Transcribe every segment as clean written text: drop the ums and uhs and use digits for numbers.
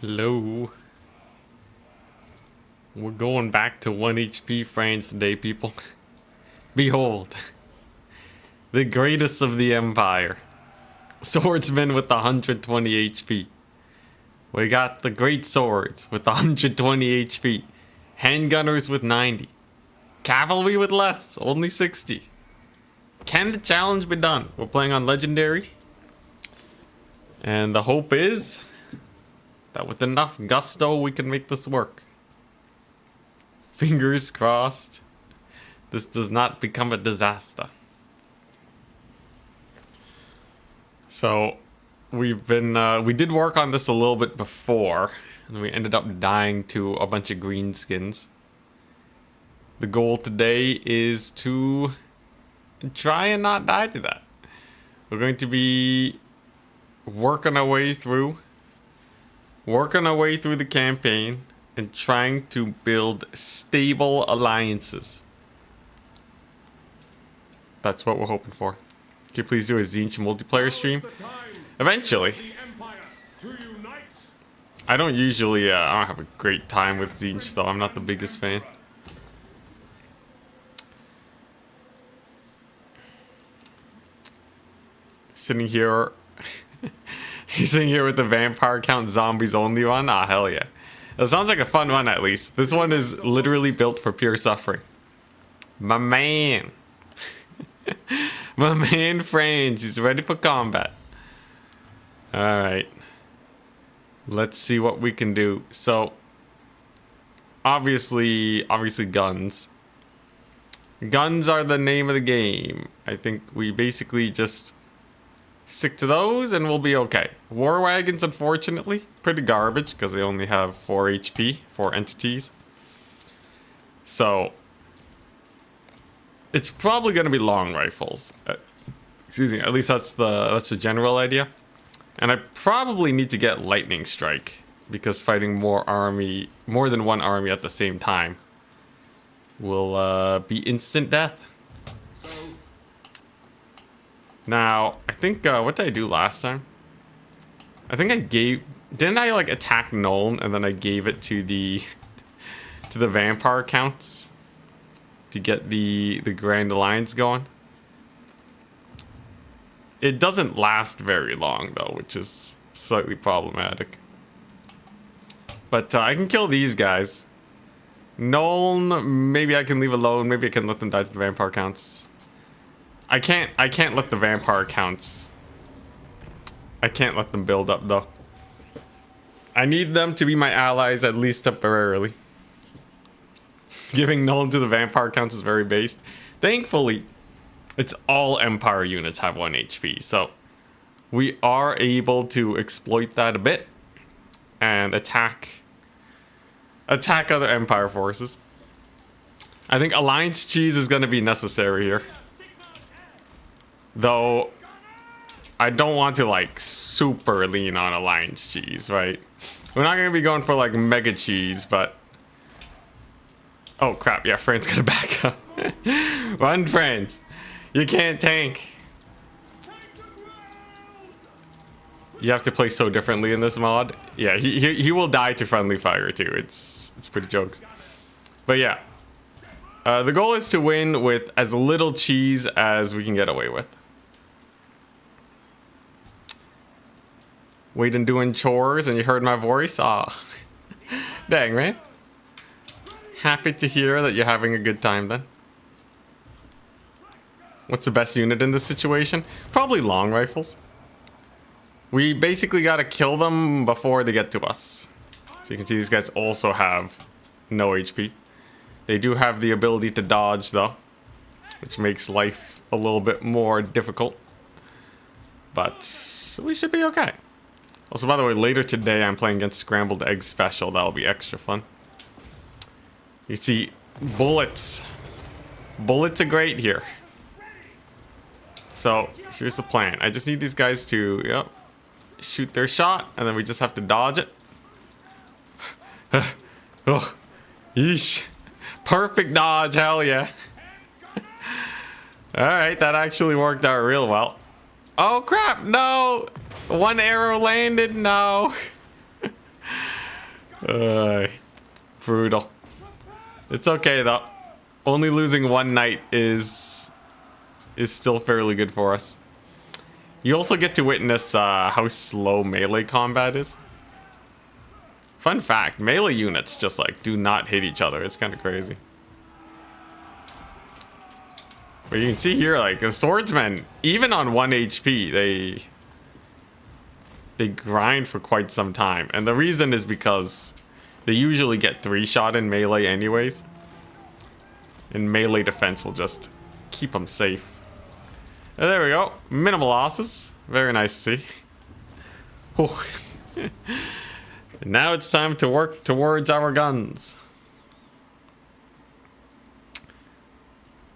Hello. We're going back to 1 HP frames today, people. Behold, the greatest of the Empire. Swordsman with 120 HP. We got the great swords with 120 HP. Handgunners with 90. Cavalry with less, only 60. Can the challenge be done? We're playing on Legendary. And the hope is that with enough gusto, we can make this work. Fingers crossed. This does not become a disaster. So, we did work on this a little bit before, and we ended up dying to a bunch of greenskins. The goal today is to try and not die to that. We're going to be working our way through the campaign and trying to build stable alliances. That's what we're hoping for. Can you please do a Tzeentch multiplayer stream? Eventually. I don't usually, I don't have a great time with Tzeentch though. I'm not the biggest fan. Sitting here, he's sitting here with the vampire count zombies only one. Ah, hell yeah. It sounds like a fun one at least. This one is literally built for pure suffering. My man. My man Franz, he's ready for combat. Alright. Let's see what we can do. So, obviously guns. Guns are the name of the game. I think we basically just stick to those and we'll be okay. War wagons, unfortunately, pretty garbage because they only have 4 HP, 4 entities. So, it's probably going to be long rifles. Excuse me, at least that's the general idea. And I probably need to get lightning strike because fighting more than one army at the same time will be instant death. Now, I think, what did I do last time? I think didn't I like attack Nolan and then I gave it to the vampire counts to get the Grand Alliance going? It doesn't last very long though, which is slightly problematic. But I can kill these guys. Nolan, maybe I can leave alone, maybe I can let them die to the vampire counts. I can't let the vampire counts. I can't let them build up though. I need them to be my allies at least temporarily. Giving Nolan to the vampire counts is very based. Thankfully, it's all Empire units have 1 HP, so we are able to exploit that a bit and attack other Empire forces. I think Alliance cheese is going to be necessary here. Though, I don't want to, like, super lean on Alliance cheese, right? We're not going to be going for, like, Mega cheese, but... Oh, crap. Yeah, Fran's going to back up. Run, Franz. You can't tank. You have to play so differently in this mod. Yeah, he will die to friendly fire, too. It's pretty jokes. But, yeah. The goal is to win with as little cheese as we can get away with. Waiting doing chores and you heard my voice? Aw. Dang, right? Happy to hear that you're having a good time then. What's the best unit in this situation? Probably long rifles. We basically gotta kill them before they get to us. So you can see these guys also have no HP. They do have the ability to dodge though, which makes life a little bit more difficult. But we should be okay. Also, by the way, later today I'm playing against Scrambled Egg Special. That'll be extra fun. You see, bullets. Bullets are great here. So, here's the plan. I just need these guys to, yep, shoot their shot, and then we just have to dodge it. Oh, yeesh. Perfect dodge, hell yeah. Alright, that actually worked out real well. Oh crap, no! One arrow landed, no! Brutal. It's okay though. Only losing one knight is still fairly good for us. You also get to witness how slow melee combat is. Fun fact, melee units just like do not hit each other. It's kind of crazy. But you can see here, like the swordsmen, even on 1 HP, they grind for quite some time. And the reason is because they usually get 3-shot in melee anyways. And melee defense will just keep them safe. And there we go. Minimal losses. Very nice to see. Now it's time to work towards our guns.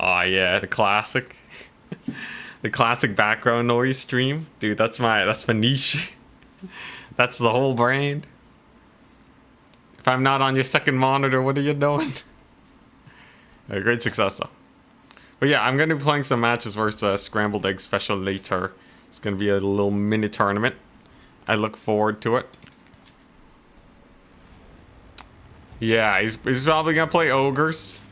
Oh yeah, the classic. The classic background noise stream. Dude, that's my niche. That's the whole brand. If I'm not on your second monitor, what are you doing? A great success though. But yeah, I'm going to be playing some matches versus Scrambled Egg Special later. It's going to be a little mini tournament. I look forward to it. Yeah, he's probably going to play ogres.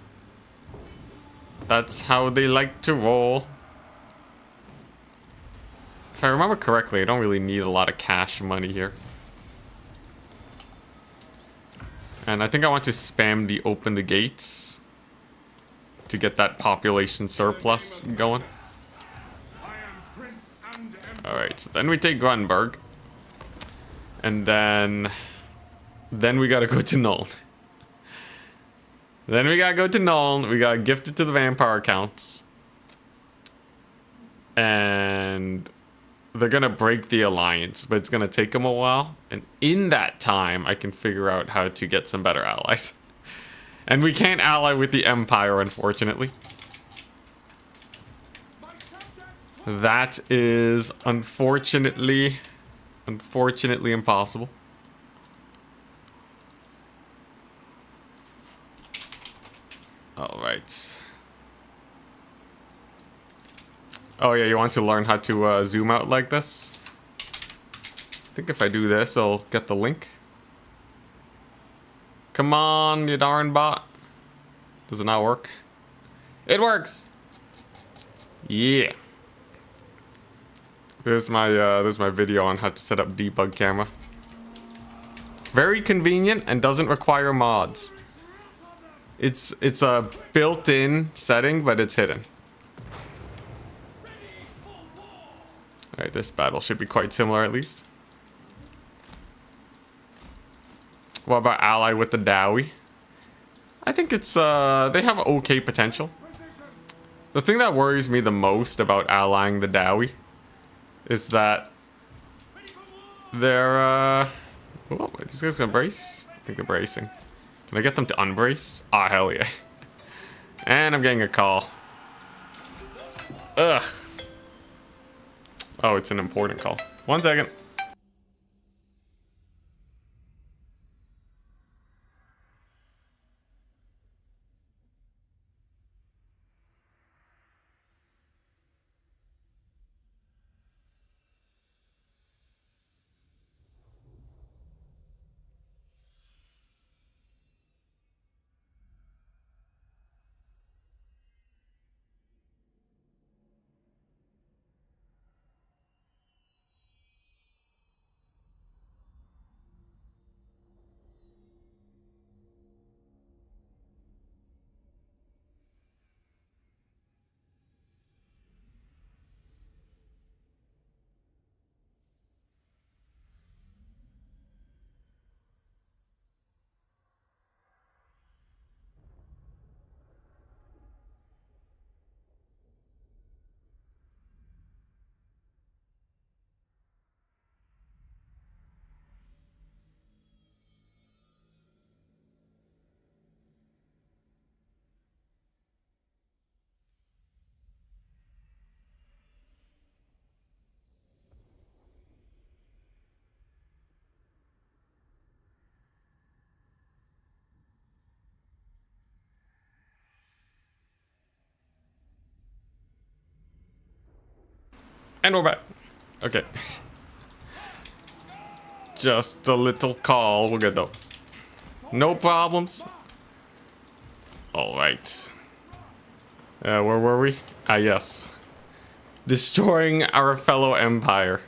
That's how they like to roll. If I remember correctly, I don't really need a lot of cash money here. And I think I want to spam the open the gates to get that population surplus going. Alright, so then we take Grunberg. And then we gotta go to Nuln. Then we gotta go to Nuln. We gotta gift it to the vampire accounts. And they're gonna break the alliance, but it's gonna take them a while. And in that time, I can figure out how to get some better allies. And we can't ally with the Empire, unfortunately. That is unfortunately impossible. All right. Oh yeah, you want to learn how to zoom out like this? I think if I do this, I'll get the link. Come on, you darn bot. Does it not work? It works. Yeah. There's my video on how to set up debug camera. Very convenient and doesn't require mods. It's a built-in setting, but it's hidden. Alright, this battle should be quite similar at least. What about ally with the Dowie? I think it's they have okay potential. The thing that worries me the most about allying the Dowie is that they're oh, these guys gonna brace? I think they're bracing. Can I get them to unbrace? Ah, hell yeah. And I'm getting a call. Ugh. Oh, it's an important call. 1 second. And we're back. Okay. Just a little call. We're good though. No problems. All right. Where were we? Ah, yes. Destroying our fellow empire.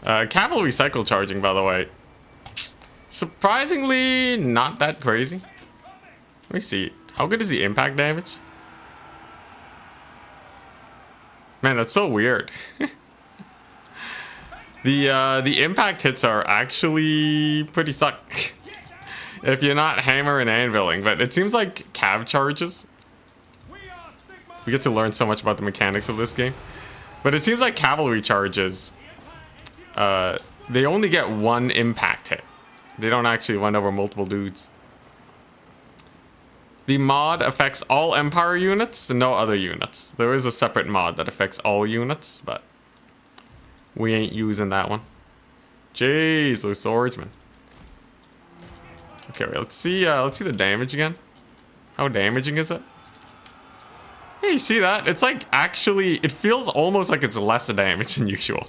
Cavalry cycle charging, by the way. Surprisingly, not that crazy. Let me see. How good is the impact damage? Man, that's so weird. The impact hits are actually pretty suck. If you're not hammer and anviling, but it seems like cav charges. We get to learn so much about the mechanics of this game. But it seems like cavalry charges, they only get one impact hit. They don't actually run over multiple dudes. The mod affects all Empire units and no other units. There is a separate mod that affects all units, but we ain't using that one. Jeez, those swordsmen. Okay, wait, let's see the damage again. How damaging is it? Hey, you see that? It's like actually, it feels almost like it's less damage than usual.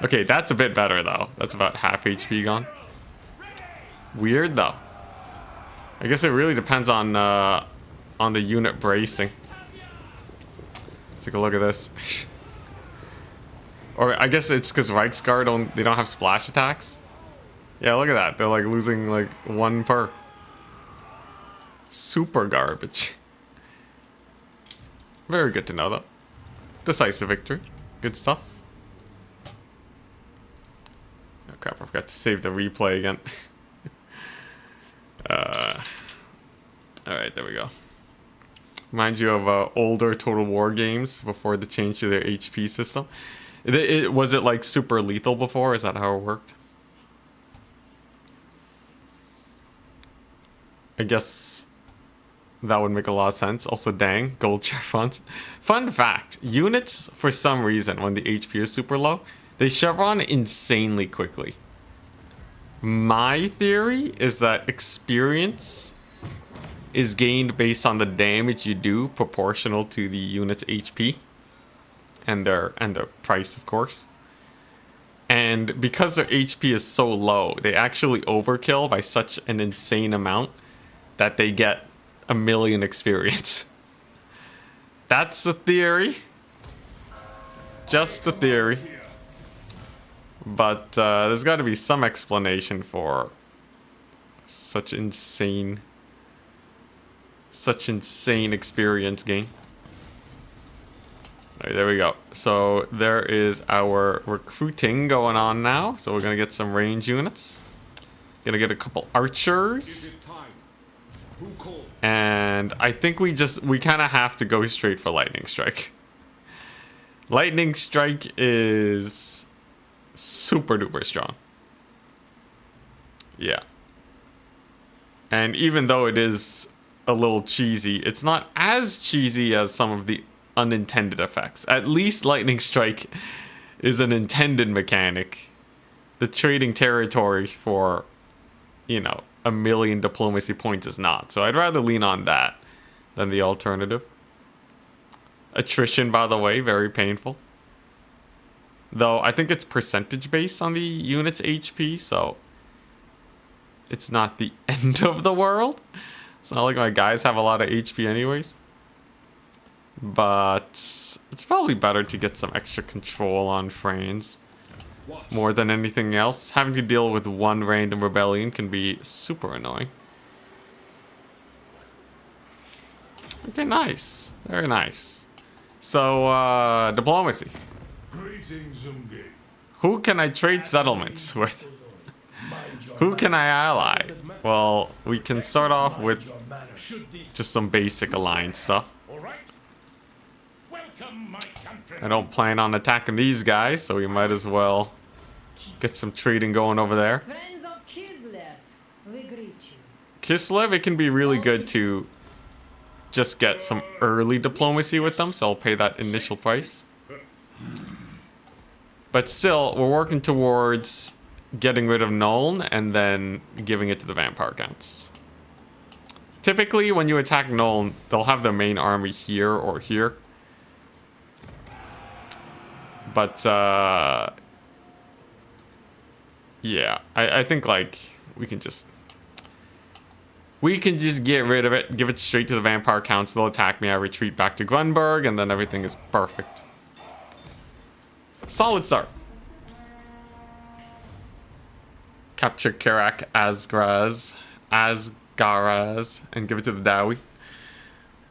Okay, that's a bit better though. That's about half HP gone. Weird though. I guess it really depends on the unit bracing. Let's take a look at this. Or I guess it's because Reichsguard they don't have splash attacks. Yeah, look at that. They're like losing like 1 per. Super garbage. Very good to know though. Decisive victory. Good stuff. Oh crap, I forgot to save the replay again. Alright, there we go. Reminds you of older Total War games before the change to their HP system. Was it like super lethal before? Is that how it worked? I guess that would make a lot of sense. Also, dang, gold share funds. Fun fact, units, for some reason, when the HP is super low, they chevron insanely quickly. My theory is that experience is gained based on the damage you do proportional to the unit's HP and their price, of course. And because their HP is so low, they actually overkill by such an insane amount that they get 1,000,000 experience. That's the theory. Just a theory. But there's got to be some explanation for such insane experience gain. Alright, there we go. So there is our recruiting going on now. So we're gonna get some range units. Gonna get a couple archers. And I think we kind of have to go straight for lightning strike. Lightning strike is super duper strong. Yeah. And even though it is a little cheesy, it's not as cheesy as some of the unintended effects. At least lightning strike is an intended mechanic. The trading territory for, you know, 1,000,000 diplomacy points is not. So I'd rather lean on that than the alternative. Attrition, by the way, very painful. Though I think it's percentage based on the unit's HP, so it's not the end of the world. It's not like my guys have a lot of HP anyways. But it's probably better to get some extra control on France. More than anything else, having to deal with one random rebellion can be super annoying. Okay, nice. Very nice. So, diplomacy. Who can I trade settlements with? Who can I ally? Well, we can start off with just some basic alliance stuff. I don't plan on attacking these guys, so we might as well get some trading going over there. Kislev, it can be really good to just get some early diplomacy with them, so I'll pay that initial price. But still, we're working towards getting rid of Nuln and then giving it to the vampire counts. Typically, when you attack Nuln, they'll have their main army here or here. But, yeah, I think, like, we can just We can just get rid of it, give it straight to the Vampire Council, attack me, I retreat back to Grunberg, and then everything is perfect. Solid start. Capture Karak Asgaraz, and give it to the Dowie.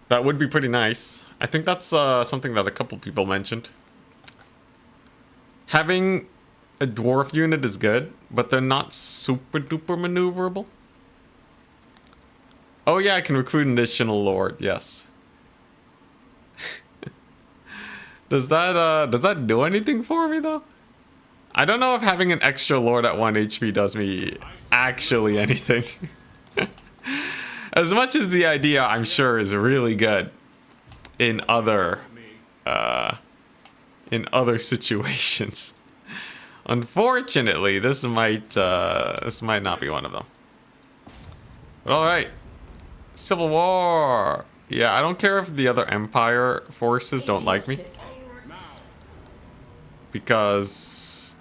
That would be pretty nice. I think that's something that a couple people mentioned. Having a dwarf unit is good, but they're not super duper maneuverable. Oh yeah, I can recruit an additional lord, yes. Does that do anything for me though? I don't know if having an extra lord at 1 HP does me actually anything. As much as the idea, I'm sure, is really good in other situations. Unfortunately, this might not be one of them. But all right, Civil War. Yeah, I don't care if the other Empire forces don't like me, because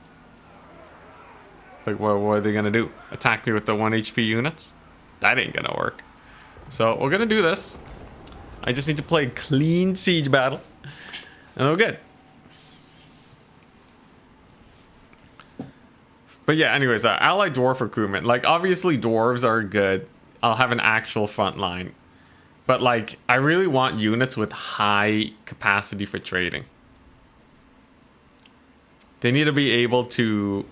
like what are they gonna do? Attack me with the 1 HP units? That ain't gonna work. So we're gonna do this. I just need to play a clean siege battle, and we're good. But yeah, anyways, allied dwarf recruitment. Like, obviously dwarves are good. I'll have an actual front line. But like, I really want units with high capacity for trading. They need to be able to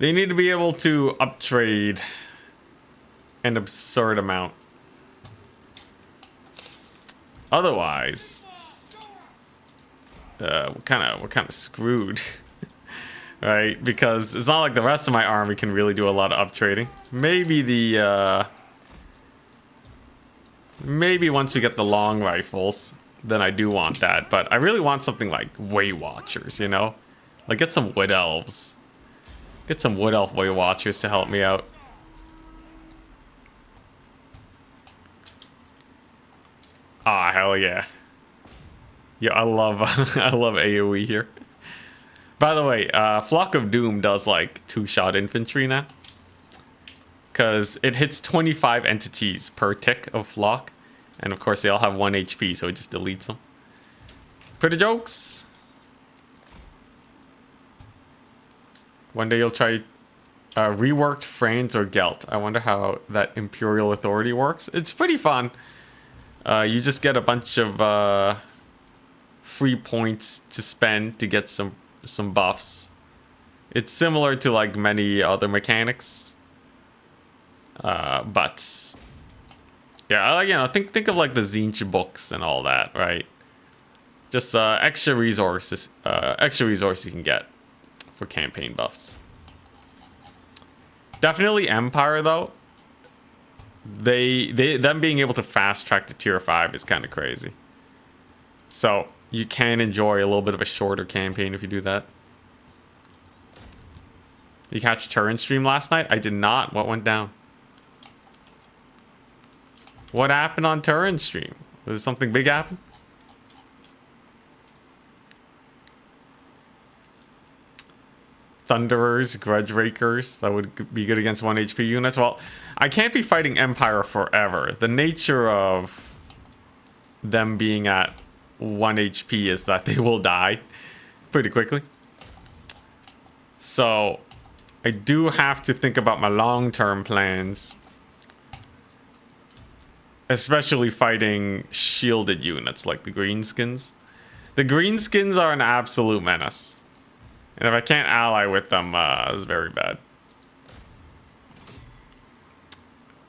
uptrade an absurd amount. Otherwise, we're kind of screwed. Right? Because it's not like the rest of my army can really do a lot of uptrading. Maybe maybe once we get the long rifles, then I do want that. But I really want something like Way Watchers, you know? Like, get some Wood Elves. Get some Wood Elf Way Watchers to help me out. Ah, hell yeah. Yeah, I love I love AoE here. By the way, Flock of Doom does like 2-shot infantry now, because it hits 25 entities per tick of Flock, and of course they all have 1 HP, so it just deletes them. Pretty jokes. One day you'll try reworked Frains or Gelt. I wonder how that Imperial Authority works. It's pretty fun. You just get a bunch of free points to spend to get some buffs. It's similar to like many other mechanics, but yeah, you know, think of like the Zinch books and all that, right? Just extra resources you can get for campaign buffs. Definitely Empire though. Them being able to fast track to tier 5 is kind of crazy. So you can enjoy a little bit of a shorter campaign if you do that. You catch Turin stream last night? I did not. What went down? What happened on Turin stream? Was something big happen? Thunderers, Grudge Rakers, that would be good against 1 HP units. Well, I can't be fighting Empire forever. The nature of them being at 1 HP is that they will die pretty quickly. So I do have to think about my long-term plans, especially fighting shielded units like the Greenskins. The Greenskins are an absolute menace, and if I can't ally with them, it's very bad.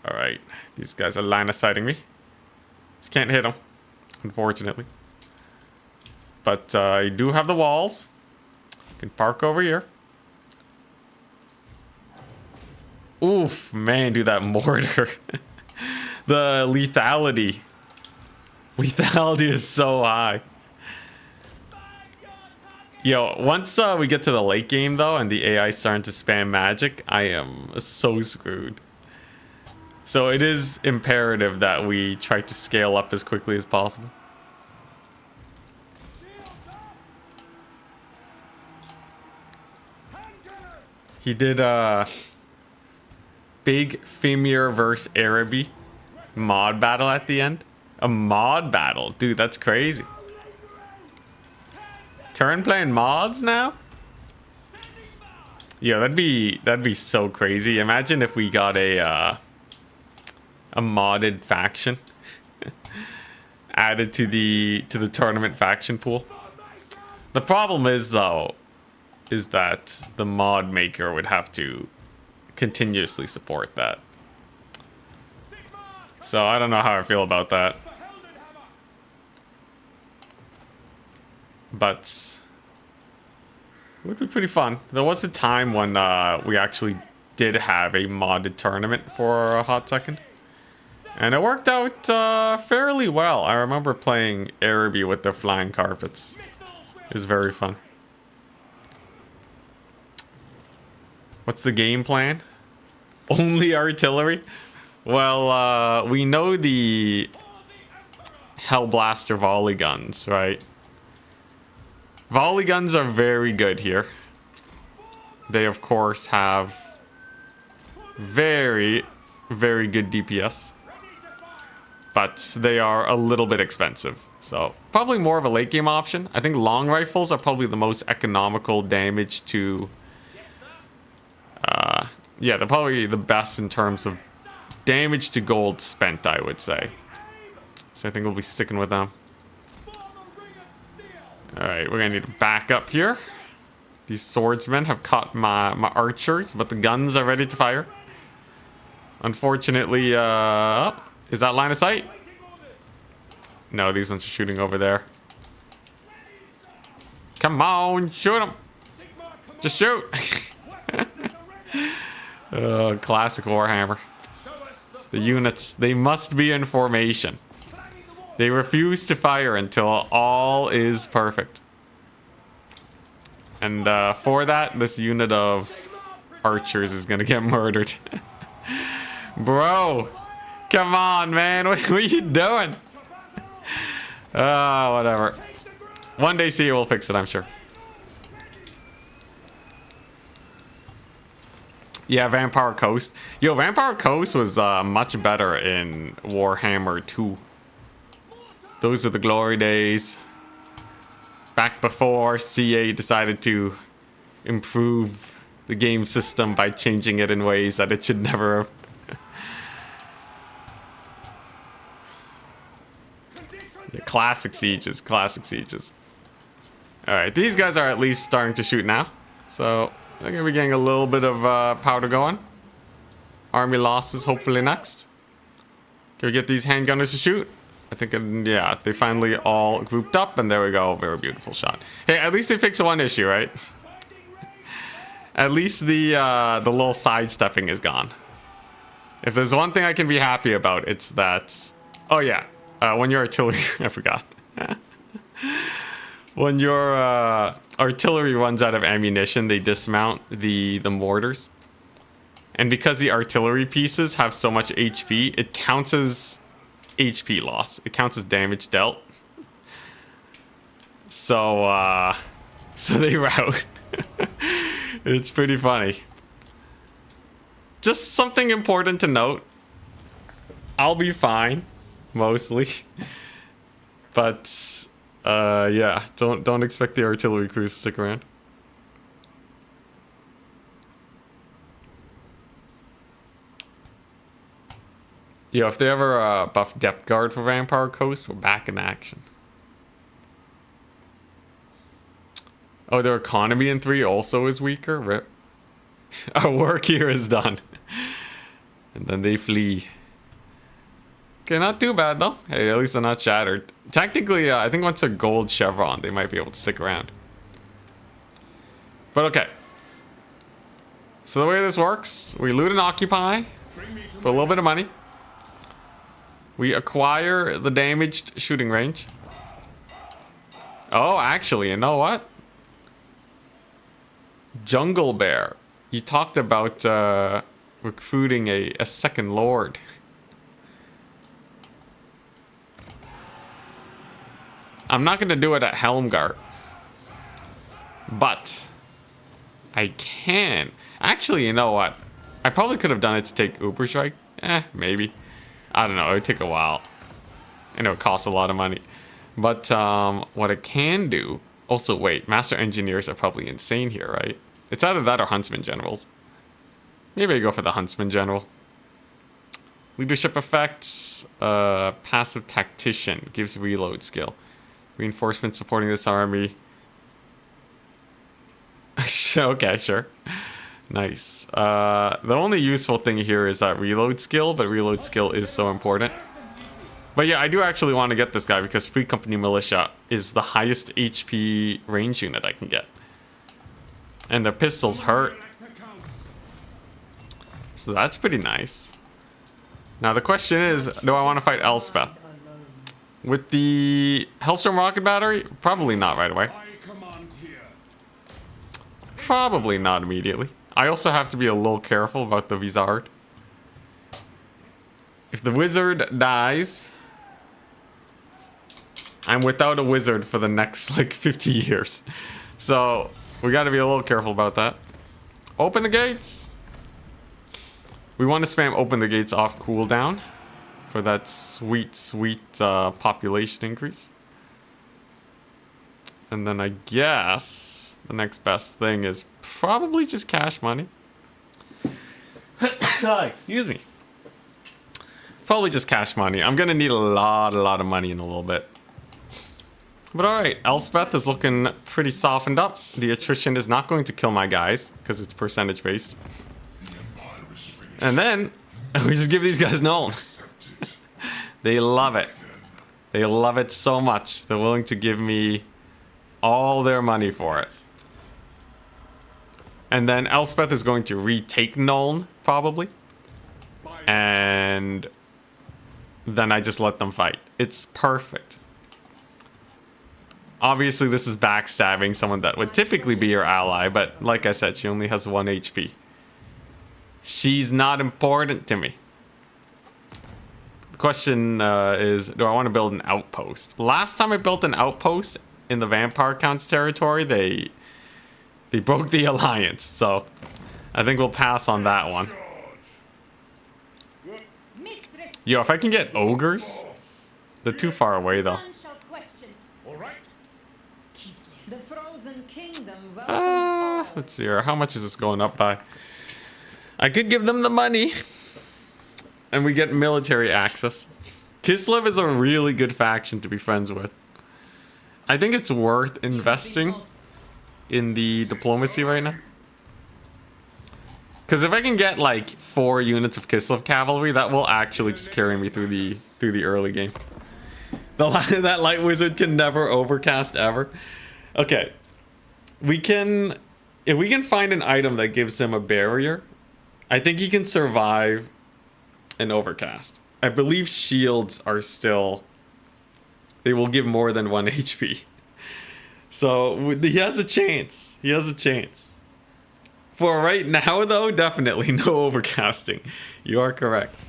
All right, these guys are line of sighting me. Just can't hit them, unfortunately. But I do have the walls. I can park over here. Oof, man, do that mortar. The lethality. Lethality is so high. Yo, once we get to the late game though, and the AI starting to spam magic, I am so screwed. So it is imperative that we try to scale up as quickly as possible. He did big Fimir versus Araby mod battle at the end. A mod battle, dude, that's crazy. Turn playing mods now? Yeah, that'd be so crazy. Imagine if we got a modded faction added to the tournament faction pool. The problem is though, is that the mod maker would have to continuously support that. So I don't know how I feel about that. But it would be pretty fun. There was a time when we actually did have a modded tournament for a hot second. And it worked out fairly well. I remember playing Araby with their flying carpets. It was very fun. What's the game plan? Only artillery? Well, we know the Hellblaster volley guns, right? Volley guns are very good here. They, of course, have very, very good DPS. But they are a little bit expensive. So, probably more of a late game option. I think long rifles are probably the most economical damage to... yeah, they're probably the best in terms of damage to gold spent, I would say. So I think we'll be sticking with them. Alright, we're gonna need to back up here. These swordsmen have caught my archers, but the guns are ready to fire. Unfortunately, is that line of sight? No, these ones are shooting over there. Come on, shoot them! Just shoot! Classic Warhammer. The units, they must be in formation. They refuse to fire until all is perfect. And for that, this unit of archers is gonna get murdered. Bro, come on, man. What are you doing? Whatever. One day Sia will fix it, I'm sure. Yeah, Vampire Coast. Yo, Vampire Coast was much better in Warhammer 2. Those are the glory days. Back before CA decided to improve the game system by changing it in ways that it should never have. Yeah, classic sieges, classic sieges. Alright, these guys are at least starting to shoot now. So, they're going to be getting a little bit of powder going. Army losses hopefully next. Can we get these handgunners to shoot? I think, yeah, they finally all grouped up, and there we go. Very beautiful shot. Hey, at least they fixed one issue, right? At least the little sidestepping is gone. If there's one thing I can be happy about, it's that... Oh, yeah. When your artillery... I forgot. When your artillery runs out of ammunition, they dismount the mortars. And because the artillery pieces have so much HP, it counts as HP loss. It counts as damage dealt. So, so they rout. It's pretty funny. Just something important to note. I'll be fine, mostly. But, yeah, don't expect the artillery crews to stick around. Yeah, if they ever buff depth guard for Vampire Coast, we're back in action. Oh, their economy in 3 also is weaker? Rip. Our work here is done. And then they flee. Okay, not too bad though. Hey, at least they're not shattered. Technically, I think once a gold chevron, they might be able to stick around. But okay. So the way this works, we loot and occupy for a little bit of money. We acquire the damaged shooting range. Oh, actually, you know what? Jungle Bear. You talked about recruiting a second lord. I'm not going to do it at Helmgart. But I can. Actually, you know what? I probably could have done it to take Uber Strike. Maybe. I don't know. It would take a while. And it would cost a lot of money. But what I can do... Also, wait. Master Engineers are probably insane here, right? It's either that or Huntsman Generals. Maybe I go for the Huntsman General. Leadership effects. Passive Tactician. Gives reload skill. Reinforcement supporting this army. Okay, sure. Nice. The only useful thing here is that reload skill, but reload skill is so important. But yeah, I do actually want to get this guy because Free Company Militia is the highest HP range unit I can get. And the pistols hurt. So that's pretty nice. Now the question is, do I want to fight Elspeth? With the Hellstorm Rocket Battery? Probably not right away. Probably not immediately. I also have to be a little careful about the Vizard. If the wizard dies, I'm without a wizard for the next like 50 years. So we got to be a little careful about that. Open the gates. We want to spam open the gates off cooldown for that sweet, sweet population increase. And then I guess the next best thing is probably just cash money. Excuse me. Probably just cash money. I'm gonna need a lot of money in a little bit. But alright, Elspeth is looking pretty softened up. The attrition is not going to kill my guys, because it's percentage based. And then, we just give these guys Null. They love it. They love it so much. They're willing to give me all their money for it. And then Elspeth is going to retake Nuln, probably. And then I just let them fight. It's perfect. Obviously, this is backstabbing someone that would typically be your ally, but like I said, she only has 1 HP. She's not important to me. The question is, do I want to build an outpost? Last time I built an outpost in the Vampire Count's territory, they broke the alliance, so I think we'll pass on that one. Yo, if I can get ogres, they're too far away though. Let's see here. How much is this going up by? I could give them the money, and we get military access. Kislev is a really good faction to be friends with. I think it's worth investing in the diplomacy right now. Because if I can get like 4 units of Kislev cavalry, that will actually just carry me through the early game. That light wizard can never overcast ever. Okay, if we can find an item that gives him a barrier, I think he can survive an overcast. I believe shields are still, they will give more than 1 HP. So he has a chance. He has a chance. For right now, though, definitely no overcasting. You are correct.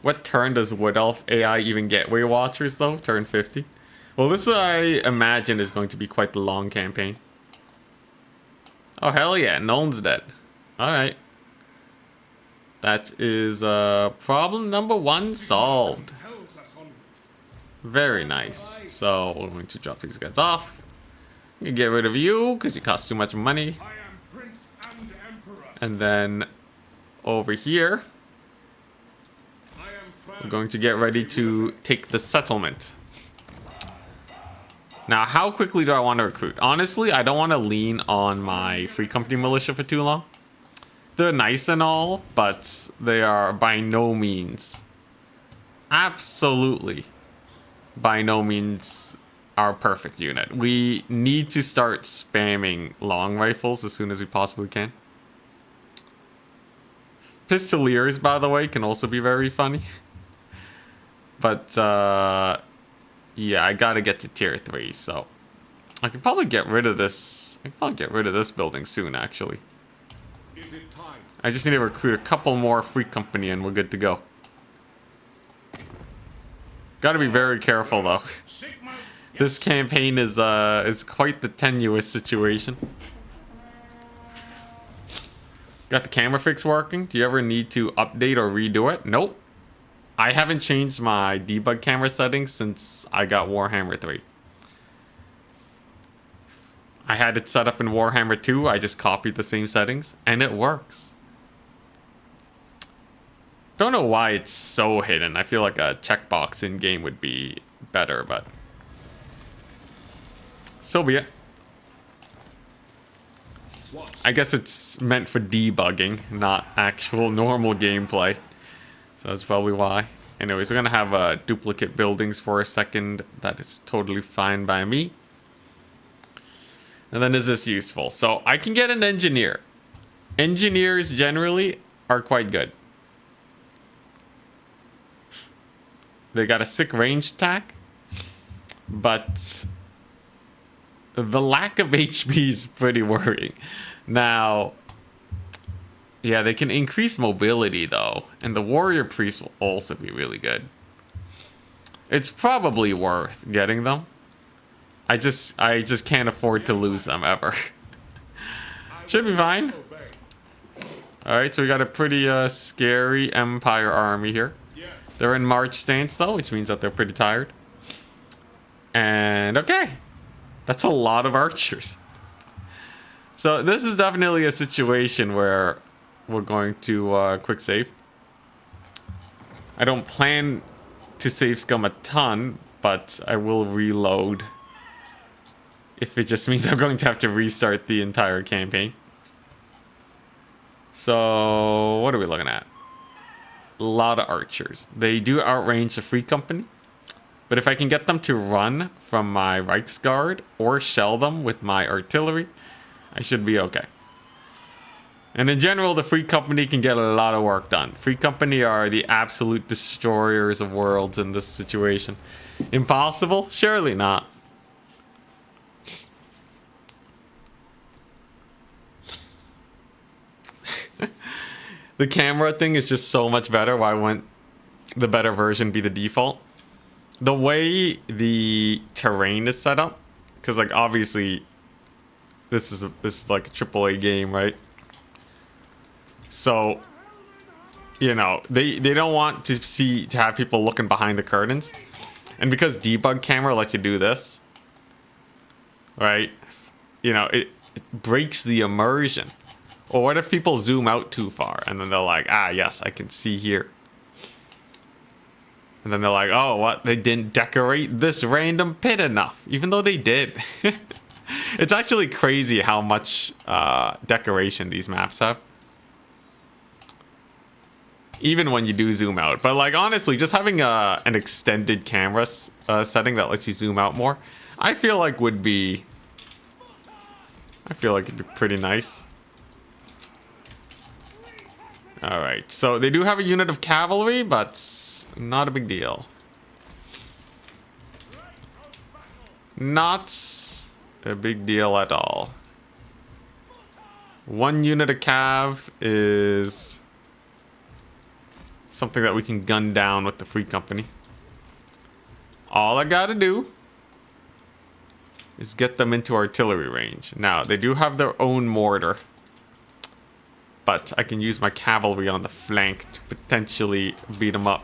What turn does Wood Elf AI even get Weight Watchers, though? Turn 50? Well, this I imagine is going to be quite the long campaign. Oh, hell yeah. Nuln's dead. Alright. That is problem number 1 solved. Very nice. So we're going to drop these guys off. You get rid of you because you cost too much money. And then over here, we're going to get ready to take the settlement. Now, how quickly do I want to recruit? Honestly, I don't want to lean on my Free Company Militia for too long. They're nice and all, but they are by no means, absolutely by no means, our perfect unit. We need to start spamming long rifles as soon as we possibly can. Pistoliers, by the way, can also be very funny. But, yeah, I gotta get to tier 3, so I can probably get rid of this. I can probably get rid of this building soon, actually. I just need to recruit a couple more Free Company and we're good to go. Gotta be very careful, though. This campaign is quite the tenuous situation. Got the camera fix working. Do you ever need to update or redo it? Nope. I haven't changed my debug camera settings since I got Warhammer 3. I had it set up in Warhammer 2. I just copied the same settings and it works. Don't know why it's so hidden. I feel like a checkbox in game would be better, but so be it. I guess it's meant for debugging, not actual normal gameplay. So that's probably why. Anyways, we're gonna have duplicate buildings for a second. That is totally fine by me. And then is this useful? So I can get an engineer. Engineers generally are quite good. They got a sick range attack, but the lack of HP is pretty worrying. Now, yeah, they can increase mobility though, and the warrior priest will also be really good. It's probably worth getting them. I just can't afford to lose them ever. Should be fine. Alright, so we got a pretty scary Empire army here. They're in March stance though, which means that they're pretty tired. And okay. That's a lot of archers. So this is definitely a situation where we're going to quick save. I don't plan to save scum a ton, but I will reload if it just means I'm going to have to restart the entire campaign. So what are we looking at? A lot of archers. They do outrange the Free Company, but if I can get them to run from my Reichsguard or shell them with my artillery, I should be okay. And in general, the Free Company can get a lot of work done. Free Company are the absolute destroyers of worlds in this situation. Impossible? Surely not. The camera thing is just so much better. Why wouldn't the better version be the default? The way the terrain is set up, because like obviously this is like a AAA game, right? So, you know, they don't want to have people looking behind the curtains. And because debug camera lets you do this, right? You know, it breaks the immersion. Or what if people zoom out too far and then they're like, ah, yes, I can see here. And then they're like, oh, what? They didn't decorate this random pit enough, even though they did. It's actually crazy how much decoration these maps have. Even when you do zoom out. But like, honestly, just having an extended camera setting that lets you zoom out more, I feel like it'd be pretty nice. Alright, so they do have a unit of cavalry, but not a big deal. Not a big deal at all. One unit of cav is something that we can gun down with the Free Company. All I gotta do is get them into artillery range. Now, they do have their own mortar, but I can use my cavalry on the flank to potentially beat them up.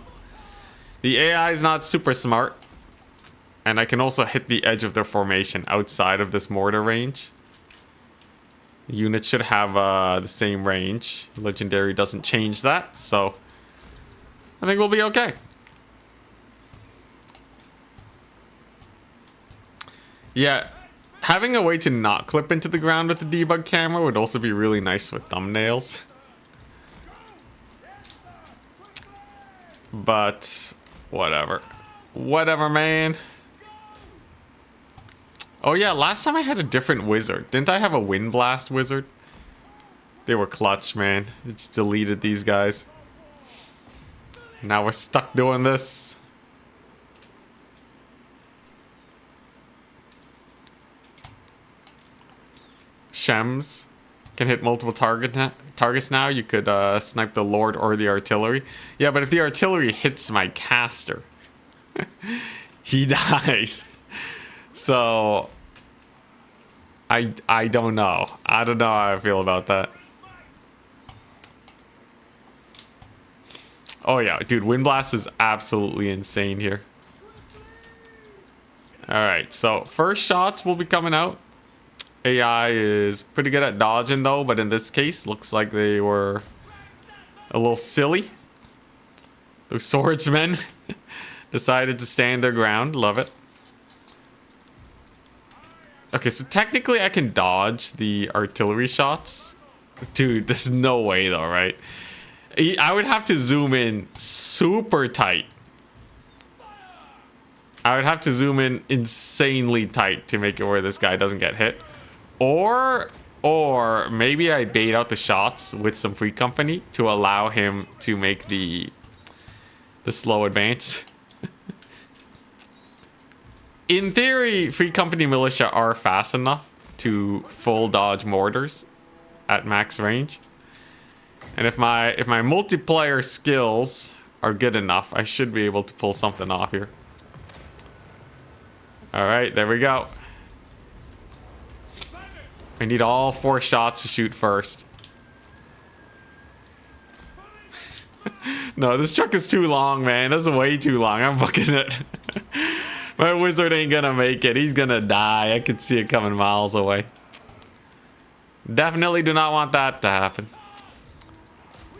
The AI is not super smart, and I can also hit the edge of their formation outside of this mortar range. The unit should have the same range. Legendary doesn't change that, so I think we'll be okay. Yeah, having a way to not clip into the ground with the debug camera would also be really nice with thumbnails. But whatever. Whatever, man. Oh yeah, last time I had a different wizard. Didn't I have a Wind Blast wizard? They were clutch, man. It just deleted these guys. Now we're stuck doing this. Shems can hit multiple targets now. You could snipe the Lord or the artillery. Yeah, but if the artillery hits my caster, he dies. So I don't know. I don't know how I feel about that. Oh yeah, dude, Wind Blast is absolutely insane here. Alright, so first shots will be coming out. AI is pretty good at dodging though, but in this case, looks like they were a little silly. Those swordsmen decided to stand their ground. Love it. Okay, so technically I can dodge the artillery shots. Dude, there's no way though, right? I would have to zoom in super tight. I would have to zoom in insanely tight to make it where this guy doesn't get hit. Or maybe I bait out the shots with some free company to allow him to make the slow advance. In theory, free company militia are fast enough to full dodge mortars at max range. And if my multiplayer skills are good enough, I should be able to pull something off here. All right, there we go. I need all 4 shots to shoot first. No, this truck is too long, man. That's way too long. I'm booking it. My wizard ain't gonna make it. He's gonna die. I could see it coming miles away. Definitely do not want that to happen.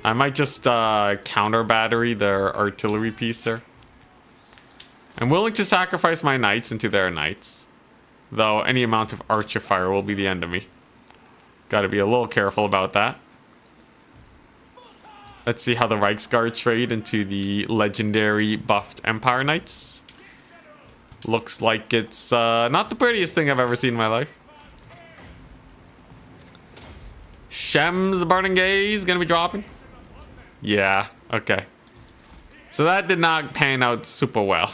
I might just counter battery their artillery piece there. I'm willing to sacrifice my knights into their knights, though any amount of archer fire will be the end of me. Gotta be a little careful about that. Let's see how the Reichsguard trade into the legendary buffed Empire Knights. Looks like it's not the prettiest thing I've ever seen in my life. Shem's Burning Gaze gonna be dropping. Yeah, okay. So that did not pan out super well.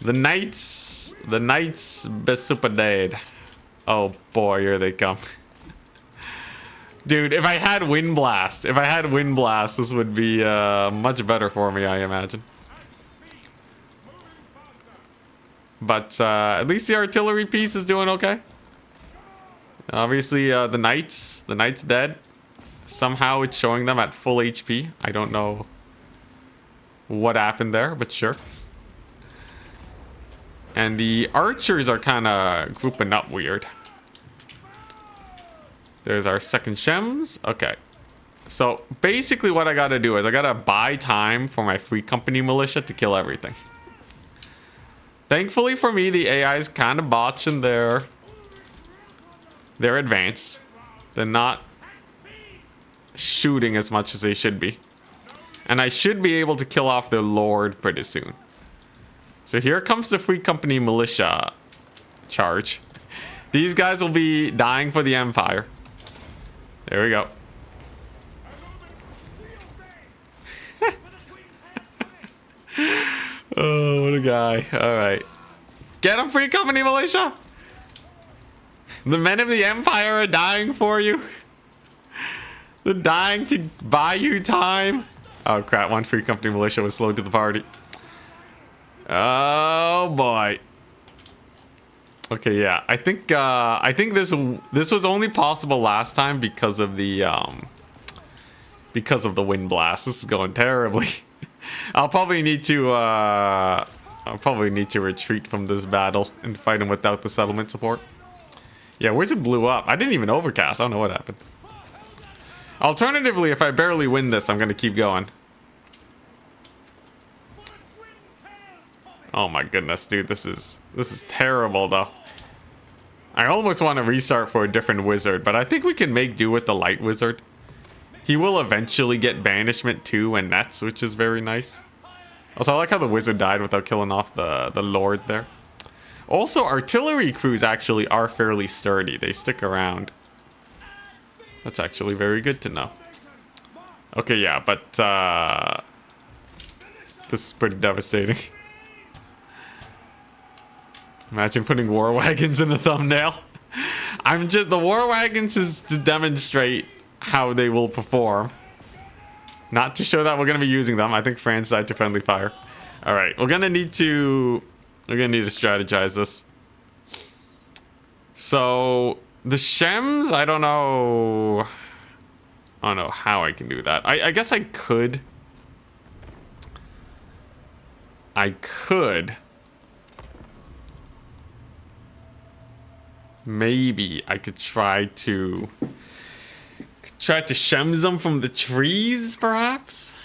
The Knights be super dead. Oh boy, here they come. Dude, if I had Wind Blast, this would be much better for me, I imagine. But at least the artillery piece is doing okay. Obviously, the Knight's dead. Somehow it's showing them at full HP. I don't know what happened there, but sure. And the archers are kind of grouping up weird. There's our second Shems. Okay. So basically what I gotta do is I gotta buy time for my free company militia to kill everything. Thankfully for me, the AI is kind of botching their advance. They're not shooting as much as they should be. And I should be able to kill off their lord pretty soon. So here comes the free company militia charge. These guys will be dying for the Empire. There we go. Oh, what a guy. Alright. Get him, free company militia! The men of the Empire are dying for you. They're dying to buy you time. Oh crap, one free company militia was slowed to the party. Oh boy. Okay, yeah. I think this was only possible last time because of the Wind Blast. This is going terribly. I'll probably need to retreat from this battle and fight him without the settlement support. Yeah, where's it blew up? I didn't even overcast. I don't know what happened. Alternatively, if I barely win this, I'm gonna keep going. Oh my goodness, dude, this is terrible though. I almost want to restart for a different wizard, but I think we can make do with the light wizard. He will eventually get banishment too and nets, which is very nice. Also, I like how the wizard died without killing off the lord there. Also, artillery crews actually are fairly sturdy. They stick around. That's actually very good to know. Okay, yeah, but this is pretty devastating. Imagine putting war wagons in the thumbnail. The war wagons is to demonstrate how they will perform. Not to show that we're gonna be using them. I think France died to friendly fire. Alright, we're gonna need to strategize this. So the Shems, I don't know how I can do that. I guess I could I could. Maybe I could try to shems them from the trees, perhaps?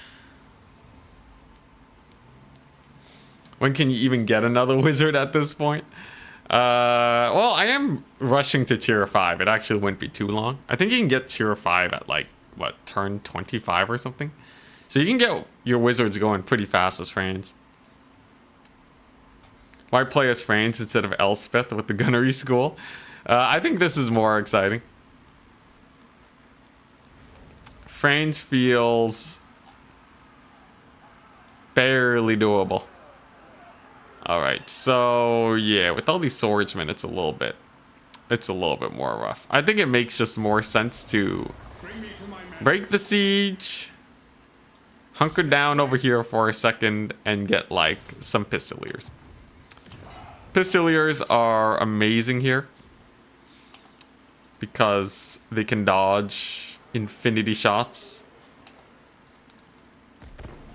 When can you even get another wizard at this point? Well, I am rushing to tier 5. It actually wouldn't be too long. I think you can get tier 5 at like, what, turn 25 or something? So you can get your wizards going pretty fast as Franz. Why play as Franz instead of Elspeth with the gunnery school? I think this is more exciting. Franz feels barely doable. Alright, so yeah, with all these swordsmen, it's a little bit more rough. I think it makes just more sense to break the siege, hunker down over here for a second, and get like some pistoliers. Pistoliers are amazing here because they can dodge infinity shots.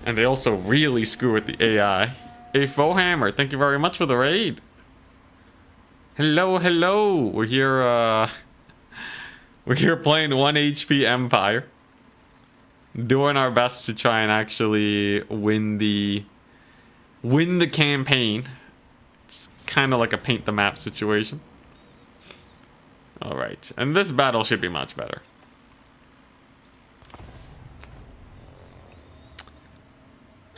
And they also really screw with the AI. Hey, Fohammer, thank you very much for the raid. Hello, hello. We're here playing 1 HP Empire. Doing our best to try and actually win the campaign. It's kind of like a paint the map situation. All right, and this battle should be much better.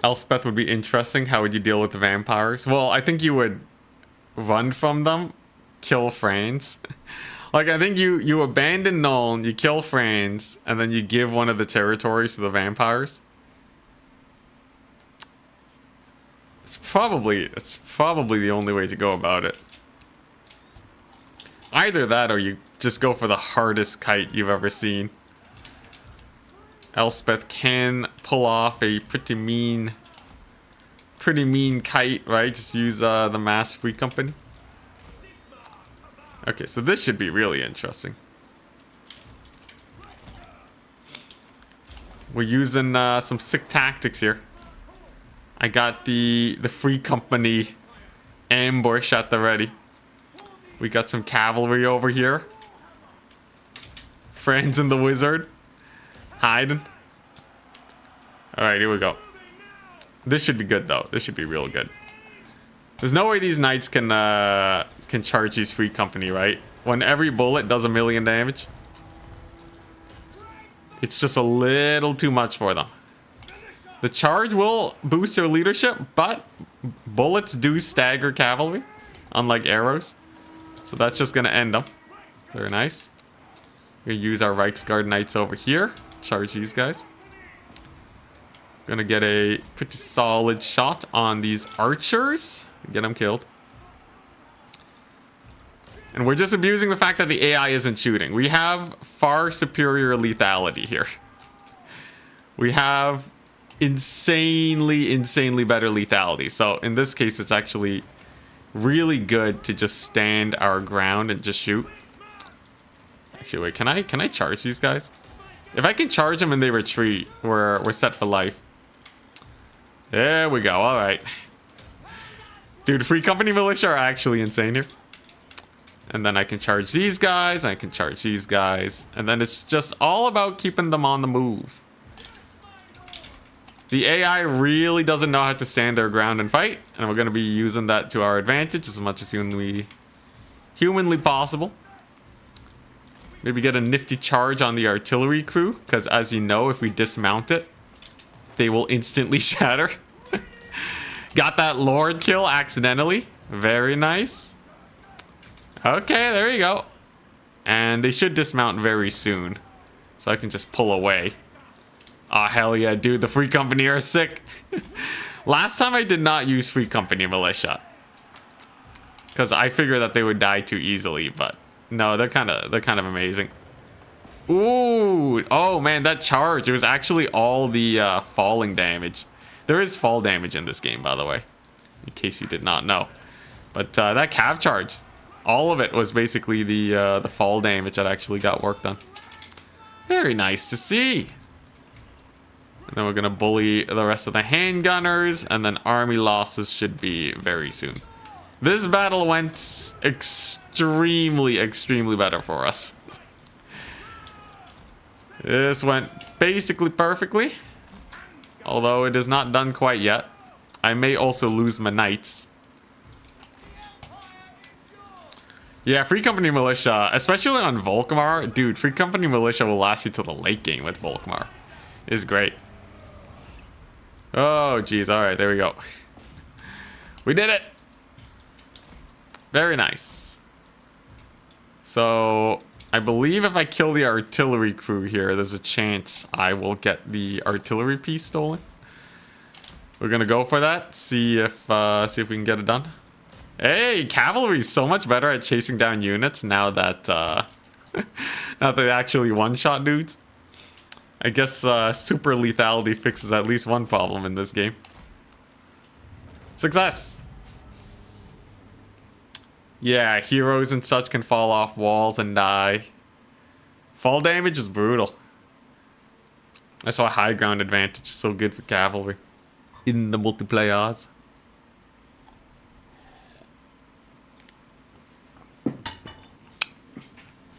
Elspeth would be interesting. How would you deal with the vampires? Well, I think you would run from them, kill Franz. Like, I think you abandon Nuln, you kill Franz, and then you give one of the territories to the vampires. It's probably the only way to go about it. Either that or you just go for the hardest kite you've ever seen. Elspeth can pull off a pretty mean kite, right? Just use the mass free company. Okay, so this should be really interesting. We're using some sick tactics here. I got the free company ambush at the ready. We got some cavalry over here. Franz and the wizard hiding. All right, here we go. This should be good though. This should be real good. There's no way these knights can charge these free company, right? When every bullet does 1,000,000 damage. It's just a little too much for them. The charge will boost their leadership, but bullets do stagger cavalry, unlike arrows. So that's just gonna end them. Very nice. We're gonna use our Reichsguard knights over here. Charge these guys. Gonna get a pretty solid shot on these archers. Get them killed. And we're just abusing the fact that the AI isn't shooting. We have far superior lethality here. We have insanely better lethality. So in this case, it's actually really good to just stand our ground and just shoot. Actually, wait, can I charge these guys? If I can charge them and they retreat, we're set for life. There we go. All right. Dude, free company militia are actually insane here. And then I can charge these guys. I can charge these guys. And then it's just all about keeping them on the move. The AI really doesn't know how to stand their ground and fight. And we're going to be using that to our advantage as much as humanly possible. Maybe get a nifty charge on the artillery crew. Because as you know, if we dismount it, they will instantly shatter. Got that Lord kill accidentally. Very nice. Okay, there you go. And they should dismount very soon. So I can just pull away. Oh, hell yeah, dude. The free company are sick. Last time I did not use free company militia. Because I figured that they would die too easily. But no, they're kind of amazing. Ooh. Oh, man, that charge. It was actually all the falling damage. There is fall damage in this game, by the way. In case you did not know. But that cav charge. All of it was basically the fall damage that actually got work done. Very nice to see. Then we're gonna bully the rest of the handgunners, and then army losses should be very soon. This battle went extremely, extremely better for us. This went basically perfectly, although it is not done quite yet. I may also lose my knights. Yeah, Free Company Militia, especially on Volkmar. Dude, Free Company Militia will last you till the late game with Volkmar. It's great. Oh, geez. All right, there we go. We did it. Very nice. So, I believe if I kill the artillery crew here, there's a chance I will get the artillery piece stolen. We're gonna go for that. See if we can get it done. Hey, cavalry's so much better at chasing down units now that now that they actually one-shot dudes. I guess super lethality fixes at least one problem in this game. Success! Yeah, heroes and such can fall off walls and die. Fall damage is brutal. That's why high ground advantage is so good for cavalry in the multiplayers.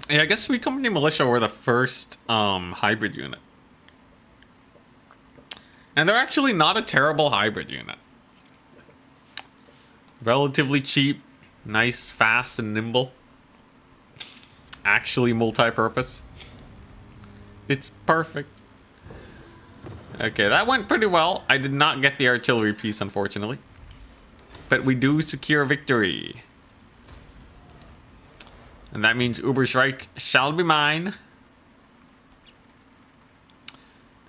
Yeah, I guess Free Company Militia were the first hybrid unit. And they're actually not a terrible hybrid unit. Relatively cheap, nice, fast, and nimble. Actually multi-purpose. It's perfect. Okay, that went pretty well. I did not get the artillery piece, unfortunately. But we do secure victory. And that means Uberschreik shall be mine.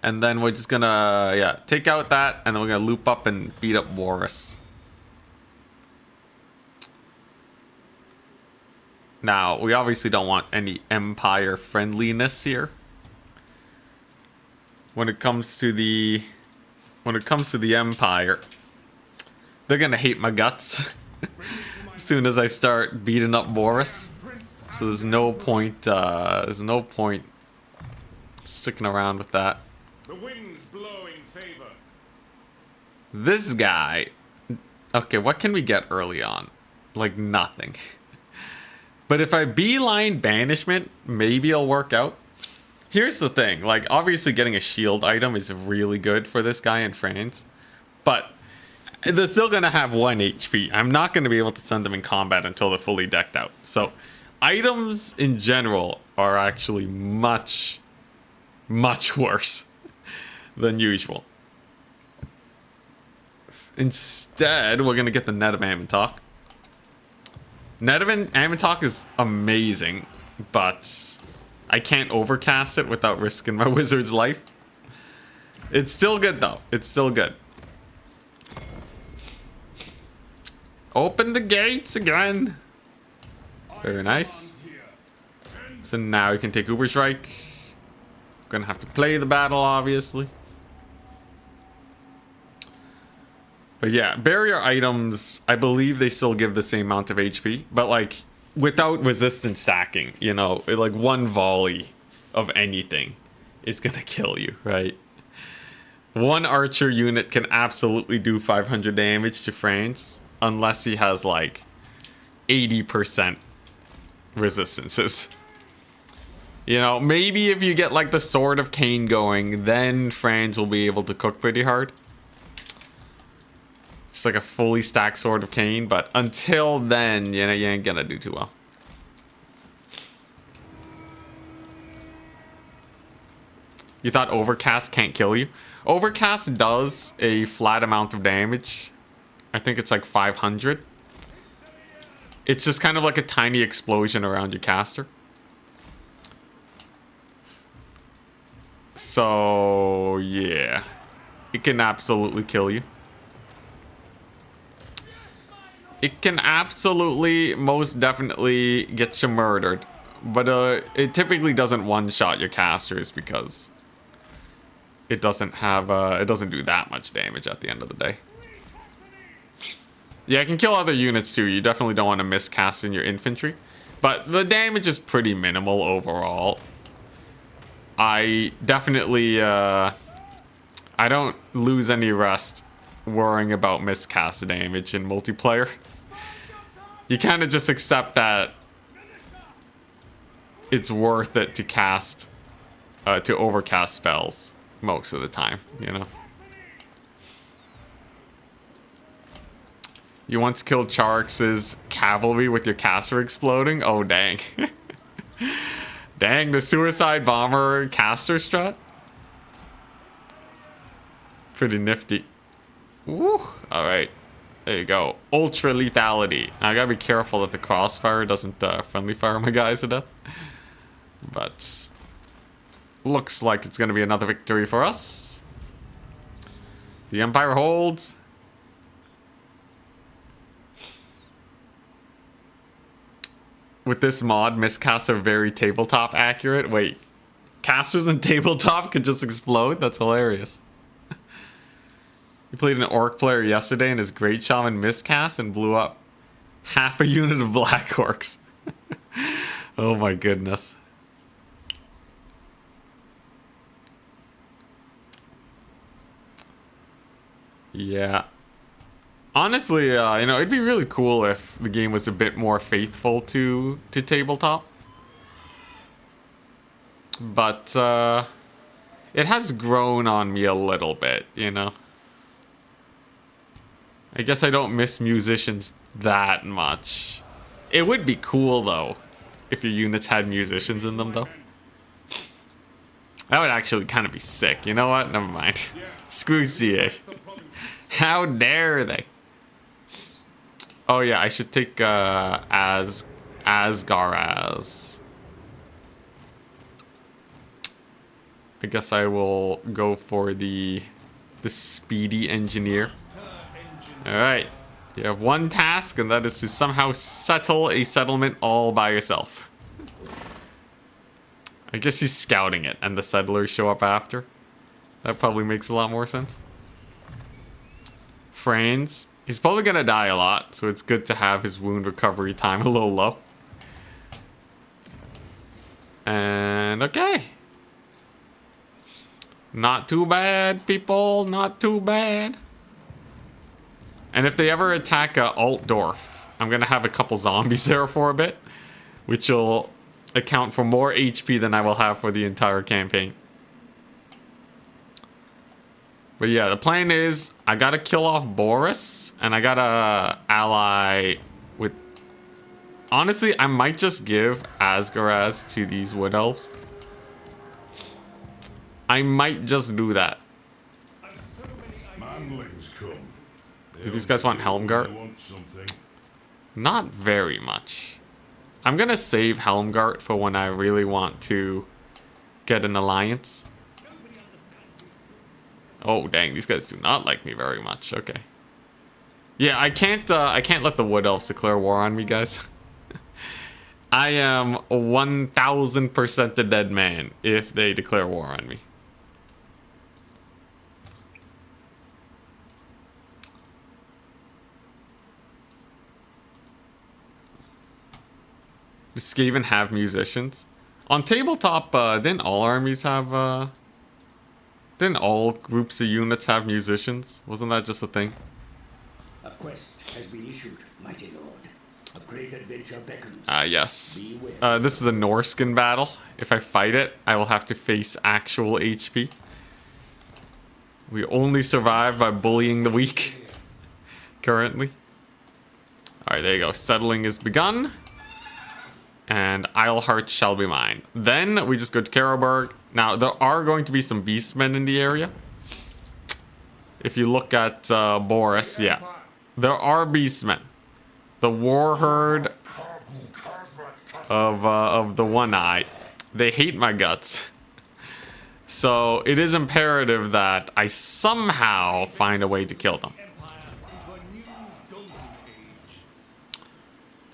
And then we're just gonna, yeah, take out that, and then we're gonna loop up and beat up Warris. Now, we obviously don't want any Empire friendliness here. When it comes to the Empire, they're gonna hate my guts as soon as I start beating up Warris. So there's no point sticking around with that. The winds blow in favor. This guy. Okay, what can we get early on? Like nothing. But if I beeline banishment, maybe it'll work out. Here's the thing, like obviously getting a shield item is really good for this guy in France. But they're still gonna have 1 HP. I'm not gonna be able to send them in combat until they're fully decked out. So items in general are actually much, much worse than usual. Instead, we're gonna get the Net of Ammontok. Net of Ammontok is amazing, but I can't overcast it without risking my wizard's life. It's still good though. It's still good. Open the gates again. Very nice. So now we can take Uberschreik. Gonna have to play the battle, obviously. But yeah, barrier items, I believe they still give the same amount of HP. But like, without resistance stacking, you know, like one volley of anything is gonna kill you, right? One archer unit can absolutely do 500 damage to France. Unless he has like 80% resistances. You know, maybe if you get like the Sword of Cain going, then France will be able to cook pretty hard. It's like a fully stacked Sword of Cain, but until then, you know, you ain't gonna do too well. You thought Overcast can't kill you? Overcast does a flat amount of damage. I think it's like 500. It's just kind of like a tiny explosion around your caster. So, yeah. It can absolutely kill you. It can absolutely, most definitely get you murdered. But it typically doesn't one-shot your casters because it doesn't have, it doesn't do that much damage at the end of the day. Yeah, it can kill other units too. You definitely don't want to miss casting your infantry. But the damage is pretty minimal overall. I definitely I don't lose any rest worrying about miscast damage in multiplayer. You kind of just accept that it's worth it to cast, to overcast spells most of the time, you know? You once killed Charx's cavalry with your caster exploding? Oh, dang. Dang, the suicide bomber caster strat? Pretty nifty. Woo! Alright. There you go. Ultra lethality. Now, I gotta be careful that the crossfire doesn't friendly fire my guys to death. But looks like it's gonna be another victory for us. The Empire holds. With this mod, miscasts are very tabletop accurate. Wait, casters in tabletop could just explode? That's hilarious. He played an orc player yesterday and his great shaman miscast and blew up half a unit of black orcs. Oh my goodness. Yeah. Honestly, you know, it'd be really cool if the game was a bit more faithful to tabletop. But, it has grown on me a little bit, you know? I guess I don't miss musicians that much. It would be cool, though, if your units had musicians in them, though. That would actually kind of be sick. You know what? Never mind. Screw CA. How dare they? Oh yeah, I should take Asgaraz. I guess I will go for the speedy engineer. All right, you have one task, and that is to somehow settle a settlement all by yourself. I guess he's scouting it, and the settlers show up after. That probably makes a lot more sense. Franz. He's probably gonna die a lot, so it's good to have his wound recovery time a little low. And okay. Not too bad, people. Not too bad. And if they ever attack Altdorf, I'm gonna have a couple zombies there for a bit, which will account for more HP than I will have for the entire campaign. But yeah, the plan is I gotta kill off Boris, and I gotta ally with... Honestly, I might just give Asgaraz to these Wood Elves. I might just do that. Do these guys want Helmgart? Not very much. I'm gonna save Helmgart for when I really want to get an alliance. Oh dang, these guys do not like me very much. Okay. Yeah, I can't let the Wood Elves declare war on me, guys. I am 1000% a dead man if they declare war on me. Does Skaven have musicians? On tabletop, didn't all armies have, didn't all groups of units have musicians? Wasn't that just a thing? A quest has been issued, mighty lord. A great adventure beckons. Yes. This is a Norskin battle. If I fight it, I will have to face actual HP. We only survive by bullying the weak. Currently. Alright, there you go. Settling is begun. And Isleheart shall be mine. Then we just go to Karlberg. Now, there are going to be some Beastmen in the area. If you look at Boris, yeah. There are Beastmen. The war herd of the One Eye. They hate my guts. So, it is imperative that I somehow find a way to kill them.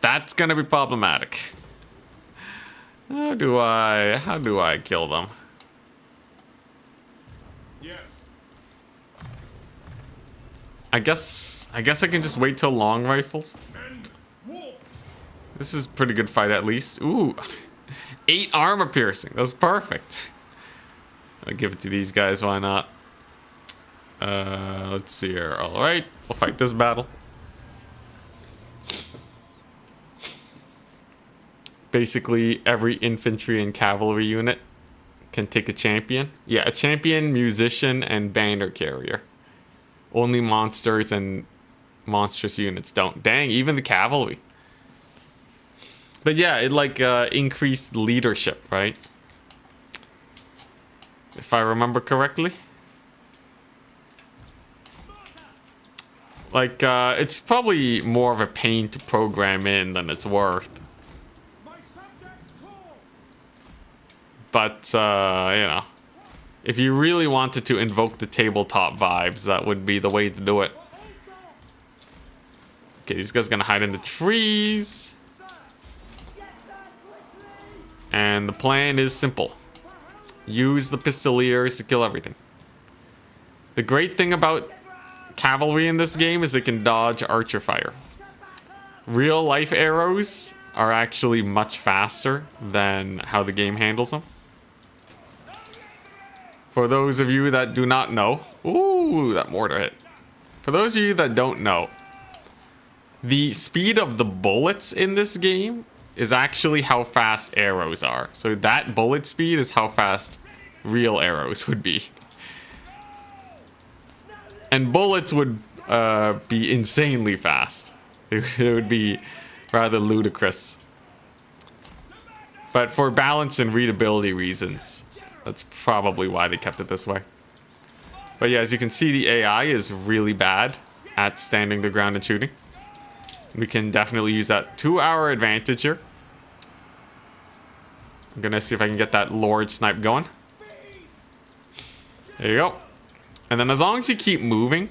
That's gonna be problematic. How do I kill them? Yes. I guess I can just wait till long rifles. This is a pretty good fight at least. Ooh. 8 armor piercing. That's perfect. I'll give it to these guys, why not? Let's see here. All right, we'll fight this battle. Basically, every infantry and cavalry unit can take a champion. Yeah, a champion, musician, and banner carrier. Only monsters and monstrous units don't. Dang, even the cavalry. But yeah, it like increased leadership, right? If I remember correctly. Like, it's probably more of a pain to program in than it's worth. But, you know, if you really wanted to invoke the tabletop vibes, that would be the way to do it. Okay, these guys are gonna hide in the trees. And the plan is simple. Use the pistoliers to kill everything. The great thing about cavalry in this game is it can dodge archer fire. Real life arrows are actually much faster than how the game handles them. For those of you that do not know, ooh, that mortar hit. For those of you that don't know, the speed of the bullets in this game is actually how fast arrows are. So that bullet speed is how fast real arrows would be. And bullets would be insanely fast. It would be rather ludicrous. But for balance and readability reasons, that's probably why they kept it this way. But yeah, as you can see, the AI is really bad at standing the ground and shooting. We can definitely use that to our advantage here. I'm gonna see if I can get that Lord snipe going. There you go. And then as long as you keep moving.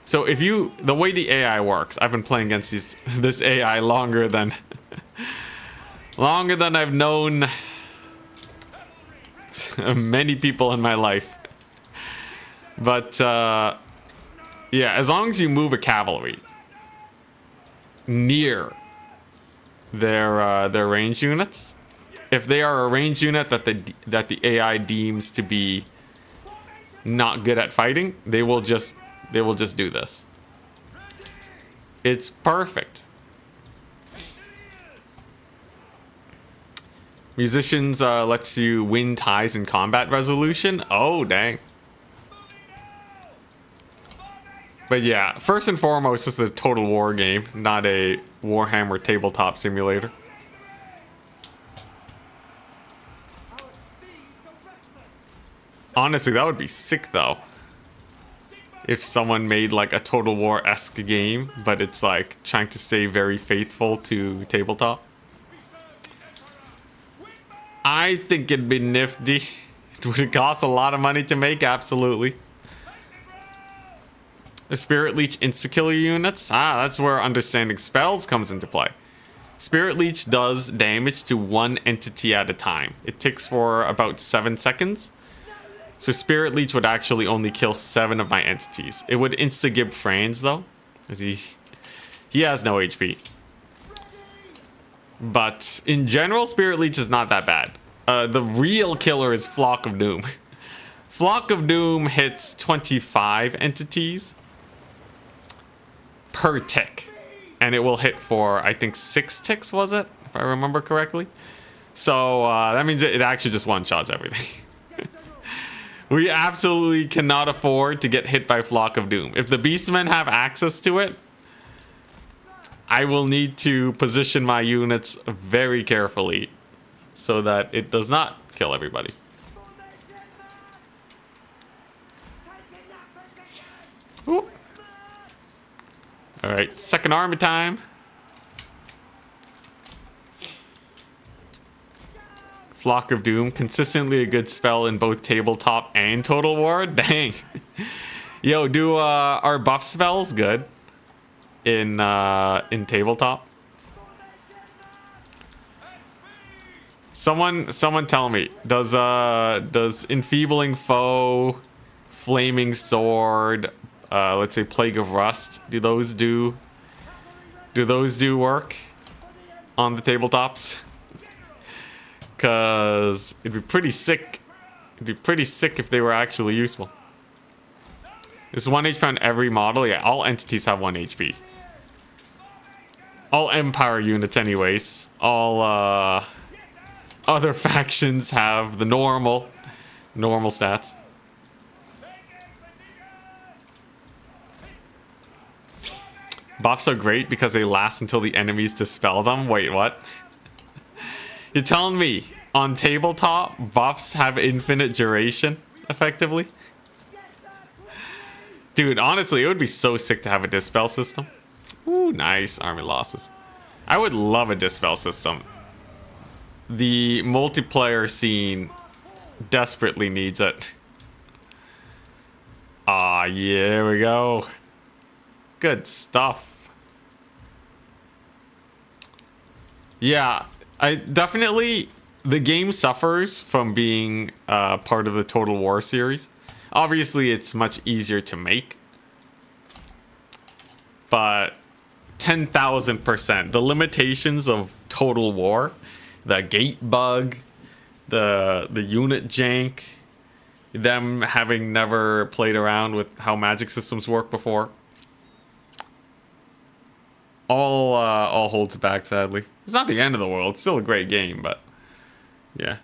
So if you, the way the AI works, I've been playing against this AI longer than I've known many people in my life. But yeah, as long as you move a cavalry near their range units, if they are a range unit that the AI deems to be not good at fighting, they will just do this. It's perfect. Musicians lets you win ties in combat resolution. Oh, dang. But yeah, first and foremost, it's a Total War game, not a Warhammer tabletop simulator. Honestly, that would be sick, though. If someone made like a Total War-esque game, but it's like trying to stay very faithful to tabletop. I think it'd be nifty. It would cost a lot of money to make, absolutely. The Spirit Leech insta-killer units. Ah, that's where understanding spells comes into play. Spirit Leech does damage to one entity at a time. It ticks for about 7 seconds. So Spirit Leech would actually only kill 7 of my entities. It would insta-gib Franz, though, as he has no HP. But in general, Spirit Leech is not that bad. The real killer is Flock of Doom. Flock of Doom hits 25 entities per tick. And it will hit for, I think, 6 ticks, was it? If I remember correctly. So that means it actually just one-shots everything. We absolutely cannot afford to get hit by Flock of Doom. If the Beastmen have access to it, I will need to position my units very carefully so that it does not kill everybody. Ooh. All right, second army time. Flock of Doom, consistently a good spell in both tabletop and Total War. Dang. Yo, do our buff spells good in tabletop? Someone tell me, does enfeebling foe, flaming sword, let's say Plague of Rust, do those do work on the tabletops? Cause it'd be pretty sick. It'd be pretty sick if they were actually useful. It's 1 HP on every model. Yeah, all entities have 1 HP. All Empire units anyways. All other factions have the normal stats. Buffs are great because they last until the enemies dispel them. Wait, what? You're telling me on tabletop buffs have infinite duration effectively? Dude, honestly, it would be so sick to have a dispel system. Ooh, nice army losses. I would love a dispel system. The multiplayer scene desperately needs it. Ah, yeah, there we go. Good stuff. Yeah, I definitely... The game suffers from being part of the Total War series. Obviously, it's much easier to make. But 10,000%. The limitations of Total War, the gate bug, the unit jank, them having never played around with how magic systems work before, all holds back, sadly. It's not the end of the world. It's still a great game, but yeah.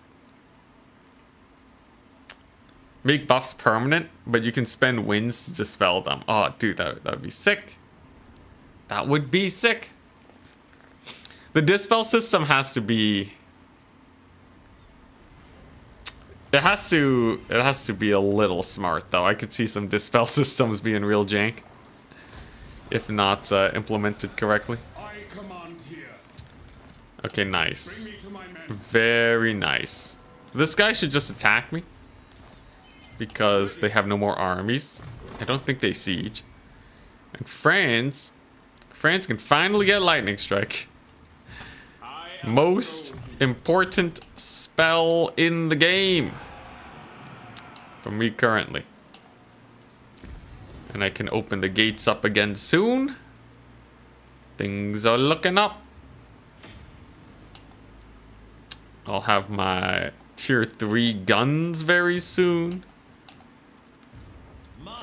Make buffs permanent, but you can spend wins to dispel them. Oh, dude, that would be sick. That would be sick. The dispel system has to be... It has to be a little smart, though. I could see some dispel systems being real jank if not implemented correctly. I command here. Okay, nice. Bring me to my men. Very nice. This guy should just attack me because they have no more armies. I don't think they siege. And France can finally get lightning strike. Most important spell in the game for me currently. And I can open the gates up again soon. Things are looking up. I'll have my tier 3 guns very soon.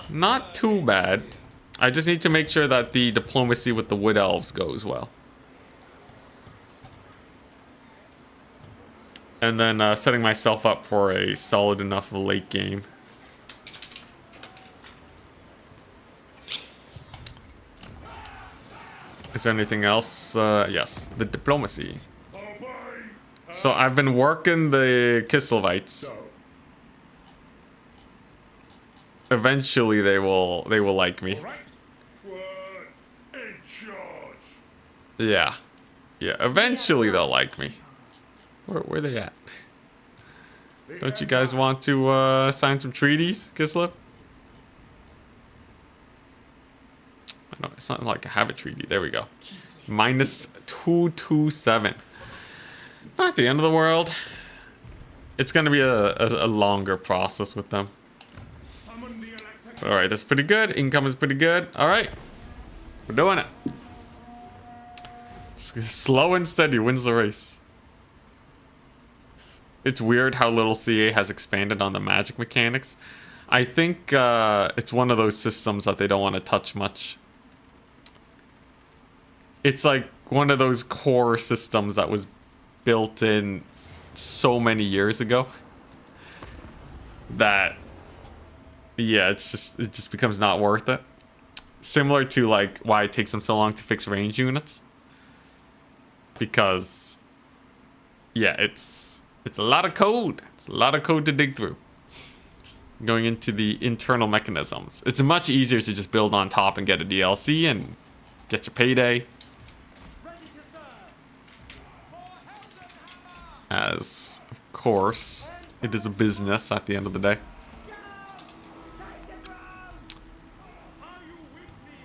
Not too bad. I just need to make sure that the diplomacy with the wood elves goes well. And then setting myself up for a solid enough late game. Is there anything else? Yes, the diplomacy. So I've been working the Kislevites. Eventually they will like me. Yeah. Yeah, eventually they'll like me. Where are they at? Don't you guys want to sign some treaties, Kislev? I know, it's not like I have a treaty. There we go. Minus 227. Not the end of the world. It's going to be a longer process with them. Alright, that's pretty good. Income is pretty good. Alright. We're doing it. Slow and steady wins the race. It's weird how little CA has expanded on the magic mechanics. I think it's one of those systems that they don't want to touch much. It's like one of those core systems that was built in so many years ago that, yeah, it just becomes not worth it. Similar to like why it takes them so long to fix range units, because yeah, it's a lot of code. It's a lot of code to dig through. Going into the internal mechanisms, it's much easier to just build on top and get a DLC and get your payday. As, of course, it is a business at the end of the day.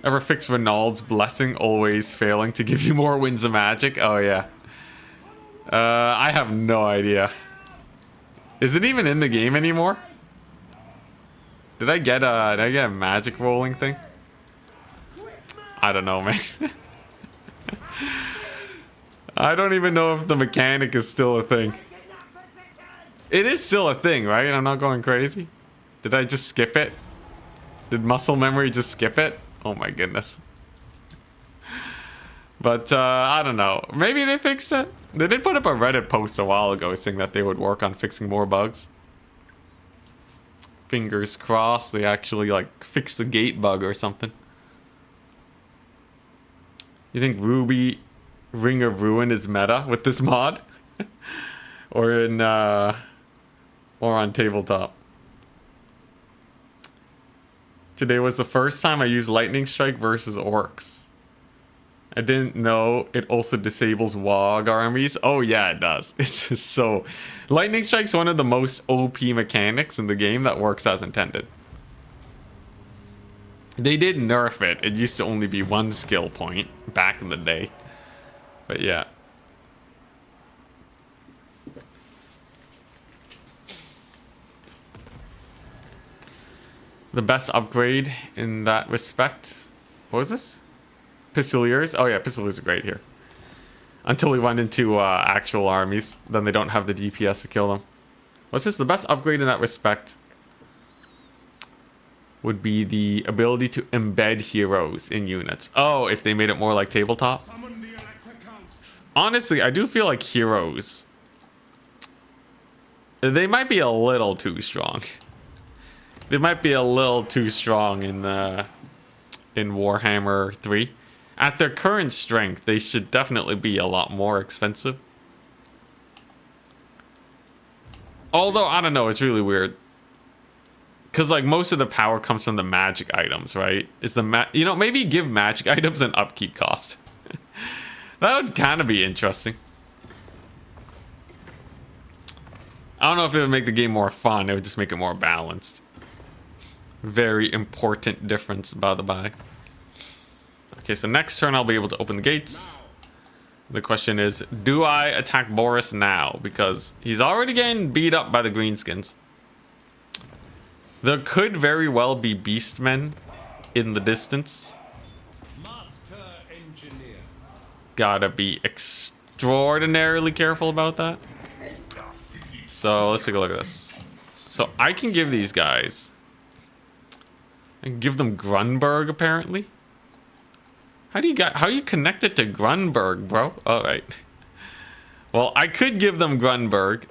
Ever fix Renaald's blessing always failing to give you more wins of magic? Oh, yeah. I have no idea. Is it even in the game anymore? Did I get a magic rolling thing? I don't know, man. I don't even know if the mechanic is still a thing. It is still a thing, right? I'm not going crazy. Did I just skip it? Did muscle memory just skip it? Oh my goodness. But I don't know. Maybe they fixed it. They did put up a Reddit post a while ago saying that they would work on fixing more bugs. Fingers crossed they actually like fix the gate bug or something. You think Ruby Ring of Ruin is meta with this mod? Or in or on tabletop? Today was the first time I used Lightning Strike versus Orcs. I didn't know it also disables WOG armies. Oh yeah, it does. It's just so... Lightning Strike's one of the most OP mechanics in the game that works as intended. They did nerf it. It used to only be one skill point back in the day. But yeah. The best upgrade in that respect. What was this? Pistoliers? Oh yeah, Pistoliers are great here. Until we run into actual armies. Then they don't have the DPS to kill them. What's this? The best upgrade in that respect would be the ability to embed heroes in units. Oh, if they made it more like tabletop? Honestly, I do feel like heroes... They might be a little too strong. They might be a little too strong in Warhammer 3. At their current strength, they should definitely be a lot more expensive. Although, I don't know, it's really weird. Because, like, most of the power comes from the magic items, right? You know, maybe give magic items an upkeep cost. That would kind of be interesting. I don't know if it would make the game more fun. It would just make it more balanced. Very important difference, by the by. Okay, so next turn I'll be able to open the gates. The question is, do I attack Boris now? Because he's already getting beat up by the Greenskins. There could very well be Beastmen in the distance. Master engineer. Gotta be extraordinarily careful about that. So let's take a look at this. So I can give these guys... I can give them Grunberg, apparently. How are you connected to Grunberg, bro? All right. Well, I could give them Grunberg,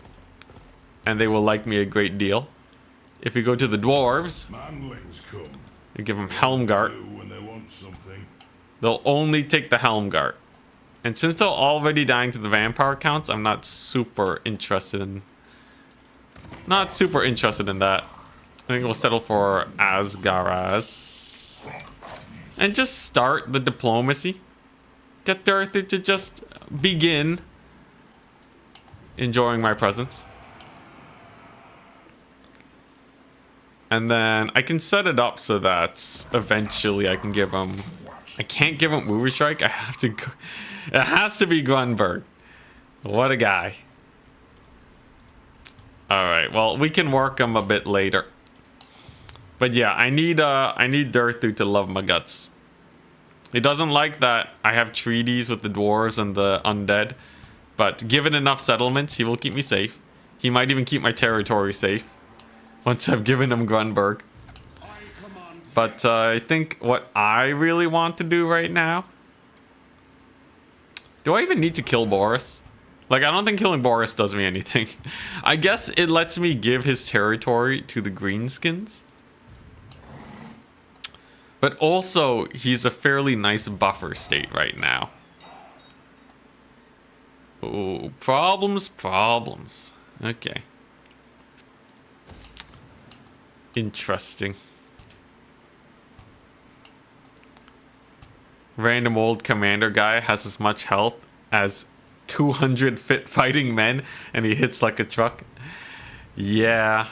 and they will like me a great deal. If we go to the dwarves, we give them Helmgart. They'll only take the Helmgart. And since they're already dying to the vampire counts, I'm not super interested in... Not super interested in that. I think we'll settle for Asgaraz. And just start the diplomacy. Get Dorothy to just begin enjoying my presence. And then I can set it up so that eventually I can give him... I can't give him Uber Strike. I have to... It has to be Grunberg. What a guy. Alright, well, we can work him a bit later. But yeah, I need Durthu to love my guts. He doesn't like that I have treaties with the dwarves and the undead. But given enough settlements, he will keep me safe. He might even keep my territory safe. Once I've given him Grunberg. But I think what I really want to do right now... Do I even need to kill Boris? Like, I don't think killing Boris does me anything. I guess it lets me give his territory to the Greenskins. But also, he's a fairly nice buffer state right now. Oh, problems. Okay. Interesting. Random old commander guy has as much health as 200 fit fighting men, and he hits like a truck. Yeah.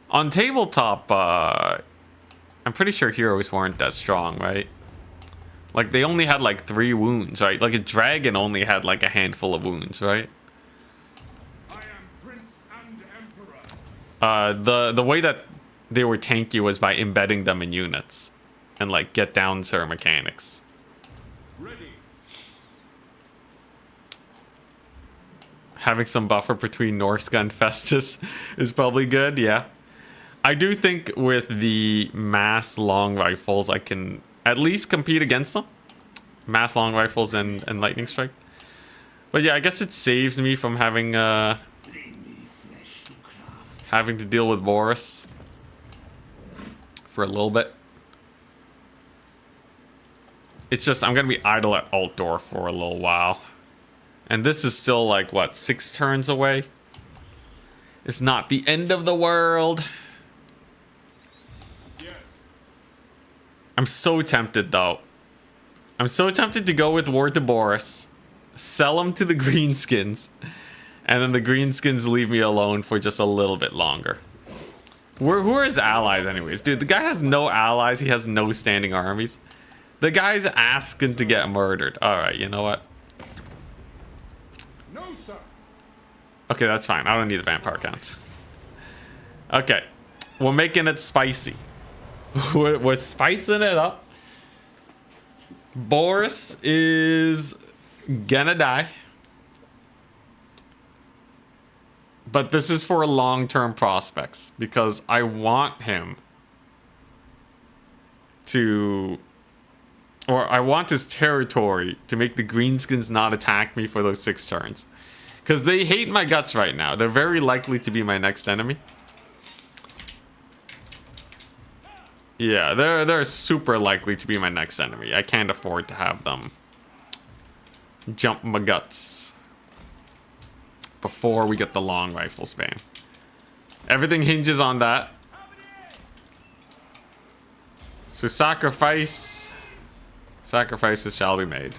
On tabletop, I'm pretty sure heroes weren't that strong, right? Like, they only had like 3 wounds, right? Like, a dragon only had like a handful of wounds, right? I am Prince and Emperor. The way that they were tanky was by embedding them in units. And like, get down sir mechanics. Ready. Having some buffer between Norska and Festus is probably good, yeah. I do think with the mass long rifles, I can at least compete against them. Mass long rifles and lightning strike. But yeah, I guess it saves me from having to deal with Boris for a little bit. It's just I'm gonna be idle at Altdorf for a little while. And this is still like what, 6 turns away? It's not the end of the world. Yes. I'm so tempted though. I'm so tempted to go with War to Boris, sell them to the Greenskins, and then the Greenskins leave me alone for just a little bit longer. Who are his allies anyways? Dude, the guy has no allies. He has no standing armies. The guy's asking to get murdered. Alright, you know what? No, sir. Okay, that's fine. I don't need the vampire counts. Okay. We're making it spicy. We're spicing it up. Boris is gonna die. But this is for long-term prospects because I want him to... Or I want his territory to make the Greenskins not attack me for those 6 turns. Because they hate my guts right now. They're very likely to be my next enemy. Yeah, they're super likely to be my next enemy. I can't afford to have them jump my guts before we get the long rifle span. Everything hinges on that. So sacrifices shall be made.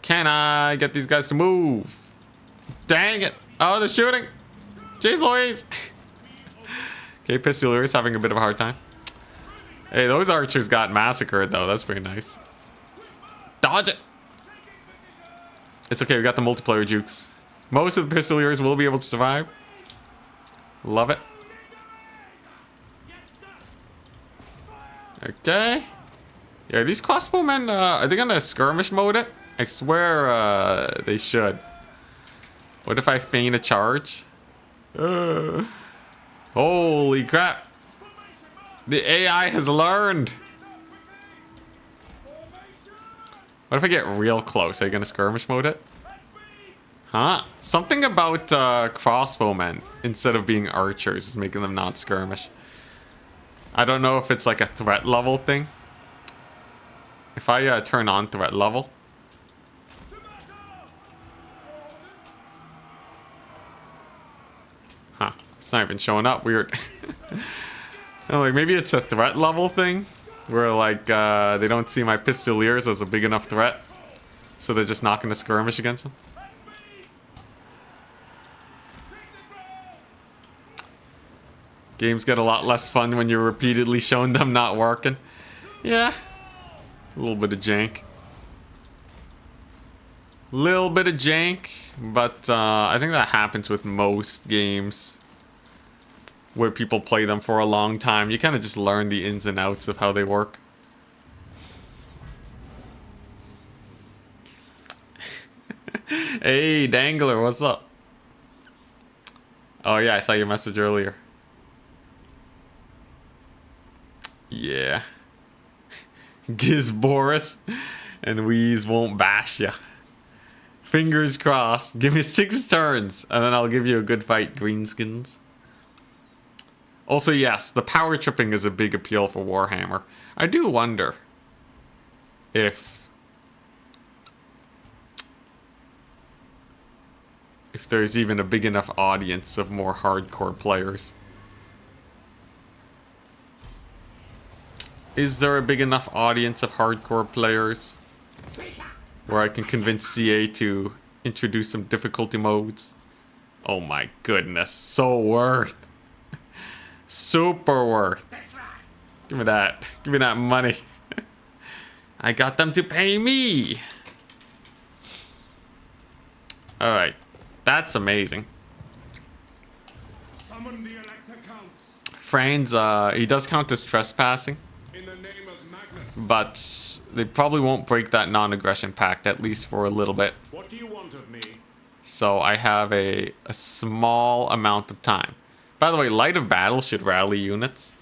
Can I get these guys to move? Dang it. Oh, they're shooting. Jeez Louise. Okay, Pistolier is having a bit of a hard time. Hey, those archers got massacred, though. That's pretty nice. Dodge it. It's okay. We got the multiplayer jukes. Most of the Pistoliers will be able to survive. Love it. Okay. Yeah, these crossbowmen, are they gonna skirmish mode it? I swear, they should. What if I feign a charge? Holy crap. The AI has learned. What if I get real close? Are you gonna skirmish mode it? Huh? Something about crossbowmen instead of being archers is making them not skirmish. I don't know if it's like a threat level thing. If I turn on threat level. Huh. It's not even showing up. Weird. I'm like, maybe it's a threat level thing. Where like they don't see my Pistoliers as a big enough threat. So they're just not going to skirmish against them. Games get a lot less fun when you're repeatedly showing them not working. Yeah. A little bit of jank. Little bit of jank. But I think that happens with most games. Where people play them for a long time. You kind of just learn the ins and outs of how they work. Hey, Dangler, what's up? Oh yeah, I saw your message earlier. Yeah. Giz Boris and Wheeze won't bash ya. Fingers crossed. Give me 6 turns and then I'll give you a good fight, Greenskins. Also, yes, the power tripping is a big appeal for Warhammer. I do wonder if there's even a big enough audience of more hardcore players. Is there a big enough audience of hardcore players where I can convince CA to introduce some difficulty modes? Oh my goodness, so worth. Super worth. Give me that. Give me that money. I got them to pay me. Alright. That's amazing. Summon the Elector Counts. Franz, he does count as trespassing. In the name of Magnus. But they probably won't break that non-aggression pact, at least for a little bit. What do you want of me? So I have a small amount of time. By the way, light of battle should rally units.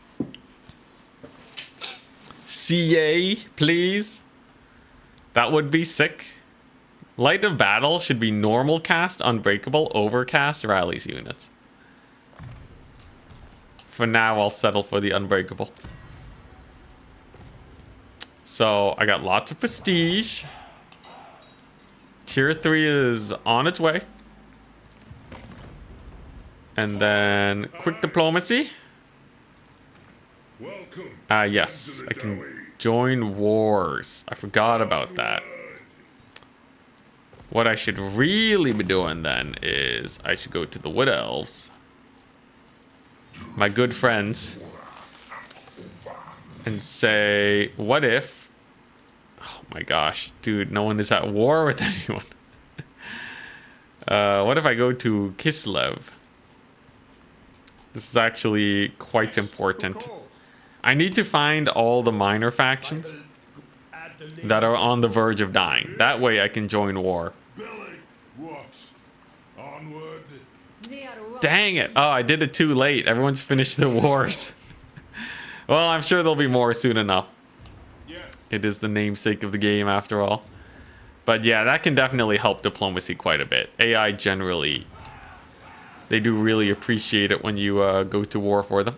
CA, please. That would be sick. Light of battle should be normal cast, unbreakable, overcast, rallies units. For now, I'll settle for the unbreakable. So, I got lots of prestige. Tier 3 is on its way. And then, quick diplomacy. Welcome. Yes, I can join wars. I forgot about that. What I should really be doing then is I should go to the Wood Elves. My good friends. And say, what if... Oh my gosh, dude, no one is at war with anyone. What if I go to Kislev? This is actually quite important. I need to find all the minor factions that are on the verge of dying. That way I can join war. What? Onward. Dang it. Oh, I did it too late. Everyone's finished their wars. Well, I'm sure there'll be more soon enough. Yes. It is the namesake of the game after all. But yeah, that can definitely help diplomacy quite a bit. AI generally, they do really appreciate it when you go to war for them.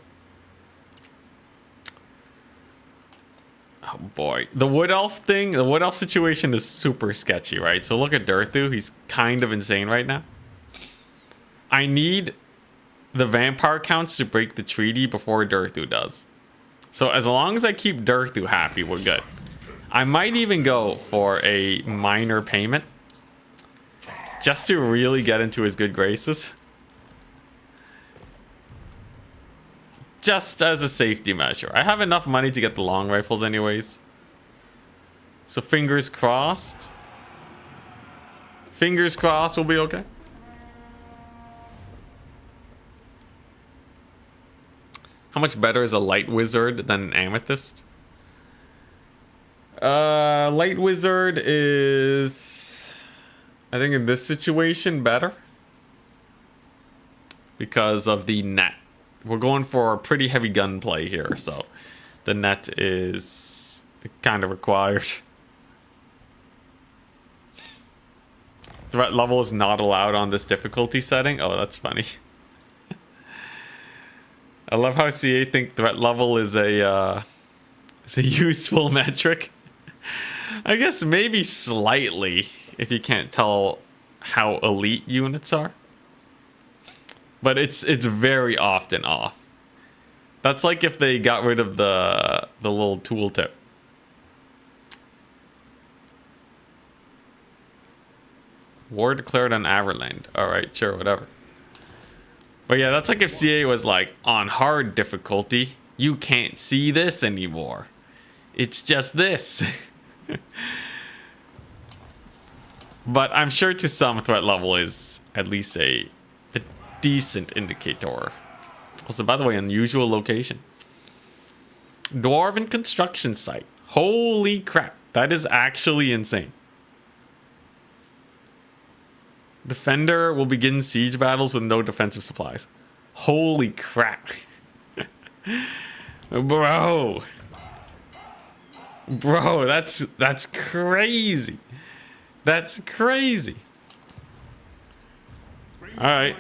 Oh boy. The Wood Elf thing, the Wood Elf situation is super sketchy, right? So look at Durthu. He's kind of insane right now. I need the vampire counts to break the treaty before Durthu does. So as long as I keep Durthu happy, we're good. I might even go for a minor payment just to really get into his good graces. Just as a safety measure. I have enough money to get the long rifles anyways. So fingers crossed. Fingers crossed we'll be okay. How much better is a light wizard than an amethyst? Light wizard is, I think in this situation, better. Because of the net. We're going for a pretty heavy gunplay here, so the net is kind of required. Threat level is not allowed on this difficulty setting. Oh, that's funny. I love how CA think threat level is a useful metric. I guess maybe slightly, if you can't tell how elite units are. But it's very often off. That's like if they got rid of the little tooltip. War declared on Averland. Alright, sure, whatever. But yeah, that's like if CA was like, on hard difficulty, you can't see this anymore. It's just this. But I'm sure to some threat level is at least a decent indicator. Also, by the way, unusual location. Dwarven construction site. Holy crap. That is actually insane. Defender will begin siege battles with no defensive supplies. Holy crap. Bro. Bro, that's crazy. That's crazy. Alright.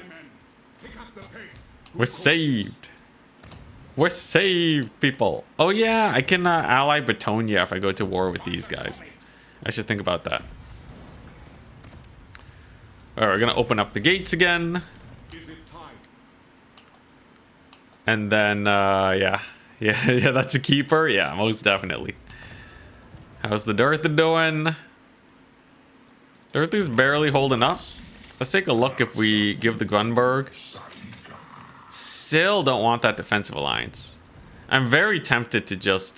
We're saved. We're saved, people. Oh yeah, I can ally Bretonia if I go to war with these guys. I should think about that. Alright, we're gonna open up the gates again. And then, yeah, that's a keeper. Yeah, most definitely. How's the Durthu doing? Durthu's barely holding up. Let's take a look if we give the Grunberg. Still don't want that defensive alliance. I'm very tempted to just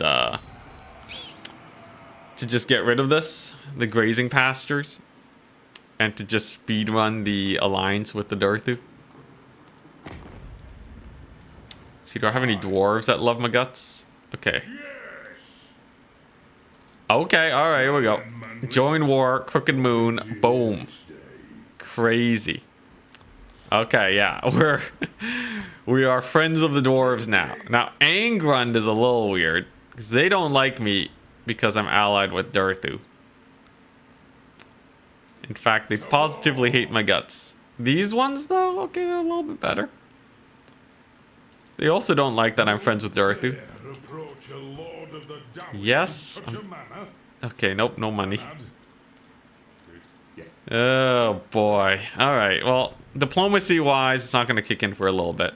get rid of this, the grazing pastures, and to just speed run the alliance with the Durthu. See, do I have any dwarves that love my guts? Okay. Okay, alright, here we go. Join war, Crooked Moon, boom. Crazy. Okay, yeah, we are friends of the dwarves now. Now, Angrund is a little weird because they don't like me because I'm allied with Durthu. In fact, they positively hate my guts. These ones, though, okay, they're a little bit better. They also don't like that I'm friends with Durthu. Dare approach a lord of the Downey Yes. in such a manner? Okay, nope, no money. Lad? Oh boy. Alright, well, diplomacy wise, it's not going to kick in for a little bit.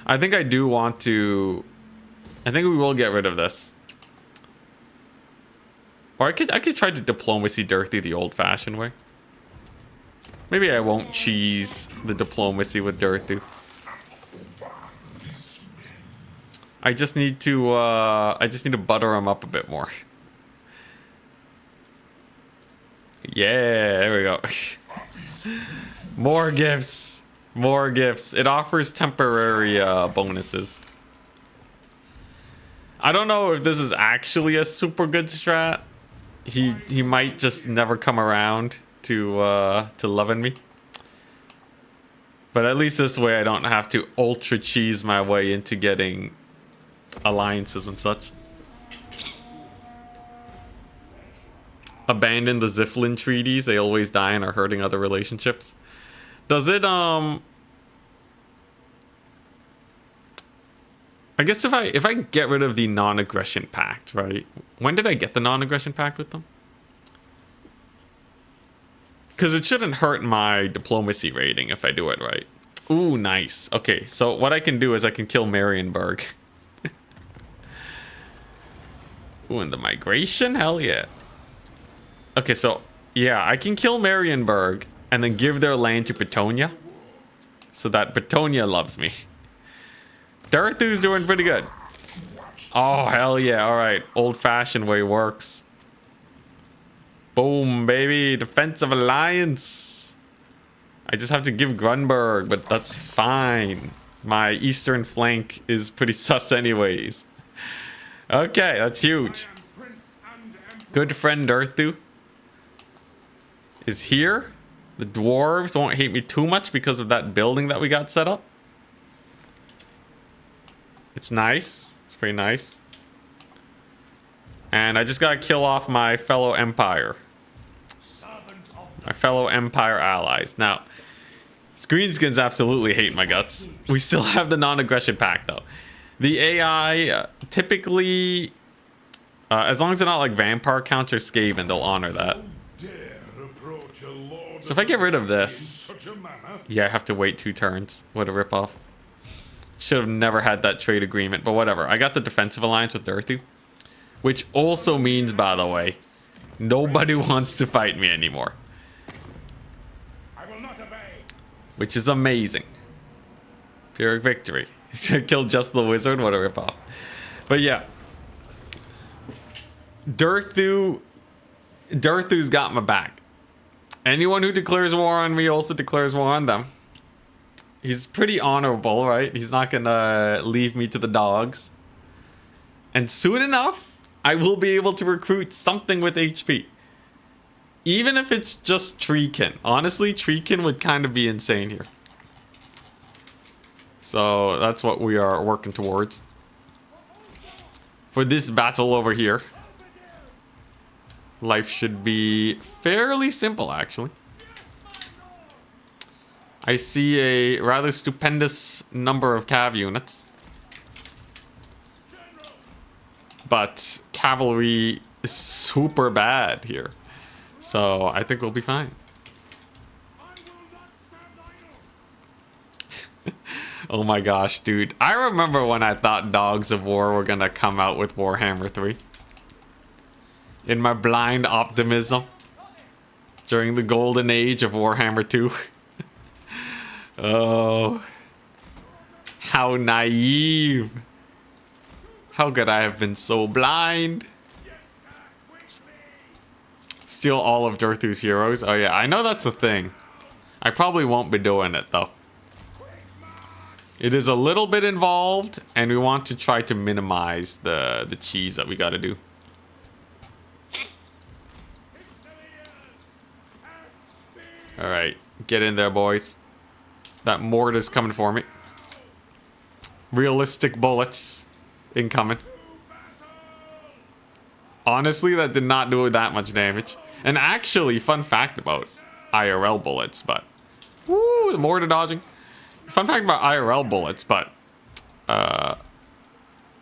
I think I do want to... I think we will get rid of this. Or I could try to diplomacy Durthu the old-fashioned way. Maybe I won't cheese the diplomacy with Durthu. I just need to butter him up a bit more. Yeah, there we go. More gifts. More gifts. It offers temporary bonuses. I don't know if this is actually a super good strat. He might just never come around to loving me. But at least this way I don't have to ultra cheese my way into getting alliances and such. Abandon the Ziflin treaties. They always die and are hurting other relationships. Does it I guess if I get rid of the non-aggression pact, right? When did I get the non-aggression pact with them? Because it shouldn't hurt my diplomacy rating if I do it right. Ooh, nice. Okay, so what I can do is I can kill Marienburg. Ooh, and the migration? Hell yeah. Okay, so, yeah, I can kill Marienburg and then give their land to Petonia. So that Petonia loves me. Durthu's doing pretty good. Oh, hell yeah. All right. Old-fashioned way works. Boom, baby. Defensive alliance. I just have to give Grunberg, but that's fine. My eastern flank is pretty sus anyways. Okay, that's huge. Good friend Durthu is here. The dwarves won't hate me too much because of that building that we got set up. It's nice. It's pretty nice. And I just gotta kill off my fellow empire. My fellow empire allies. Now, Greenskins absolutely hate my guts. We still have the non-aggression pact though. The AI typically, as long as they're not like vampire counts or Skaven, they'll honor that. So if I get rid of this, yeah, I have to wait 2 turns. What a ripoff. Should have never had that trade agreement, but whatever. I got the defensive alliance with Durthu, which also means, by the way, nobody wants to fight me anymore. I will not obey. Which is amazing. Pyrrhic victory. Killed just the wizard. What a ripoff. But yeah. Durthu's got my back. Anyone who declares war on me also declares war on them. He's pretty honorable, right? He's not gonna leave me to the dogs. And soon enough, I will be able to recruit something with HP. Even if it's just Treekin. Honestly, Treekin would kind of be insane here. So that's what we are working towards. For this battle over here. Life should be fairly simple, actually. I see a rather stupendous number of cav units. But cavalry is super bad here. So I think we'll be fine. Oh my gosh, dude. I remember when I thought Dogs of War were gonna come out with Warhammer 3. In my blind optimism. During the golden age of Warhammer 2. Oh. How naive. How could I have been so blind? Steal all of Durthu's heroes. Oh yeah, I know that's a thing. I probably won't be doing it though. It is a little bit involved, and we want to try to minimize the cheese that we gotta do. Alright, get in there, boys. That mortar's coming for me. Realistic bullets incoming. Honestly, that did not do that much damage. And actually, fun fact about IRL bullets, but... Woo, the mortar dodging. Fun fact about IRL bullets, but...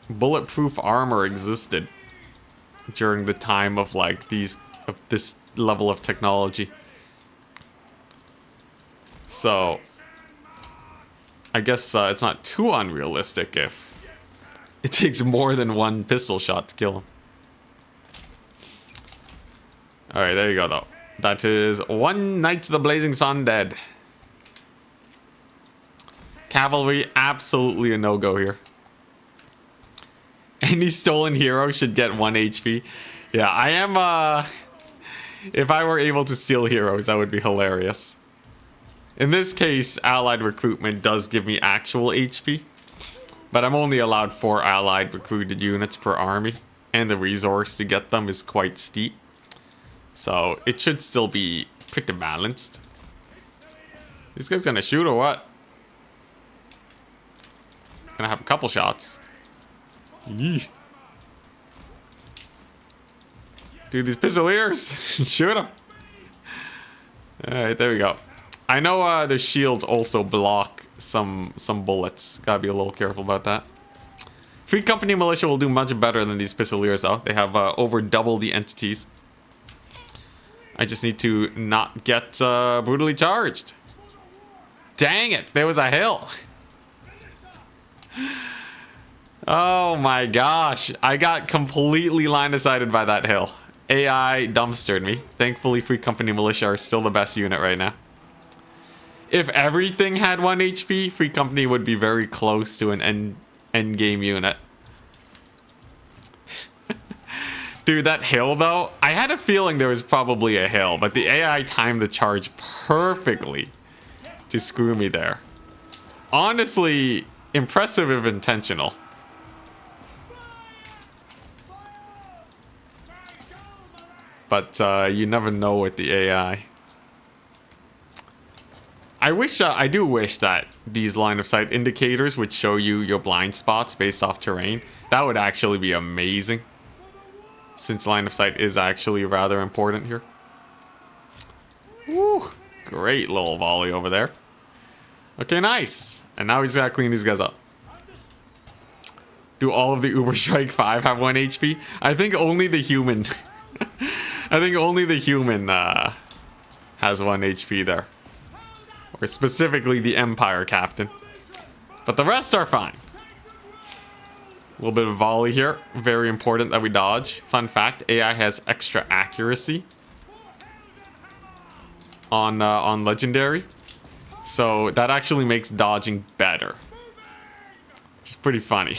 bulletproof armor existed during the time of, like, this level of technology. So... I guess it's not too unrealistic if it takes more than one pistol shot to kill him. Alright, there you go, though. That is one Knights of the Blazing Sun dead. Cavalry, absolutely a no-go here. Any stolen hero should get 1 HP. Yeah, I am, if I were able to steal heroes, that would be hilarious. In this case, allied recruitment does give me actual HP. But I'm only allowed 4 allied recruited units per army. And the resource to get them is quite steep. So, it should still be pretty balanced. This guy's gonna shoot or what? Gonna have a couple shots. Yee. Dude, these pistoliers! Shoot them! Alright, there we go. I know the shields also block some bullets. Gotta be a little careful about that. Free Company Militia will do much better than these pistoliers, though. They have over double the entities. I just need to not get brutally charged. Dang it, there was a hill. Oh my gosh, I got completely line of sighted by that hill. AI dumpstered me. Thankfully, Free Company Militia are still the best unit right now. If everything had 1 HP, Free Company would be very close to an end game unit. Dude, that hill though, I had a feeling there was probably a hill, but the AI timed the charge perfectly to screw me there. Honestly, impressive if intentional. But you never know with the AI. I do wish that these line of sight indicators would show you your blind spots based off terrain. That would actually be amazing. Since line of sight is actually rather important here. Woo! Great little volley over there. Okay, nice. And now we just gotta clean these guys up. Do all of the Uber Strike 5 have 1 HP? I think only the human... I think only the human has 1 HP there. Or specifically the Empire Captain. But the rest are fine. A little bit of volley here. Very important that we dodge. Fun fact, AI has extra accuracy on Legendary. So that actually makes dodging better. Which is pretty funny.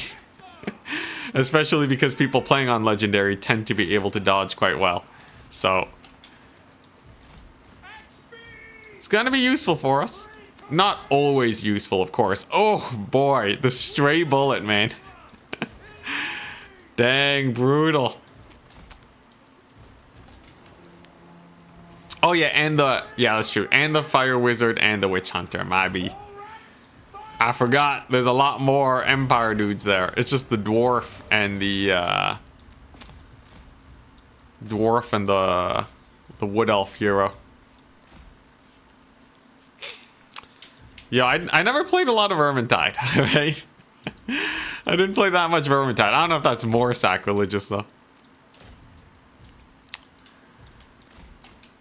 Especially because people playing on Legendary tend to be able to dodge quite well. So it's gonna be useful for us. Not always useful, of course. Oh boy, the stray bullet, man. Dang, brutal. Oh yeah, and yeah, that's true. And the Fire Wizard and the Witch Hunter, I forgot, there's a lot more Empire dudes there. It's just the Dwarf and the Wood Elf hero. Yeah, I never played a lot of Vermintide, right? I didn't play that much Vermintide. I don't know if that's more sacrilegious, though.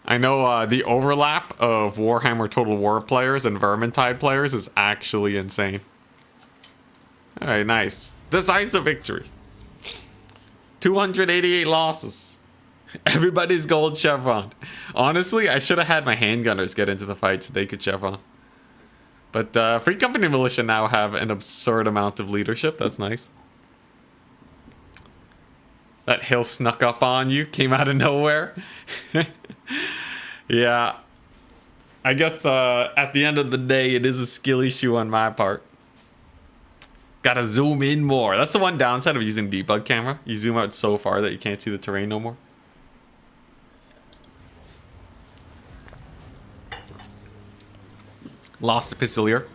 I know the overlap of Warhammer Total War players and Vermintide players is actually insane. Alright, nice. Decisive victory. 288 losses. Everybody's gold chevron. Honestly, I should have had my handgunners get into the fight so they could chevron. But Free Company Militia now have an absurd amount of leadership. That's nice. That hill snuck up on you, came out of nowhere. Yeah. I guess at the end of the day, it is a skill issue on my part. Gotta zoom in more. That's the one downside of using debug camera. You zoom out so far that you can't see the terrain no more. Lost a Pistolier.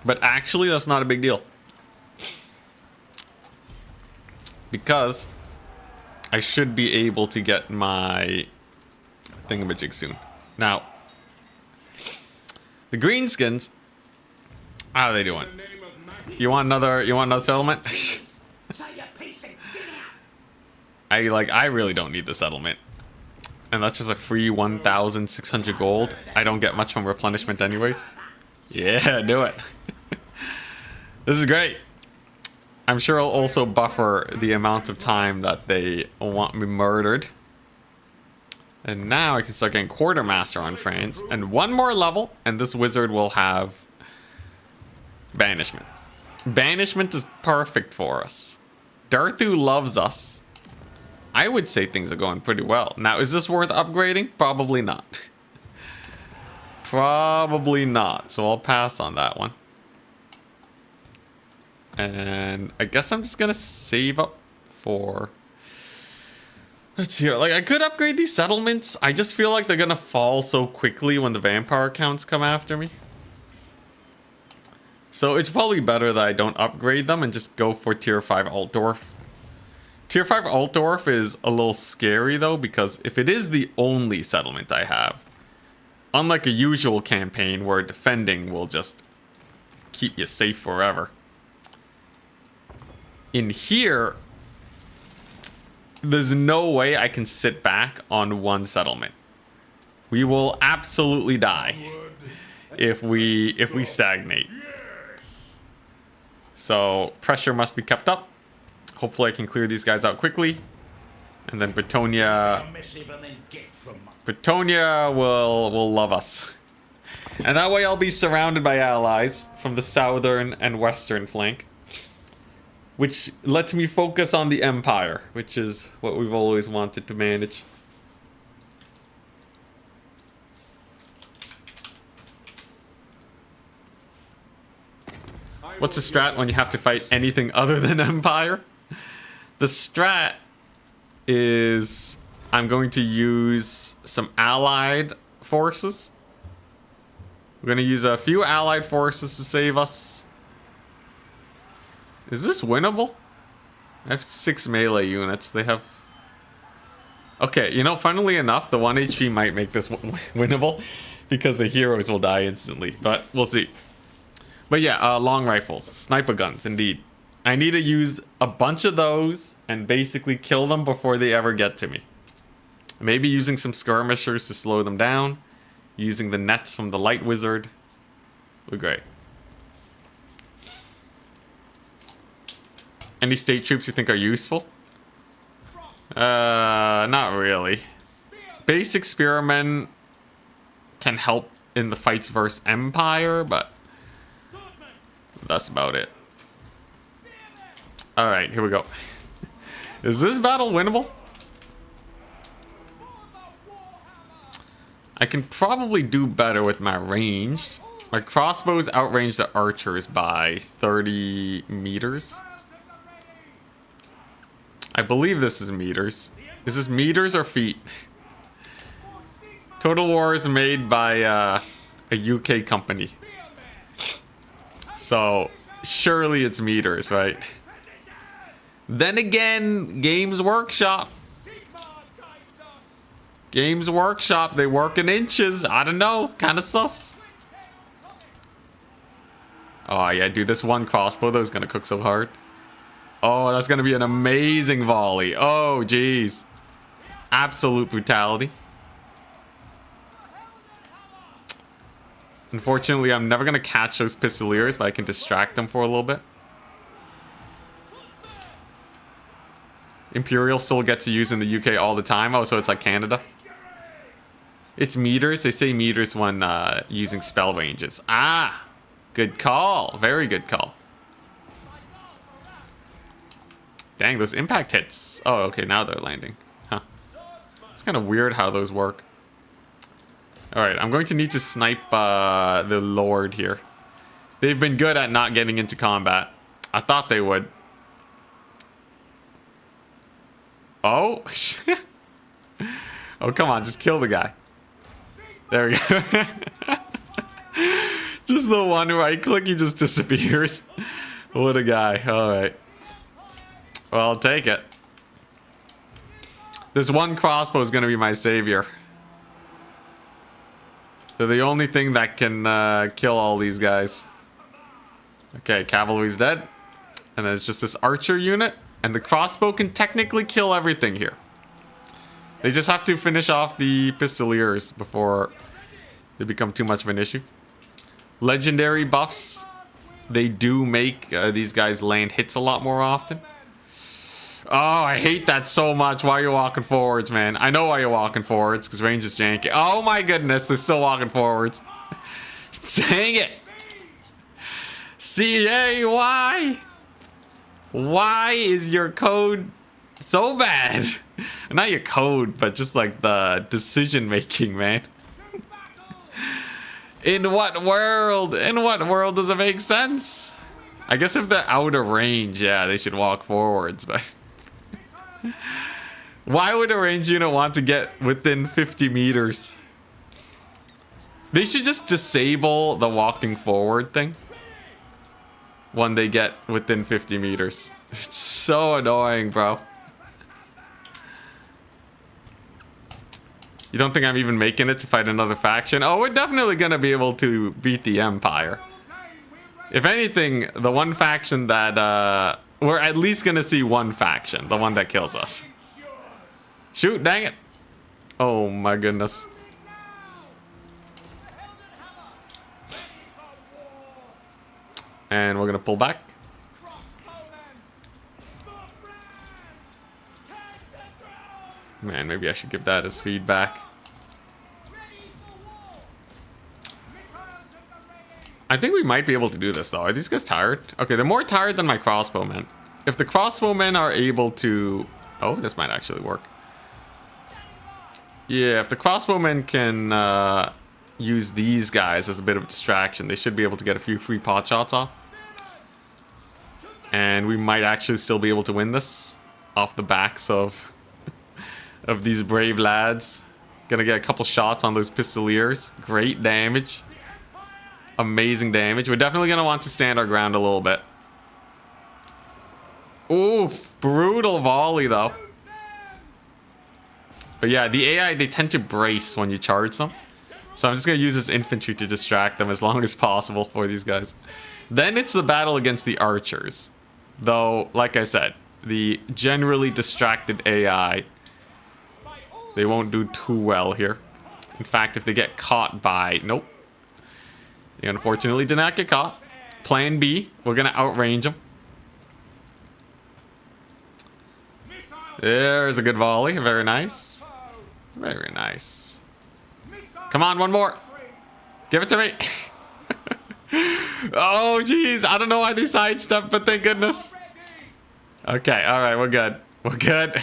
But actually, that's not a big deal. Because I should be able to get my thingamajig soon. Now, the Greenskins, how are they doing? You want another settlement? I really don't need the settlement. And that's just a free 1,600 gold. I don't get much from replenishment anyways. Yeah, do it. This is great. I'm sure I'll also buffer the amount of time that they want me murdered. And now I can start getting Quartermaster on France. And one more level, and this wizard will have Banishment. Banishment is perfect for us. Darthu loves us. I would say things are going pretty well. Now, is this worth upgrading? Probably not. Probably not. So I'll pass on that one. And I guess I'm just gonna save up for... Let's see. Like, I could upgrade these settlements. I just feel like they're gonna fall so quickly when the vampire counts come after me. So it's probably better that I don't upgrade them and just go for tier 5 Altdorf. Tier 5 Altdorf is a little scary though, because if it is the only settlement I have, unlike a usual campaign where defending will just keep you safe forever, in here, there's no way I can sit back on one settlement. We will absolutely die if we stagnate. So pressure must be kept up. Hopefully I can clear these guys out quickly. And then Bretonia will love us. And that way I'll be surrounded by allies from the southern and western flank, which lets me focus on the Empire, which is what we've always wanted to manage. What's the strat when you have to fight anything other than Empire? The strat is I'm going to use some allied forces. We're going to use a few allied forces to save us. Is this winnable? I have 6 melee units. They have... Okay, you know, funnily enough, the 1 HP might make this winnable because the heroes will die instantly, but we'll see. But yeah, long rifles, sniper guns, indeed. I need to use a bunch of those and basically kill them before they ever get to me. Maybe using some skirmishers to slow them down. Using the nets from the light wizard. We're great. Any state troops you think are useful? Not really. Basic spearmen can help in the fights versus Empire, but that's about it. Alright, here we go. Is this battle winnable? I can probably do better with my ranged. My crossbows outrange the archers by 30 meters. I believe this is meters. Is this meters or feet? Total War is made by a UK company. So, surely it's meters, right? Then again, Games Workshop. Games Workshop, they work in inches. I don't know, kind of sus. Oh yeah, dude, this one crossbow though is gonna cook so hard. Oh, that's gonna be an amazing volley. Oh, jeez. Absolute brutality. Unfortunately, I'm never gonna catch those pistoliers, but I can distract them for a little bit. Imperial still gets to use in the UK all the time. Oh, so it's like Canada. It's meters. They say meters when using spell ranges. Ah, good call. Very good call. Dang, those impact hits. Oh, okay, now they're landing. Huh. It's kind of weird how those work. Alright, I'm going to need to snipe the Lord here. They've been good at not getting into combat. I thought they would. Oh. Oh, come on, just kill the guy. There we go. Just the one right click, he just disappears. What a guy. Alright. Well, I'll take it. This one crossbow is going to be my savior. They're the only thing that can kill all these guys. Okay, cavalry's dead. And then it's just this archer unit. And the crossbow can technically kill everything here. They just have to finish off the pistoliers before they become too much of an issue. Legendary buffs. They do make these guys land hits a lot more often. Oh, I hate that so much. Why are you walking forwards, man? I know why you're walking forwards, because range is janky. Oh my goodness, they're still walking forwards. Dang it. CA, why? Why is your code so bad? Not your code, but just like the decision making, man. In what world? In what world does it make sense? I guess if they're out of range, yeah, they should walk forwards, but... Why would a range unit want to get within 50 meters? They should just disable the walking forward thing when they get within 50 meters. It's so annoying, bro. You don't think I'm even making it to fight another faction? Oh, we're definitely going to be able to beat the Empire. If anything, the one faction that... we're at least going to see one faction. The one that kills us. Shoot, dang it. Oh my goodness. And we're going to pull back. Man, maybe I should give that as feedback. I think we might be able to do this though. Are these guys tired? Okay, they're more tired than my crossbowmen. If the crossbowmen are able to... Oh, this might actually work. Yeah, if the crossbowmen can use these guys as a bit of a distraction, they should be able to get a few free pot shots off. And we might actually still be able to win this off the backs of these brave lads. Gonna get a couple shots on those pistoliers. Great damage. Amazing damage. We're definitely gonna want to stand our ground a little bit. Oof, brutal volley though. But yeah, the AI, they tend to brace when you charge them. So I'm just gonna use this infantry to distract them as long as possible for these guys. Then it's the battle against the archers. Though, like I said, the generally distracted AI, they won't do too well here. In fact, if they get caught by... Nope. They unfortunately did not get caught. Plan B, we're gonna outrange them. There's a good volley. Very nice. Very nice. Come on, one more. Give it to me. Oh, jeez. I don't know why they sidestepped, but thank goodness. Okay, alright, we're good. We're good.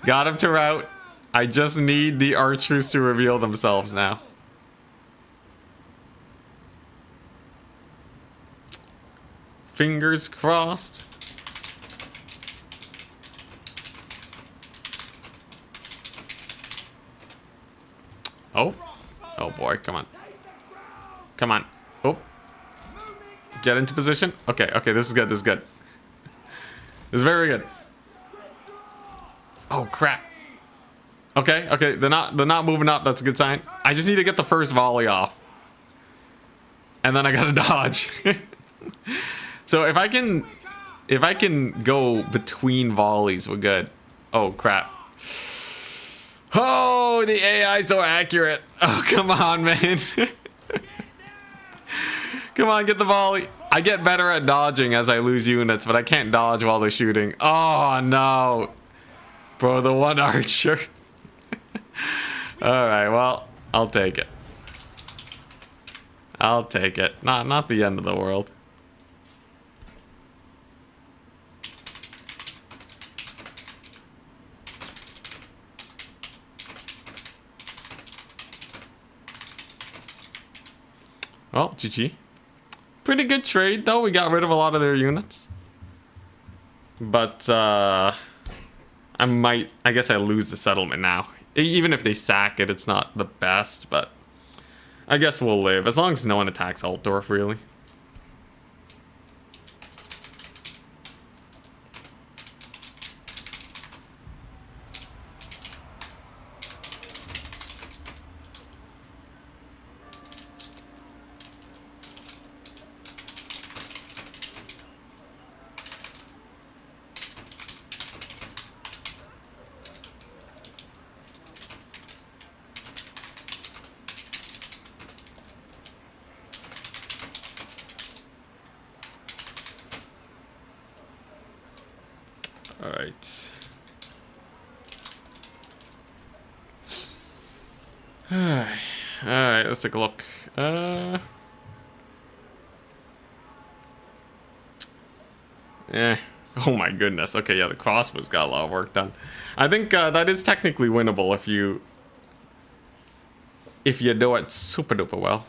Got him to rout. I just need the archers to reveal themselves now. Fingers crossed. Oh. Oh boy, come on. Come on. Oh. Get into position. Okay, okay, this is good, this is good. This is very good. Oh crap. Okay, okay, they're not moving up, that's a good sign. I just need to get the first volley off. And then I gotta dodge. So if I can go between volleys, we're good. Oh crap. Oh, the AI is so accurate. Oh, come on, man. Come on, get the volley. I get better at dodging as I lose units, but I can't dodge while they're shooting. Oh, no. Bro, the one archer. Alright, well, I'll take it. I'll take it. Not the end of the world. Well, GG. Pretty good trade, though. We got rid of a lot of their units. But, I guess I lose the settlement now. Even if they sack it, it's not the best, but I guess we'll live, as long as no one attacks Altdorf, really. Alright. Alright, let's take a look. Yeah. Oh my goodness. Okay, yeah, the crossbow's got a lot of work done. I think that is technically winnable if you do it super duper well.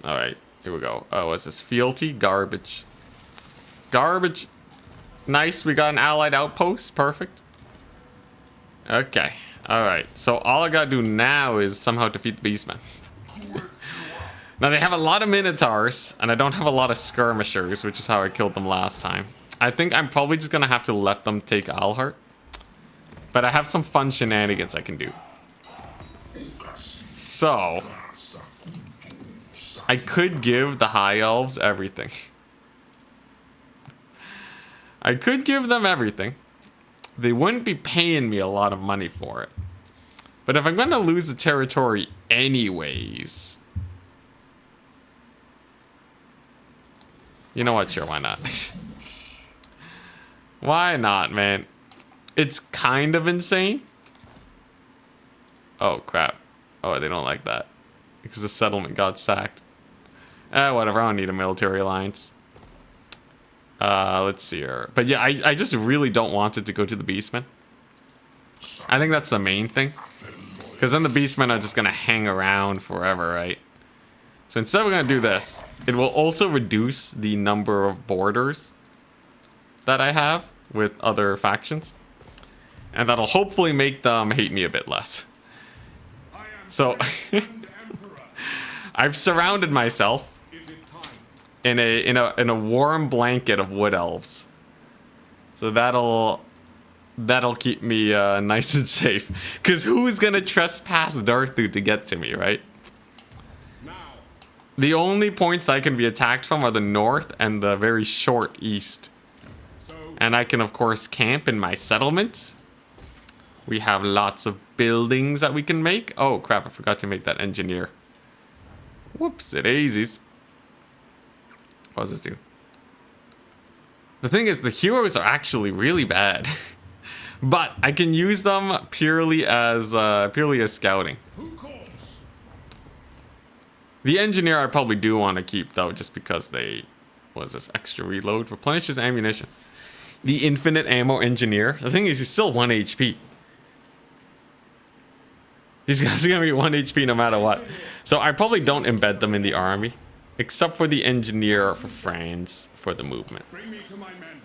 Alright, here we go. Oh, what's this? Fealty? Garbage. Garbage. Nice, we got an allied outpost. Perfect. Okay. Alright, so all I gotta do now is somehow defeat the Beastmen. Now, they have a lot of Minotaurs, and I don't have a lot of Skirmishers, which is how I killed them last time. I think I'm probably just gonna have to let them take Alhart. But I have some fun shenanigans I can do. So... I could give the High Elves everything. I could give them everything. They wouldn't be paying me a lot of money for it. But if I'm going to lose the territory anyways... You know what? Sure, why not? Why not, man? It's kind of insane. Oh, crap. Oh, they don't like that. Because the settlement got sacked. Whatever, I don't need a military alliance. Let's see here. But yeah, I just really don't want it to go to the Beastmen. I think that's the main thing. Because then the Beastmen are just going to hang around forever, right? So instead we're going to do this. It will also reduce the number of borders that I have with other factions. And that'll hopefully make them hate me a bit less. So, I've surrounded myself in a warm blanket of wood elves. So that'll keep me nice and safe. Because who's gonna trespass Darthu to get to me, right? The only points I can be attacked from are the north and the very short east. And I can of course camp in my settlement. We have lots of buildings that we can make. Oh crap, I forgot to make that engineer. Whoops, it daisies. What does this do? The thing is, the heroes are actually really bad. But I can use them purely as scouting. The engineer I probably do want to keep though, just because they... What is this? Extra reload. Replenishes ammunition. The infinite ammo engineer. The thing is, he's still 1 HP. These guys are going to be 1 HP no matter what. So I probably don't embed them in the army. Except for the engineer for France for the movement. Bring me to my men.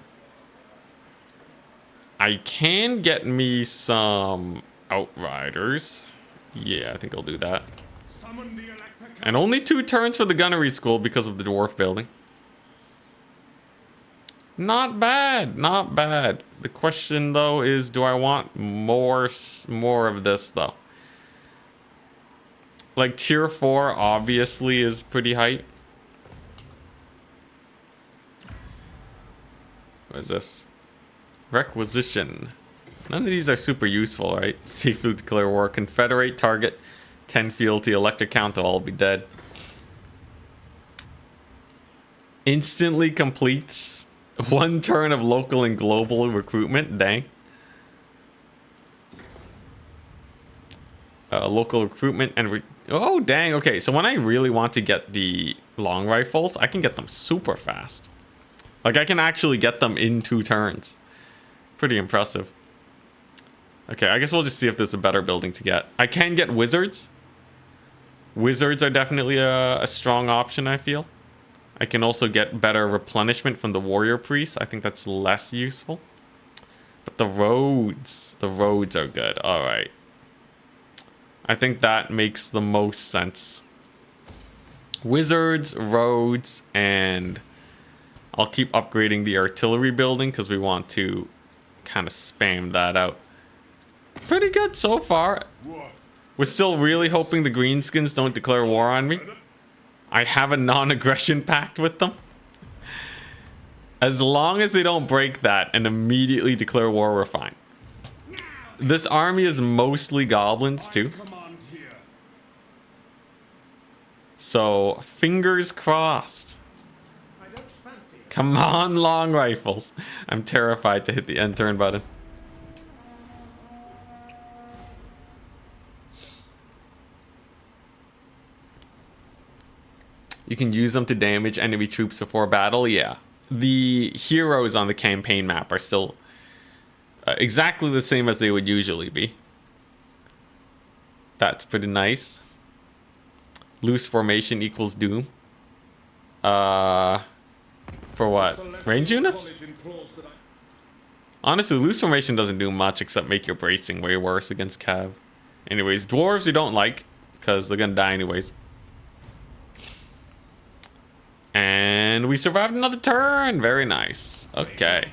I can get me some outriders. Yeah, I think I'll do that. Summon the Elector. And only 2 turns for the gunnery school because of the dwarf building. Not bad, not bad. The question though is, do I want more of this though? Like tier 4 obviously is pretty hype. What is this? Requisition. None of these are super useful, right? Safely declare war. Confederate target. 10 fealty. Elector count. They'll all be dead. Instantly completes 1 turn of local and global recruitment. Dang. Local recruitment and... oh, dang. Okay, so when I really want to get the long rifles, I can get them super fast. Like, I can actually get them in 2 turns. Pretty impressive. Okay, I guess we'll just see if there's a better building to get. I can get wizards, Wizards are definitely a strong option, I feel. I can also get better replenishment from the warrior priest. I think that's less useful. But the roads are good. All right. I think that makes the most sense. Wizards, roads, and I'll keep upgrading the artillery building because we want to kind of spam that out. Pretty good so far. We're still really hoping the Greenskins don't declare war on me. I have a non-aggression pact with them. As long as they don't break that and immediately declare war, we're fine. This army is mostly goblins too. So, fingers crossed. Come on, long rifles. I'm terrified to hit the end turn button. You can use them to damage enemy troops before battle. Yeah. The heroes on the campaign map are still exactly the same as they would usually be. That's pretty nice. Loose formation equals doom. For what? Range units? Honestly, loose formation doesn't do much except make your bracing way worse against Cav. Anyways, dwarves you don't like because they're gonna die anyways. And we survived another turn. Very nice. Okay.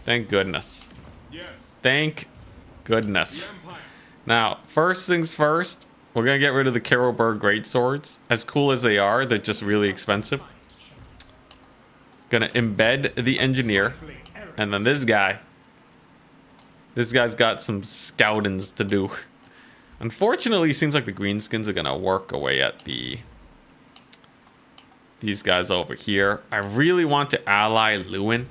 Thank goodness. Thank goodness. Now, first things first, we're going to get rid of the Carolberg Greatswords. As cool as they are, they're just really expensive. Gonna embed the engineer. And then this guy. This guy's got some scoutings to do. Unfortunately, it seems like the Greenskins are gonna work away at these guys over here. I really want to ally Lewin.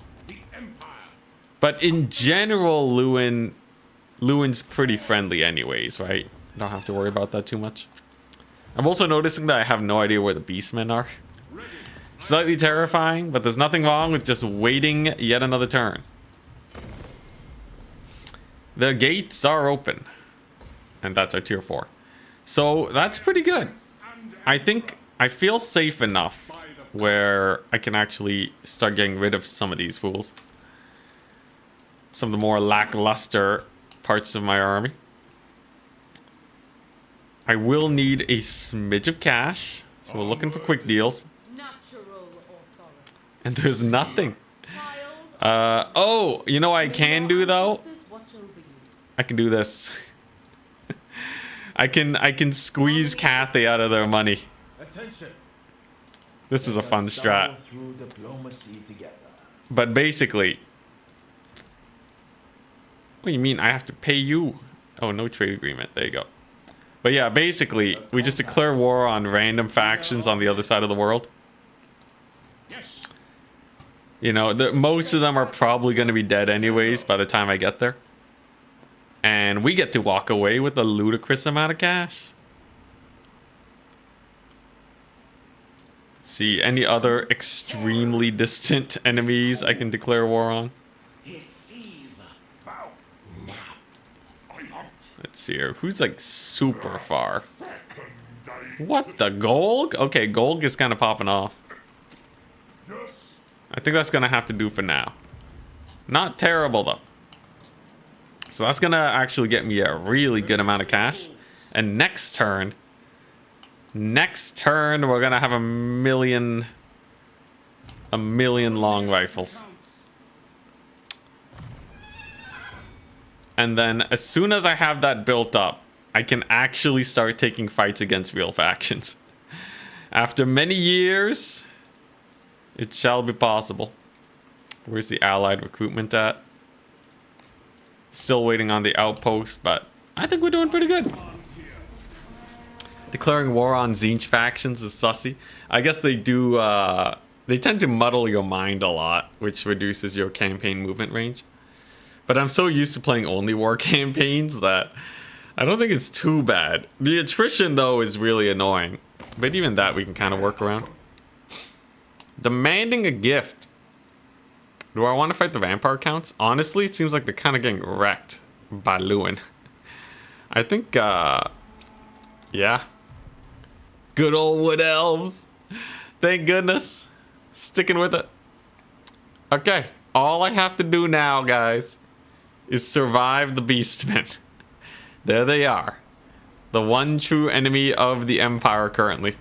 But in general, Lewin's pretty friendly anyways, right? I don't have to worry about that too much. I'm also noticing that I have no idea where the Beastmen are. Slightly terrifying, but there's nothing wrong with just waiting yet another turn. The gates are open. And that's our tier 4. So that's pretty good. I feel safe enough where I can actually start getting rid of some of these fools. Some of the more lackluster parts of my army. I will need a smidge of cash. So we're looking for quick deals. And there's nothing. Oh, you know what I can do though? I can do this. I can squeeze Cathay out of their money. This is a fun strat. But basically, what do you mean I have to pay you? Oh, no trade agreement. There you go. But yeah, basically, we just declare war on random factions on the other side of the world. You know, most of them are probably going to be dead anyways by the time I get there. And we get to walk away with a ludicrous amount of cash. See, any other extremely distant enemies I can declare war on? Let's see here. Who's like super far? What the Golg? Okay, Golg is kind of popping off. I think that's going to have to do for now. Not terrible though. So that's going to actually get me a really good amount of cash. And next turn we're going to have a million long rifles. And then as soon as I have that built up, I can actually start taking fights against real factions. After many years, it shall be possible. Where's the allied recruitment at? Still waiting on the outpost, but I think we're doing pretty good. Declaring war on Tzeentch factions is sussy. I guess they do, they tend to muddle your mind a lot, which reduces your campaign movement range. But I'm so used to playing only war campaigns that I don't think it's too bad. The attrition, though, is really annoying. But even that we can kind of work around. Demanding a gift. Do I want to fight the vampire counts? Honestly, it seems like they're kind of getting wrecked by Lewin. I think, yeah. Good old wood elves. Thank goodness. Sticking with it. Okay. All I have to do now, guys, is survive the Beastmen. There they are. The one true enemy of the Empire currently.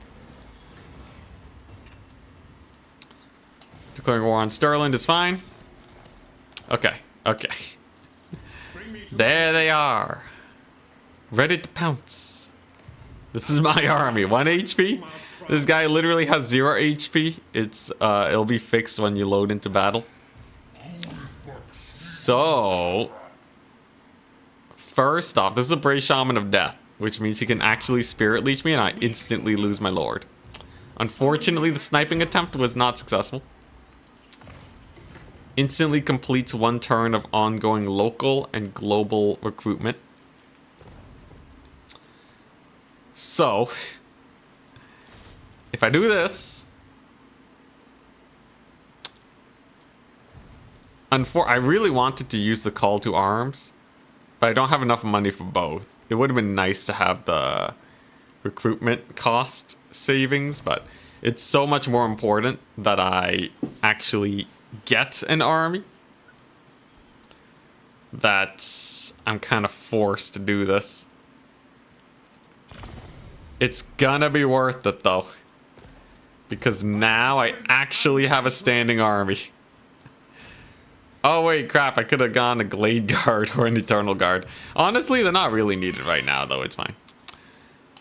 Declaring war on Sterling is fine. Okay. Okay. There they are. Ready to pounce. This is my army. 1 HP. This guy literally has 0 HP. It'll be fixed when you load into battle. So, first off, this is a Brave Shaman of Death, which means he can actually Spirit Leech me and I instantly lose my Lord. Unfortunately, the sniping attempt was not successful. Instantly completes 1 turn of ongoing local and global recruitment. So, if I do this, I really wanted to use the call to arms, but I don't have enough money for both. It would have been nice to have the recruitment cost savings, but it's so much more important that I actually get an army that I'm kind of forced to do this. It's gonna be worth it though, because now I actually have a standing army. Oh wait, crap, I could have gone a Glade Guard or an Eternal Guard. Honestly, they're not really needed right now though, it's fine.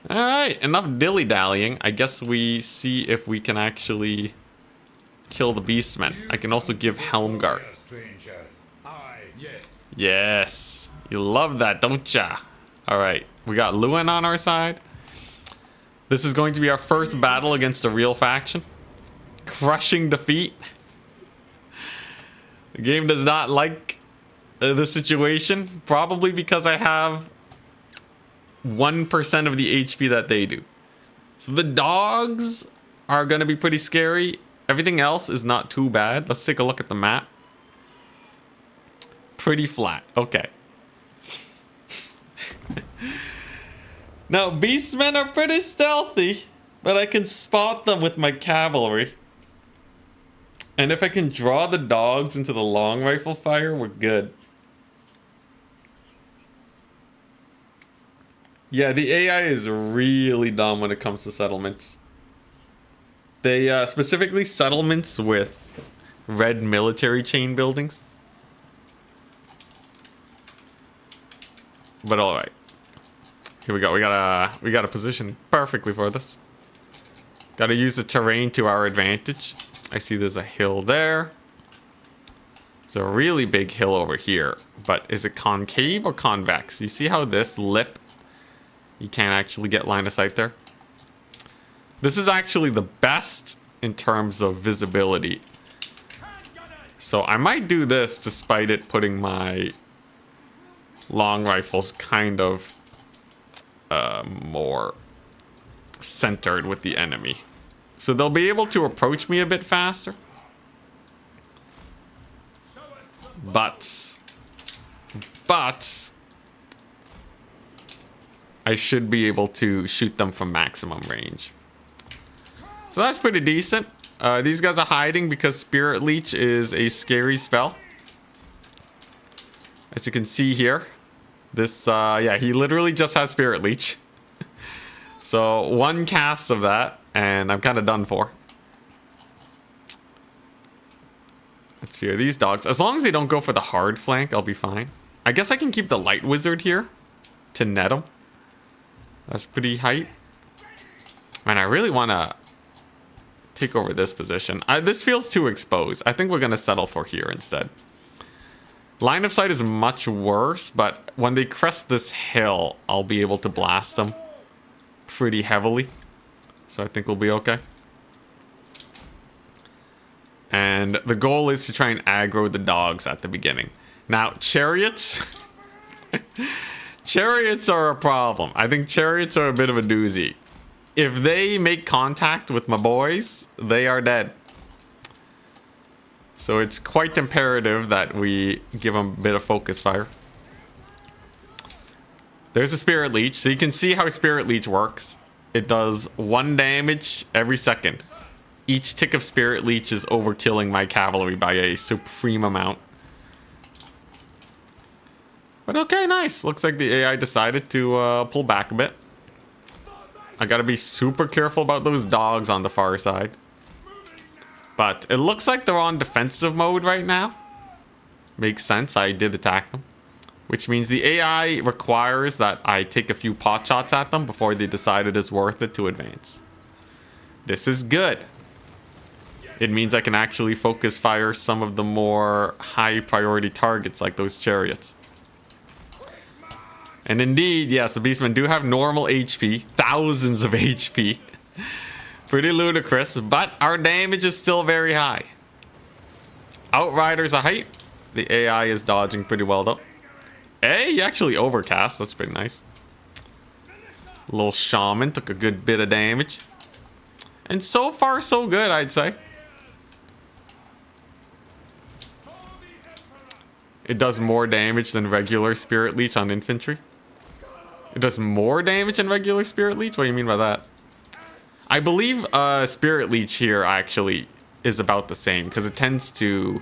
Alright, enough dilly-dallying. I guess we see if we can actually kill the Beastmen. I can also give Helm Guard. Yes, you love that, don't ya? Alright, we got Lewin on our side. This is going to be our first battle against a real faction. Crushing defeat. The game does not like the situation. Probably because I have 1% of the HP that they do. So the dogs are going to be pretty scary. Everything else is not too bad. Let's take a look at the map. Pretty flat. Okay. Now, Beastmen are pretty stealthy, but I can spot them with my cavalry. And if I can draw the dogs into the long rifle fire, we're good. Yeah, the AI is really dumb when it comes to settlements. They, specifically settlements with red military chain buildings. But alright. Here we go. We got a position perfectly for this. Gotta use the terrain to our advantage. I see there's a hill there. There's a really big hill over here. But is it concave or convex? You see how this lip, you can't actually get line of sight there? This is actually the best in terms of visibility. So I might do this despite it putting my long rifles kind of more centered with the enemy. So they'll be able to approach me a bit faster. But I should be able to shoot them from maximum range. So that's pretty decent. These guys are hiding because Spirit Leech is a scary spell. As you can see here. This, yeah, he literally just has Spirit Leech. So, 1 cast of that, and I'm kind of done for. Let's see, are these dogs? As long as they don't go for the hard flank, I'll be fine. I guess I can keep the Light Wizard here to net him. That's pretty hype. Man, I really want to take over this position. This feels too exposed. I think we're going to settle for here instead. Line of sight is much worse, but when they crest this hill, I'll be able to blast them pretty heavily. So I think we'll be okay. And the goal is to try and aggro the dogs at the beginning. Now, chariots... chariots are a problem. I think chariots are a bit of a doozy. If they make contact with my boys, they are dead. So it's quite imperative that we give them a bit of focus fire. There's a Spirit Leech. So you can see how Spirit Leech works. it does 1 damage every second. Each tick of Spirit Leech is overkilling my cavalry by a supreme amount. But okay, nice. Looks like the AI decided to pull back a bit. I gotta be super careful about those dogs on the far side. But it looks like they're on defensive mode right now. Makes sense, I did attack them. Which means the AI requires that I take a few pot shots at them before they decide it is worth it to advance. This is good. It means I can actually focus fire some of the more high priority targets like those chariots. And indeed, yes, the Beastmen do have normal HP, thousands of HP. Pretty ludicrous, but our damage is still very high. Outriders a height. The AI is dodging pretty well though. Hey, he actually overcast, that's pretty nice. Little shaman took a good bit of damage. And so far so good, I'd say. It does more damage than regular Spirit Leech on infantry. It does more damage than regular Spirit Leech? What do you mean by that? I believe Spirit Leech here actually is about the same because it tends to...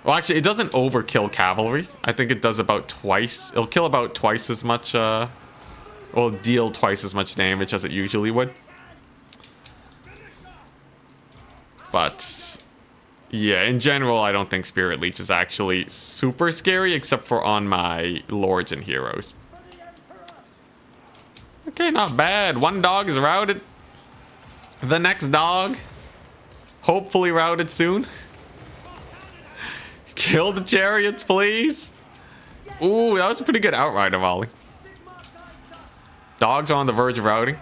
Well, actually, it doesn't overkill cavalry. I think it does about twice. It'll kill about twice as much... Well, deal twice as much damage as it usually would. But... yeah, in general, I don't think Spirit Leech is actually super scary, except for on my lords and heroes. Okay, not bad. 1 dog is routed. The next dog, hopefully routed soon. Kill the chariots, please. Ooh, that was a pretty good outrider volley. Dogs are on the verge of routing.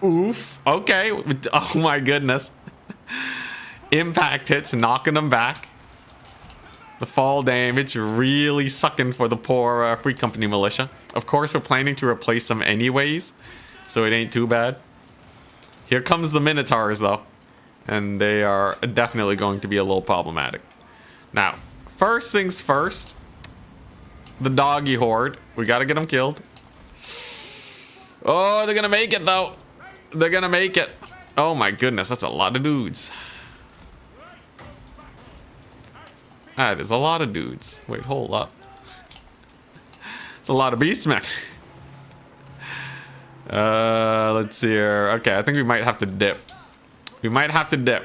Oof. Okay. Oh my goodness. Impact hits, knocking them back. The fall damage really sucking for the poor Free Company militia. Of course, we're planning to replace them anyways, so it ain't too bad. Here comes the Minotaurs, though. And they are definitely going to be a little problematic. Now, first things first. The doggy horde. We gotta get them killed. Oh, they're gonna make it, though. They're gonna make it. Oh my goodness, that's a lot of dudes. That is a lot of dudes. Wait, hold up. It's a lot of beastmen. Let's see here. Okay, I think we might have to dip. We might have to dip.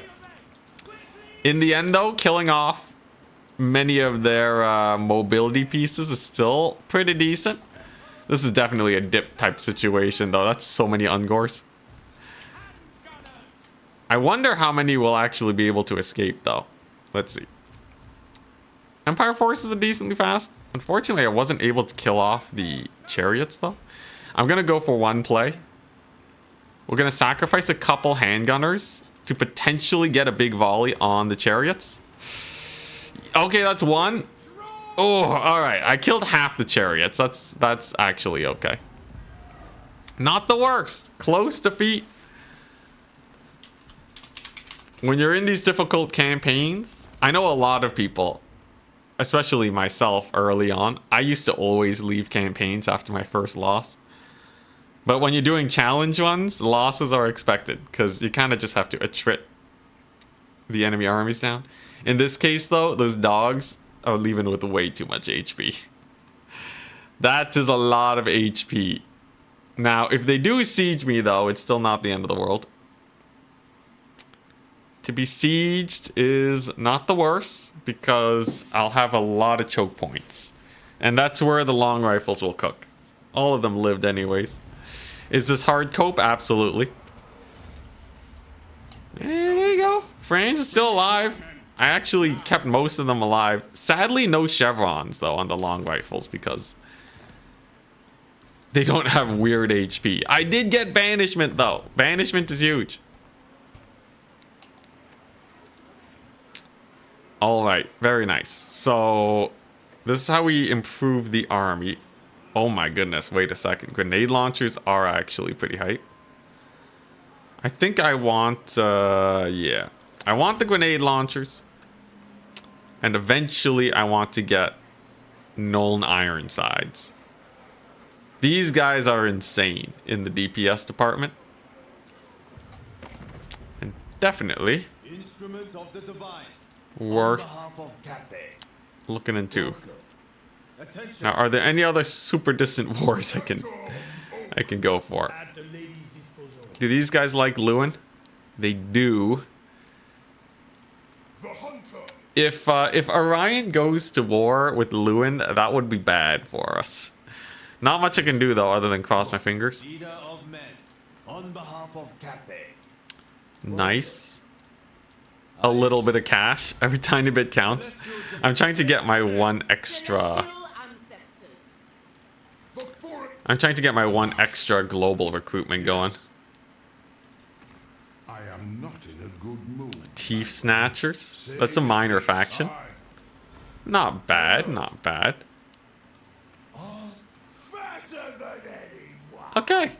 In the end, though, killing off many of their mobility pieces is still pretty decent. This is definitely a dip type situation, though. That's so many Ungors. I wonder how many will actually be able to escape, though. Let's see. Empire forces are decently fast. Unfortunately, I wasn't able to kill off the chariots, though. I'm going to go for 1 play. We're going to sacrifice a couple handgunners to potentially get a big volley on the chariots. Okay, that's 1. Oh, all right. I killed half the chariots. That's actually okay. Not the worst. Close defeat. When you're in these difficult campaigns, I know a lot of people, especially myself early on, I used to always leave campaigns after my first loss. But when you're doing challenge ones, losses are expected because you kind of just have to attrit the enemy armies down. In this case, though, those dogs are leaving with way too much HP. That is a lot of HP. Now, if they do siege me, though, it's still not the end of the world. To be sieged is not the worst because I'll have a lot of choke points. And that's where the long rifles will cook. All of them lived anyways. Is this hard cope? Absolutely. And there you go. France is still alive. I actually kept most of them alive. Sadly, no chevrons, though, on the long rifles because they don't have weird HP. I did get banishment, though. Banishment is huge. All right, very nice. So this is how we improve the army. Oh my goodness, wait a second. Grenade launchers are actually pretty hype. I think I want, yeah. I want the grenade launchers. And eventually I want to get Nuln Ironsides. These guys are insane in the DPS department. And definitely Instrument of the divine. worth Behalf of Cathay. looking into. Attention. Now, are there any other super distant wars I can go for? At the lady's disposal. Do these guys like Lewin? They do. The hunter. If Orion goes to war with Lewin, that would be bad for us. Not much I can do though, other than cross my fingers. Leader of men. On behalf of Cathay. Nice. A little bit of cash. Every tiny bit counts. I'm trying to get my one extra. I'm trying to get my one extra global recruitment going. I am not in a good mood. Teeth Snatchers. That's a minor faction. Not bad, not bad. Faster than anyone. Okay.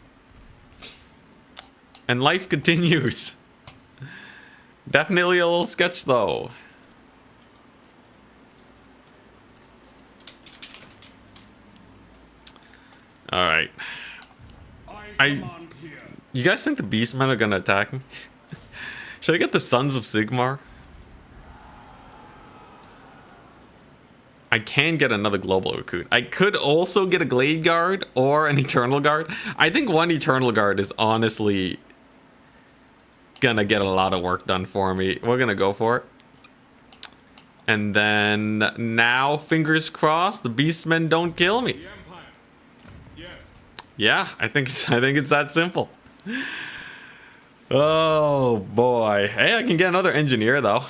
And life continues. Definitely a little sketch though. Alright. Command here. You guys think the Beastmen are gonna attack me? Should I get the Sons of Sigmar? I can get another global recruit. I could also get a Glade Guard or an Eternal Guard. I think one Eternal Guard is honestly gonna get a lot of work done for me. We're gonna go for it. And then now, fingers crossed, the Beastmen don't kill me. The Empire. Yes. Yeah, I think it's that simple. Oh boy. Hey, I can get another engineer though.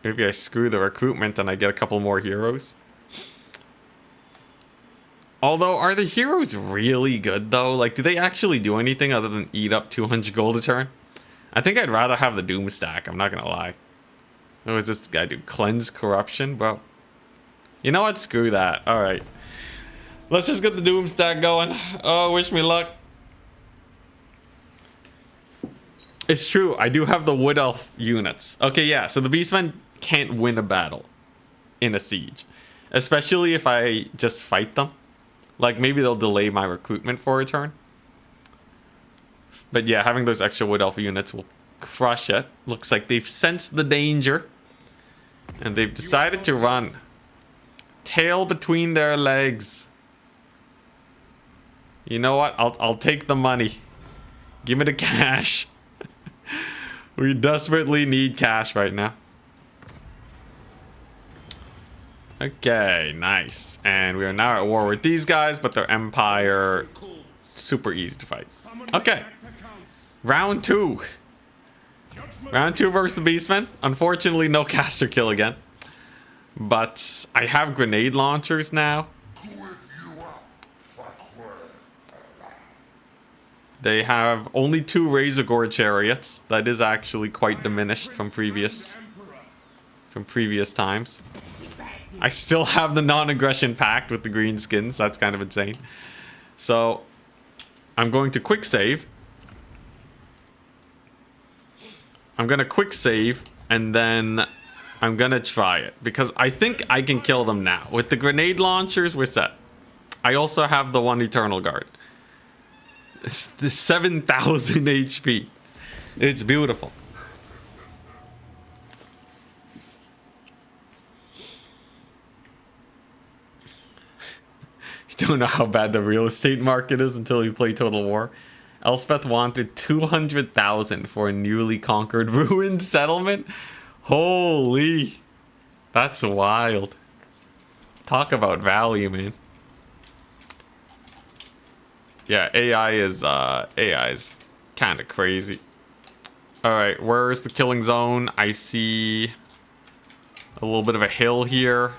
Maybe I screw the recruitment and I get a couple more heroes. Although, are the heroes really good though? Like, do they actually do anything other than eat up 200 gold a turn? I think I'd rather have the Doom stack, I'm not gonna lie. What does this guy do? Cleanse corruption? Bro. You know what? Screw that. Alright. Let's just get the Doom stack going. Oh, wish me luck. It's true, I do have the Wood Elf units. Okay, yeah, so the Beastmen can't win a battle in a siege. Especially if I just fight them. Like, maybe they'll delay my recruitment for a turn. But yeah, having those extra Wood Elf units will crush it. Looks like they've sensed the danger. And they've decided to run. Tail between their legs. You know what? I'll take the money. Give me the cash. We desperately need cash right now. Okay, nice. And we are now at war with these guys, but their empire, super easy to fight. Okay, round 2. Round 2 versus the Beastmen. Unfortunately, no caster kill again. But I have grenade launchers now. They have only 2 Razor Gore chariots. That is actually quite diminished from previous times. I still have the non-aggression pact with the Greenskins. That's kind of insane. So I'm going to quick save. I'm gonna quick save and then I'm gonna try it because I think I can kill them now. With the grenade launchers, we're set. I also have the one Eternal Guard. It's the 7,000 HP. It's beautiful. You don't know how bad the real estate market is until you play Total War. Elspeth wanted 200,000 for a newly conquered ruined settlement. Holy, that's wild. Talk about value, man. Yeah, AI is kind of crazy. All right, where's the killing zone? I see a little bit of a hill here.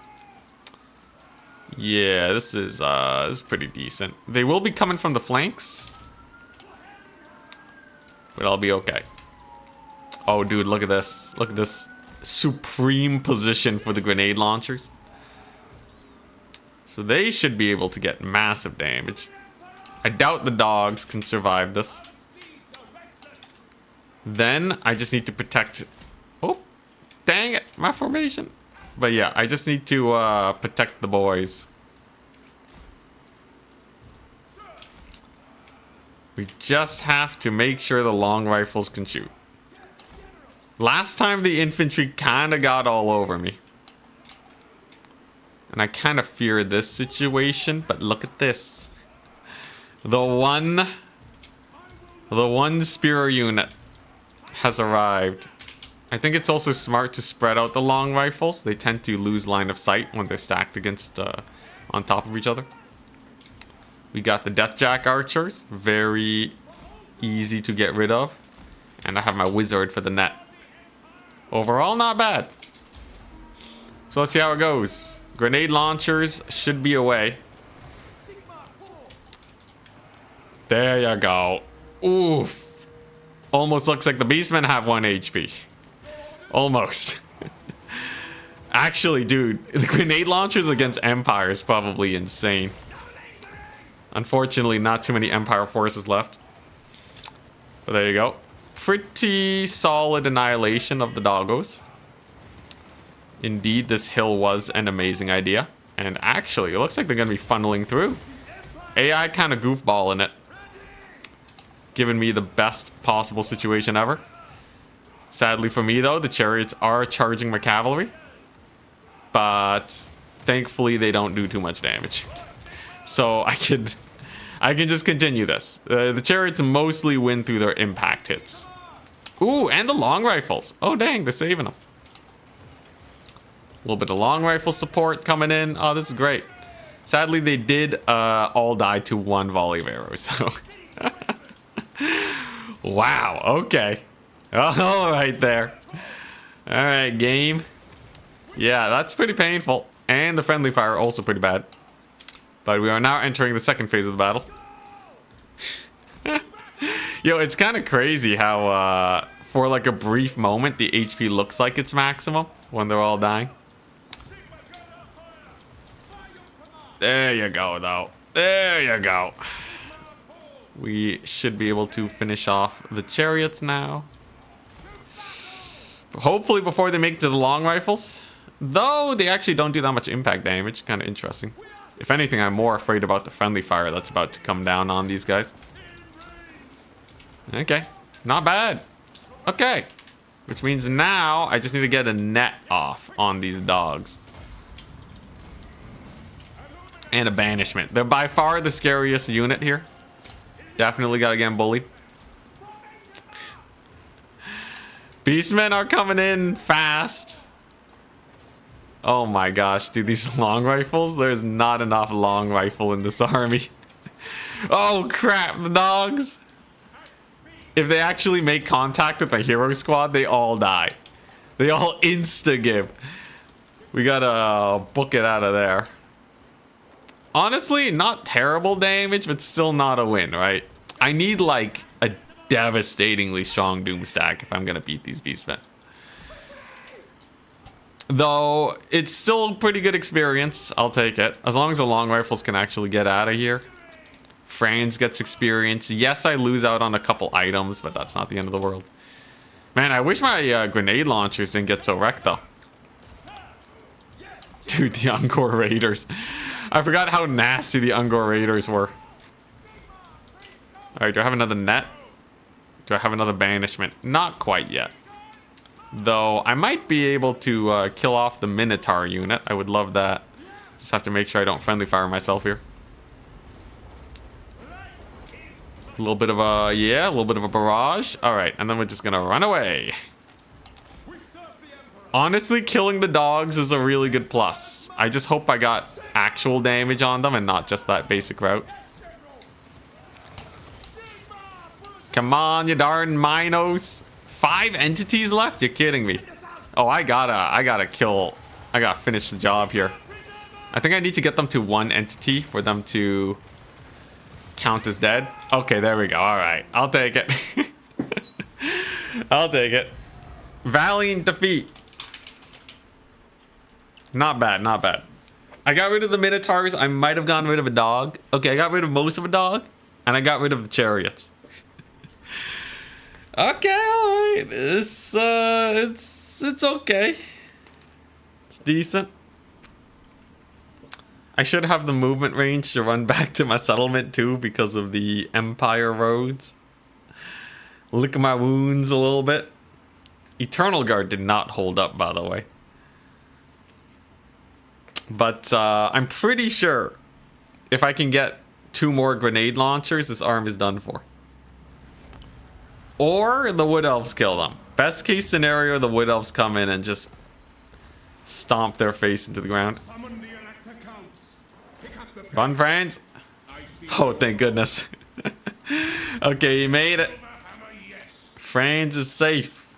Yeah, this is pretty decent. They will be coming from the flanks, but I'll be okay. Oh, dude, look at this. Look at this supreme position for the grenade launchers. So they should be able to get massive damage. I doubt the dogs can survive this. Then I just need to protect... Oh, dang it, my formation. But yeah, I just need to protect the boys. We just have to make sure the long rifles can shoot. Last time the infantry kind of got all over me. And I kind of fear this situation, but look at this. The one spear unit has arrived. I think it's also smart to spread out the long rifles. They tend to lose line of sight when they're stacked against on top of each other. We got the Deathjack archers, very easy to get rid of. And I have my wizard for the net. Overall, not bad. So let's see how it goes. Grenade launchers should be away. There you go. Oof. Almost looks like the Beastmen have 1 HP. Almost. Actually, dude, the grenade launchers against Empire is probably insane. Unfortunately, not too many Empire forces left. But there you go. Pretty solid annihilation of the doggos. Indeed, this hill was an amazing idea. And actually, it looks like they're going to be funneling through. AI kind of goofball in it. Giving me the best possible situation ever. Sadly for me, though, the chariots are charging my cavalry. But thankfully, they don't do too much damage. So I can just continue this. The chariots mostly win through their impact hits. Ooh, and the long rifles. Oh, dang, they're saving them. A little bit of long rifle support coming in. Oh, this is great. Sadly, they did all die to 1 volley of arrows. So, wow. Okay. All right there. All right, game. Yeah, that's pretty painful. And the friendly fire also pretty bad. But we are now entering the second phase of the battle. Yo, it's kind of crazy how for like a brief moment the HP looks like it's maximum when they're all dying. There you go, though. There you go. We should be able to finish off the chariots now. Hopefully before they make it to the long rifles. Though they actually don't do that much impact damage. Kind of interesting. If anything, I'm more afraid about the friendly fire that's about to come down on these guys. Okay. Not bad. Okay. Which means now I just need to get a net off on these dogs. And a banishment. They're by far the scariest unit here. Definitely gotta get bullied. Beastmen are coming in fast. Oh my gosh, dude, these long rifles? There's not enough long rifle in this army. Oh crap, the dogs. If they actually make contact with the hero squad, they all die. They all insta-give. We gotta book it out of there. Honestly, not terrible damage, but still not a win, right? I need like a devastatingly strong doom stack if I'm gonna beat these Beastmen. Though, it's still pretty good experience. I'll take it. As long as the long rifles can actually get out of here. Franz gets experience. Yes, I lose out on a couple items, but that's not the end of the world. Man, I wish my grenade launchers didn't get so wrecked, though. Dude, the Ungor Raiders. I forgot how nasty the Ungor Raiders were. Alright, do I have another net? Do I have another banishment? Not quite yet. Though, I might be able to kill off the Minotaur unit. I would love that. Just have to make sure I don't friendly fire myself here. A little bit of a, yeah, a little bit of a barrage. Alright, and then we're just gonna run away. Honestly, killing the dogs is a really good plus. I just hope I got actual damage on them and not just that basic route. Come on, you darn minos. 5 entities left? You're kidding me. Oh, I gotta finish the job here. I think I need to get them to 1 entity for them to count as dead. Okay, there we go. All right, I'll take it. I'll take it. Valiant defeat. Not bad, not bad. I got rid of the Minotaurs. I might have gotten rid of a dog. Okay, I got rid of most of a dog, and I got rid of the chariots. Okay, alright. It's okay. It's decent. I should have the movement range to run back to my settlement too because of the Empire roads. Lick my wounds a little bit. Eternal Guard did not hold up, by the way. But I'm pretty sure if I can get 2 more grenade launchers, this arm is done for. Or the Wood Elves kill them. Best case scenario, the Wood Elves come in and just stomp their face into the ground. Summon the Elector Counts. Pick up the Run, friends. I see Oh, thank goodness. Okay, he made it. Hammer, yes. Franz is safe.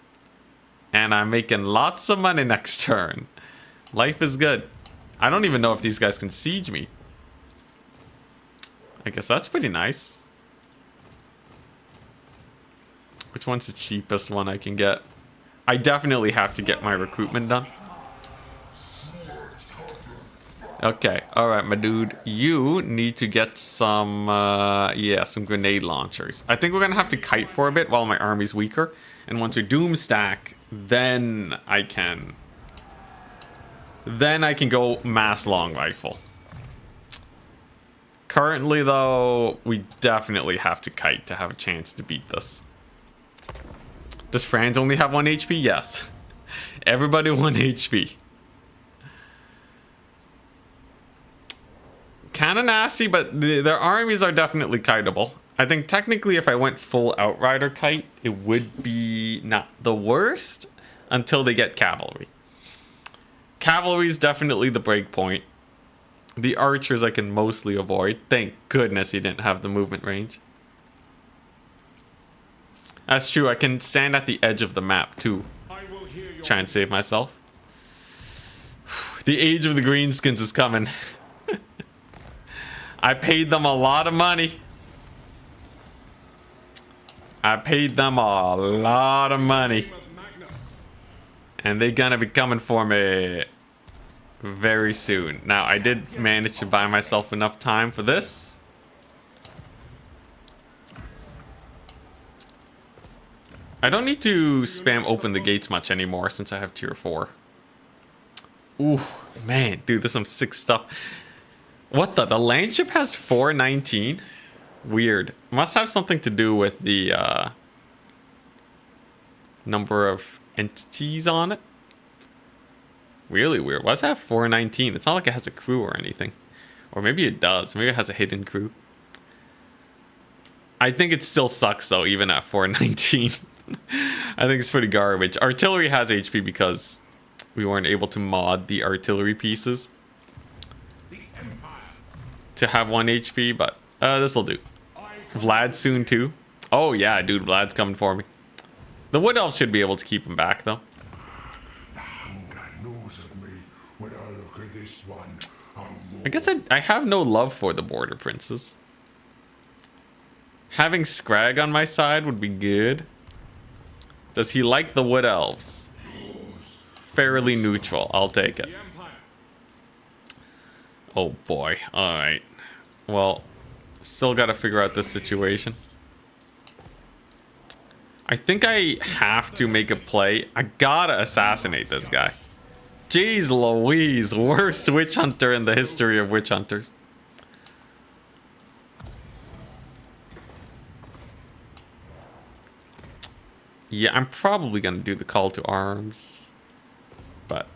And I'm making lots of money next turn. Life is good. I don't even know if these guys can siege me. I guess that's pretty nice. Which one's the cheapest one I can get? I definitely have to get my recruitment done. Okay, alright, my dude. You need to get some, some grenade launchers. I think we're gonna have to kite for a bit while my army's weaker. And once we doom stack, then I can go mass long rifle. Currently, though, we definitely have to kite to have a chance to beat this. Does Franz only have 1 HP? Yes. Everybody 1 HP. Kind of nasty, but their armies are definitely kiteable. I think technically if I went full Outrider kite, it would be not the worst until they get cavalry. Cavalry is definitely the break point. The archers I can mostly avoid. Thank goodness he didn't have the movement range. That's true, I can stand at the edge of the map too. I will hear your Try and save myself. The age of the Greenskins is coming. I paid them a lot of money. I paid them a lot of money. name of Magnus. And they're gonna be coming for me very soon. Now, I did manage to buy myself enough time for this. I don't need to spam open the gates much anymore since I have tier 4. Ooh, man, dude, there's some sick stuff. What the land ship has 419? Weird. Must have something to do with the number of entities on it. Really weird. Why does it have 419? It's not like it has a crew or anything. Or maybe it does. Maybe it has a hidden crew. I think it still sucks though, even at 419. I think it's pretty garbage. Artillery has HP because we weren't able to mod the artillery pieces to have 1 HP, but this'll do. Vlad soon too. Oh yeah, dude, Vlad's coming for me. The Wood Elves should be able to keep him back though. The hunger knows of me when I look at this one. I guess I have no love for the Border Princes. Having Scrag on my side would be good. Does he like the Wood Elves? Fairly neutral. I'll take it. The Empire. Oh boy. Alright. Well, still gotta figure out this situation. I think I have to make a play. I gotta assassinate this guy. Jeez Louise. Worst witch hunter in the history of witch hunters. Yeah, I'm probably gonna do the call to arms. But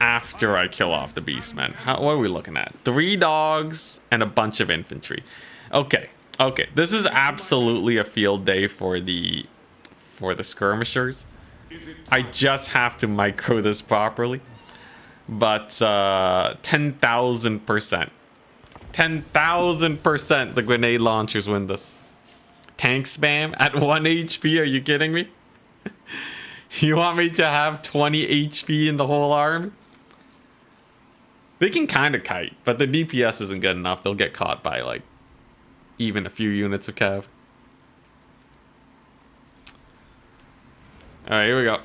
after I kill off the Beastmen. What are we looking at? 3 dogs and a bunch of infantry. Okay, okay. This is absolutely a field day for the skirmishers. I just have to micro this properly. But 10,000%. 10,000% the grenade launchers win this. Tank spam at 1 HP? Are you kidding me? You want me to have 20 HP in the whole arm? They can kind of kite, but the DPS isn't good enough. They'll get caught by, like, even a few units of cav. Alright, here we go.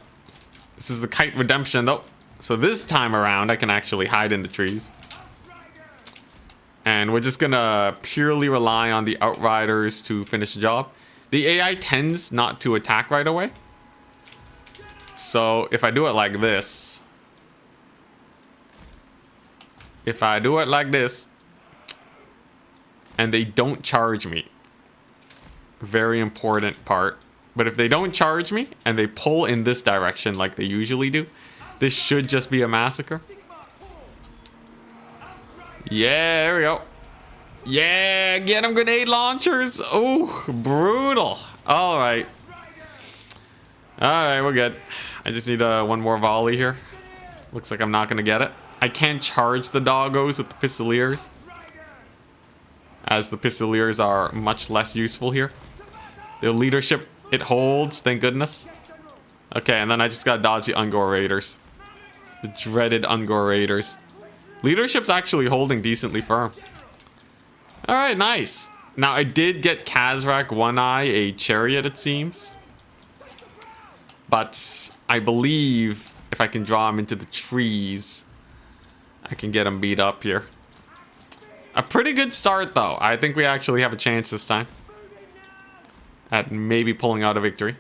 This is the kite redemption, though. So this time around, I can actually hide in the trees. And we're just gonna purely rely on the Outriders to finish the job. The AI tends not to attack right away. So if I do it like this, if I do it like this and they don't charge me, very important part, but if they don't charge me and they pull in this direction like they usually do, this should just be a massacre. Yeah, there we go. Yeah, get them grenade launchers. Oh, brutal. All right. All right, we're good. I just need one more volley here. Looks like I'm not going to get it. I can't charge the doggos with the pistoliers, as the pistoliers are much less useful here. Their leadership, it holds, thank goodness. Okay, and then I just got to dodge the Ungor Raiders. The dreaded Ungor Raiders. Leadership's actually holding decently firm. Alright, nice. Now, I did get Kazrak One Eye, a chariot, it seems. But I believe if I can draw him into the trees, I can get him beat up here. A pretty good start, though. I think we actually have a chance this time at maybe pulling out a victory.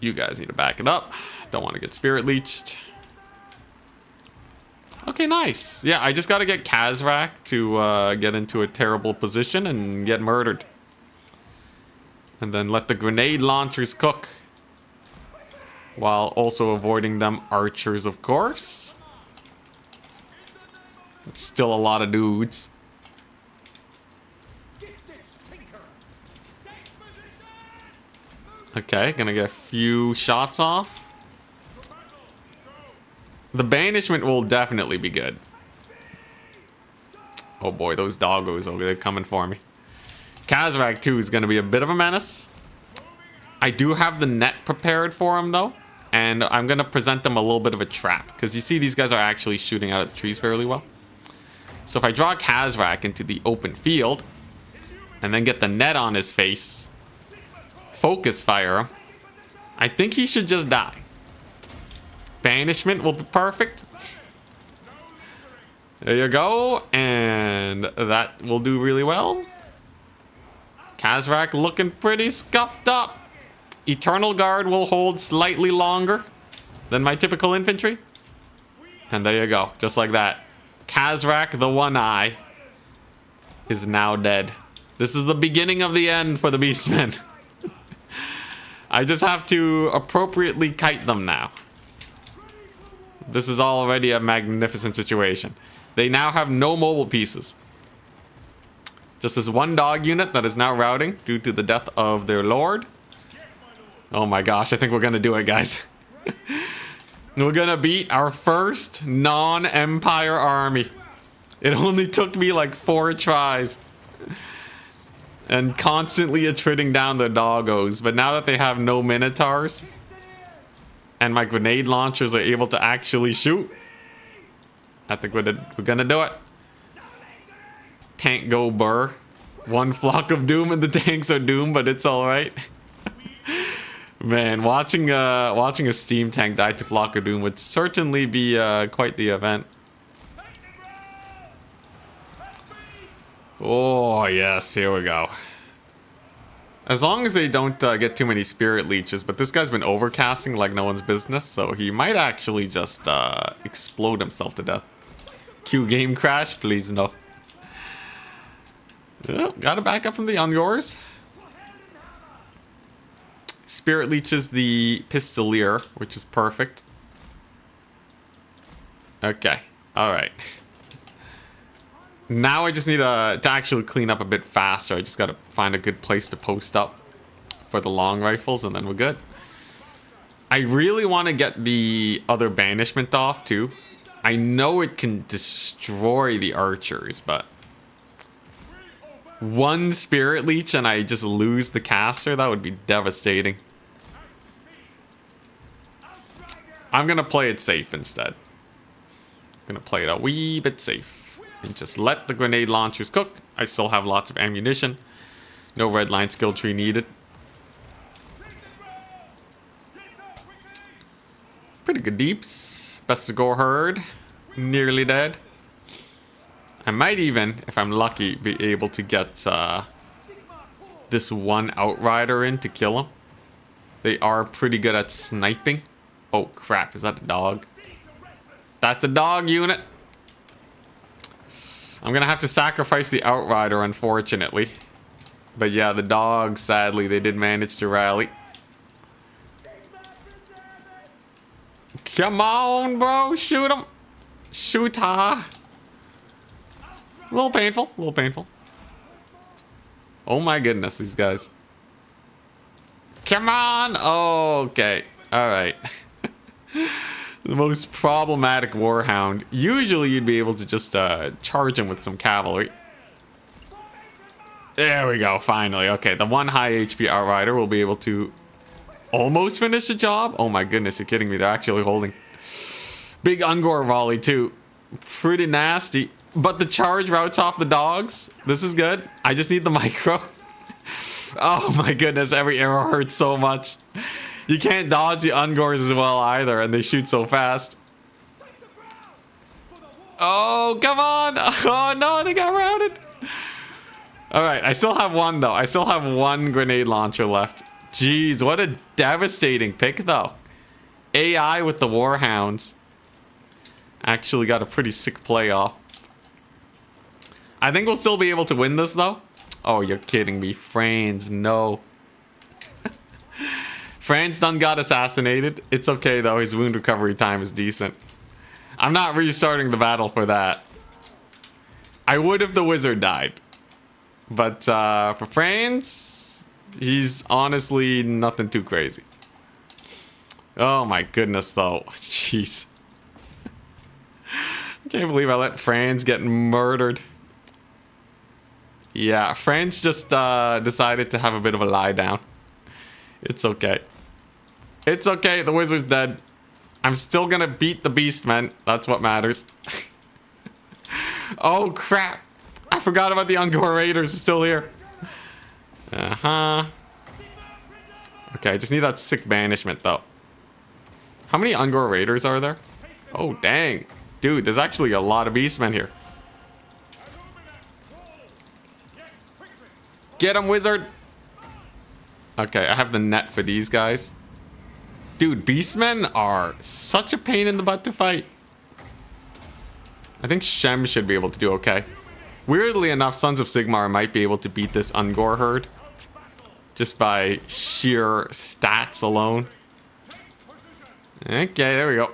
You guys need to back it up. Don't want to get spirit leeched. Okay, nice. Yeah, I just got to get Kazrak to get into a terrible position and get murdered. And then let the grenade launchers cook. While also avoiding them archers, of course. It's still a lot of dudes. Okay, gonna get a few shots off. The banishment will definitely be good. Oh boy, those doggos over there coming for me. Kazrak 2 is gonna be a bit of a menace. I do have the net prepared for him though. And I'm gonna present them a little bit of a trap. Because you see these guys are actually shooting out at the trees fairly well. So if I draw Kazrak into the open field, and then get the net on his face, focus fire him, I think he should just die. Banishment will be perfect. There you go. And that will do really well. Kazrak looking pretty scuffed up. Eternal Guard will hold slightly longer than my typical infantry. And there you go. Just like that. Kazrak the One Eye is now dead. This is the beginning of the end for the Beastmen. I just have to appropriately kite them now. This is already a magnificent situation. They now have no mobile pieces. Just this one dog unit that is now routing due to the death of their lord. Oh my gosh, I think we're gonna do it, guys. We're gonna beat our first non-Empire army. It only took me like 4 tries. And constantly attriting down the doggos. But now that they have no minotaurs, and my grenade launchers are able to actually shoot, I think we're gonna do it. Tank go burr. One flock of doom and the tanks are doomed, but it's alright. Man, watching a steam tank die to flock of doom would certainly be quite the event. Oh yes, here we go. As long as they don't get too many spirit leeches, but this guy's been overcasting like no one's business, so he might actually just explode himself to death. Cue game crash, please no. Oh, gotta back up from the Ungors. Spirit leeches the pistolier, which is perfect. Okay, alright. Now I just need to actually clean up a bit faster. I just gotta find a good place to post up for the long rifles, and then we're good. I really want to get the other banishment off too. I know it can destroy the archers, but one spirit leech and I just lose the caster, that would be devastating. I'm gonna play it safe instead. I'm gonna play it a wee bit safe and just let the grenade launchers cook. I still have lots of ammunition. No red line skill tree needed. Pretty good deeps. Best to go herd. Nearly dead. I might even, if I'm lucky, be able to get this one outrider in to kill him. They are pretty good at sniping. Oh, crap. Is that a dog? That's a dog unit. I'm going to have to sacrifice the Outrider, unfortunately. But yeah, the dogs, sadly, they did manage to rally. Come on, bro. Shoot him. Shoot her. A little painful. A little painful. Oh my goodness, these guys. Come on. Okay. All right. The most problematic Warhound. Usually you'd be able to just charge him with some cavalry. There we go, finally. Okay, the one high HP Outrider will be able to almost finish the job. Oh my goodness, you're kidding me. They're actually holding. Big Ungor volley too. Pretty nasty. But the charge routes off the dogs. This is good. I just need the micro. Oh my goodness, every arrow hurts so much. You can't dodge the Ungors as well either, and they shoot so fast. Oh, come on. Oh no, they got routed. Alright, I still have one though. I still have one grenade launcher left. Jeez, what a devastating pick though. AI with the Warhounds. Actually got a pretty sick playoff. I think we'll still be able to win this though. Oh, you're kidding me. Franz, no. Franz done got assassinated. It's okay though, his wound recovery time is decent. I'm not restarting the battle for that. I would if the wizard died. But for Franz, he's honestly nothing too crazy. Oh my goodness though. Jeez. I can't believe I let Franz get murdered. Yeah, Franz just decided to have a bit of a lie down. It's okay. It's okay, the wizard's dead. I'm still gonna beat the Beastmen. That's what matters. Oh crap! I forgot about the Ungor Raiders still here. Uh-huh. Okay, I just need that sick banishment though. How many Ungor Raiders are there? Oh dang. Dude, there's actually a lot of Beastmen here. Get him, wizard! Okay, I have the net for these guys. Dude, Beastmen are such a pain in the butt to fight. I think Shem should be able to do okay. Weirdly enough, Sons of Sigmar might be able to beat this Ungor herd. Just by sheer stats alone. Okay, there we go.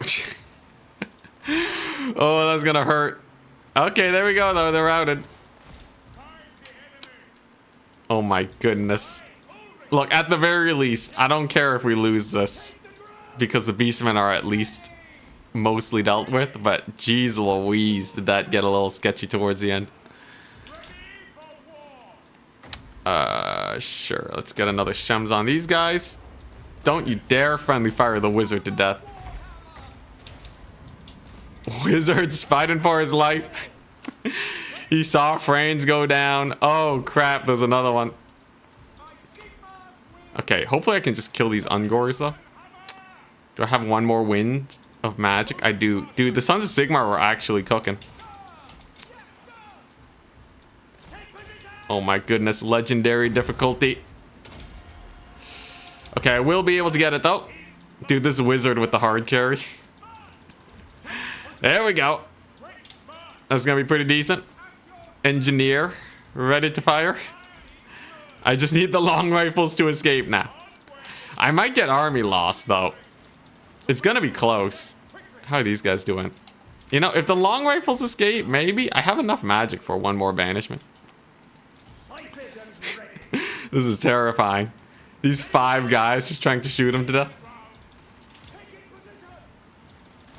Oh, that's gonna hurt. Okay, there we go though, they're routed. Oh my goodness. Look, at the very least, I don't care if we lose this. Because the Beastmen are at least mostly dealt with. But geez Louise, did that get a little sketchy towards the end. Sure. Let's get another Shems on these guys. Don't you dare friendly fire the wizard to death. Wizard's fighting for his life. He saw Franz go down. Oh crap, there's another one. Okay, hopefully I can just kill these Ungors though. Do I have one more wind of magic? I do. Dude, the Sons of Sigmar were actually cooking. Oh my goodness, legendary difficulty. Okay, I will be able to get it though. Dude, this wizard with the hard carry. There we go. That's gonna be pretty decent. Engineer, ready to fire. I just need the long rifles to escape now. I might get army lost though. It's gonna be close. How are these guys doing? You know, if the long rifles escape, maybe. I have enough magic for one more banishment. This is terrifying. These 5 guys just trying to shoot him to death.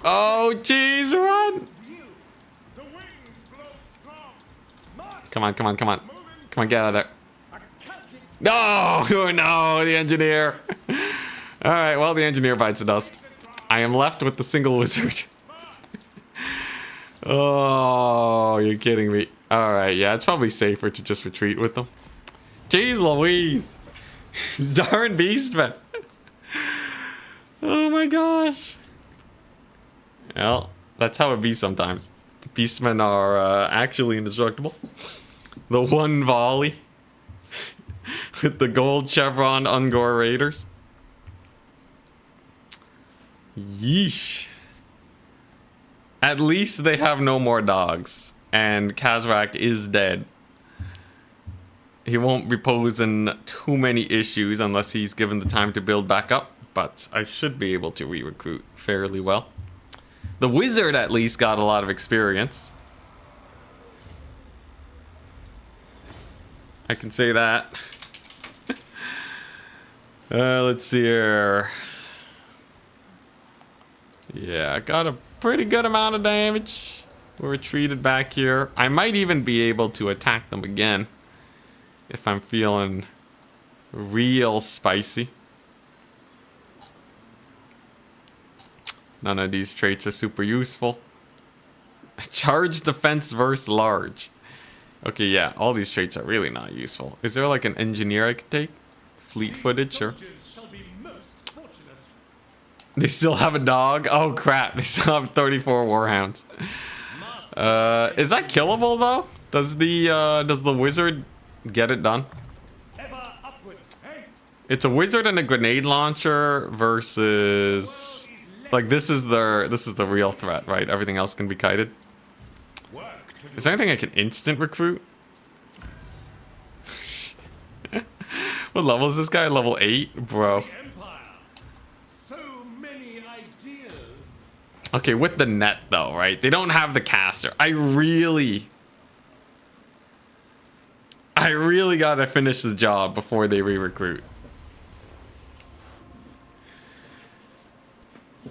Oh, jeez, run! Come on, come on, come on. Come on, get out of there. No! Oh, no, the engineer. Alright, well, the engineer bites the dust. I am left with the single wizard. Oh, you're kidding me. Alright, yeah, it's probably safer to just retreat with them. Jeez Louise. Darn Beastmen. Oh my gosh. Well, that's how it be sometimes. Beastmen are actually indestructible. The one volley. With the gold chevron Ungor Raiders. Yeesh. At least they have no more dogs. And Kazrak is dead. He won't be posing too many issues unless he's given the time to build back up. But I should be able to re-recruit fairly well. The wizard at least got a lot of experience. I can say that. Let's see here. Yeah, I got a pretty good amount of damage. We're retreated back here. I might even be able to attack them again if I'm feeling real spicy. None of these traits are super useful. Charge defense versus large. Okay, yeah, all these traits are really not useful. Is there like an engineer I could take? Fleet footage, or... They still have a dog? Oh crap, they still have 34 warhounds. Is that killable though? Does the wizard get it done? It's a wizard and a grenade launcher versus... Like this is the real threat, right? Everything else can be kited. Is there anything I can instant recruit? What level is this guy? Level 8? Bro. Okay, with the net though, right? They don't have the caster. I really gotta finish the job before they re-recruit.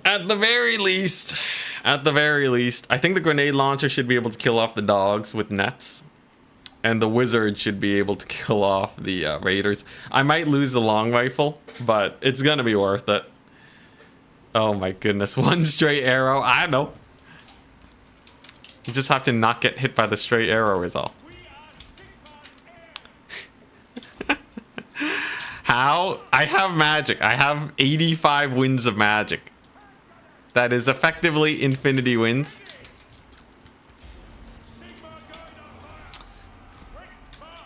At the very least, I think the grenade launcher should be able to kill off the dogs with nets. And the wizard should be able to kill off the raiders. I might lose the long rifle, but it's gonna be worth it. Oh my goodness, one stray arrow. I know. You just have to not get hit by the stray arrow is all. How? I have magic. I have 85 winds of magic. That is effectively infinity winds.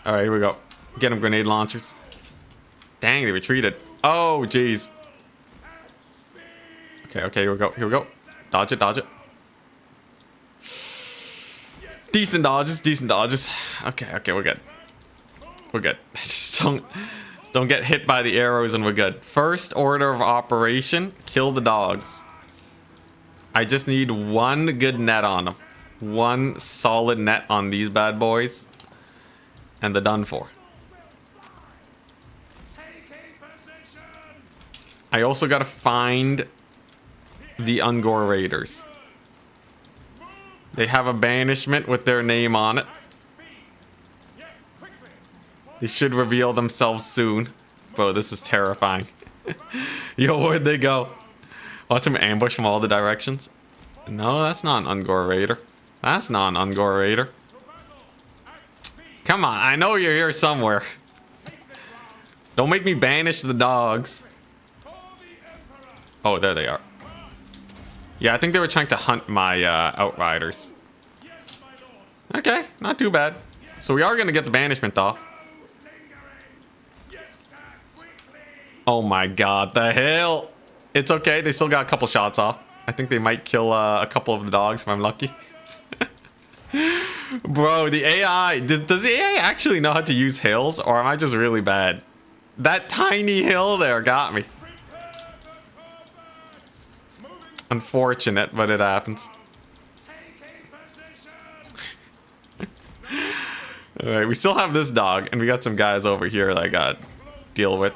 Alright, here we go. Get them grenade launchers. Dang, they retreated. Oh, jeez. Okay, here we go. Dodge it. Decent dodges. Okay, we're good. Just don't get hit by the arrows and we're good. First order of operation, kill the dogs. I just need one good net on them. One solid net on these bad boys. And they're done for. I also gotta find the Ungor Raiders. They have a banishment with their name on it. They should reveal themselves soon. Bro, this is terrifying. Yo, where'd they go? Watch them ambush from all the directions. No, that's not an Ungor Raider. Come on, I know you're here somewhere. Don't make me banish the dogs. Oh, there they are. Yeah, I think they were trying to hunt my outriders. Okay, not too bad. So we are going to get the banishment off. Oh my god, the hell. It's okay, they still got a couple shots off. I think they might kill a couple of the dogs if I'm lucky. Bro, the AI, does the AI actually know how to use hills, or am I just really bad? That tiny hill there got me. Unfortunate, but it happens. Alright, we still have this dog, and we got some guys over here that I got to deal with.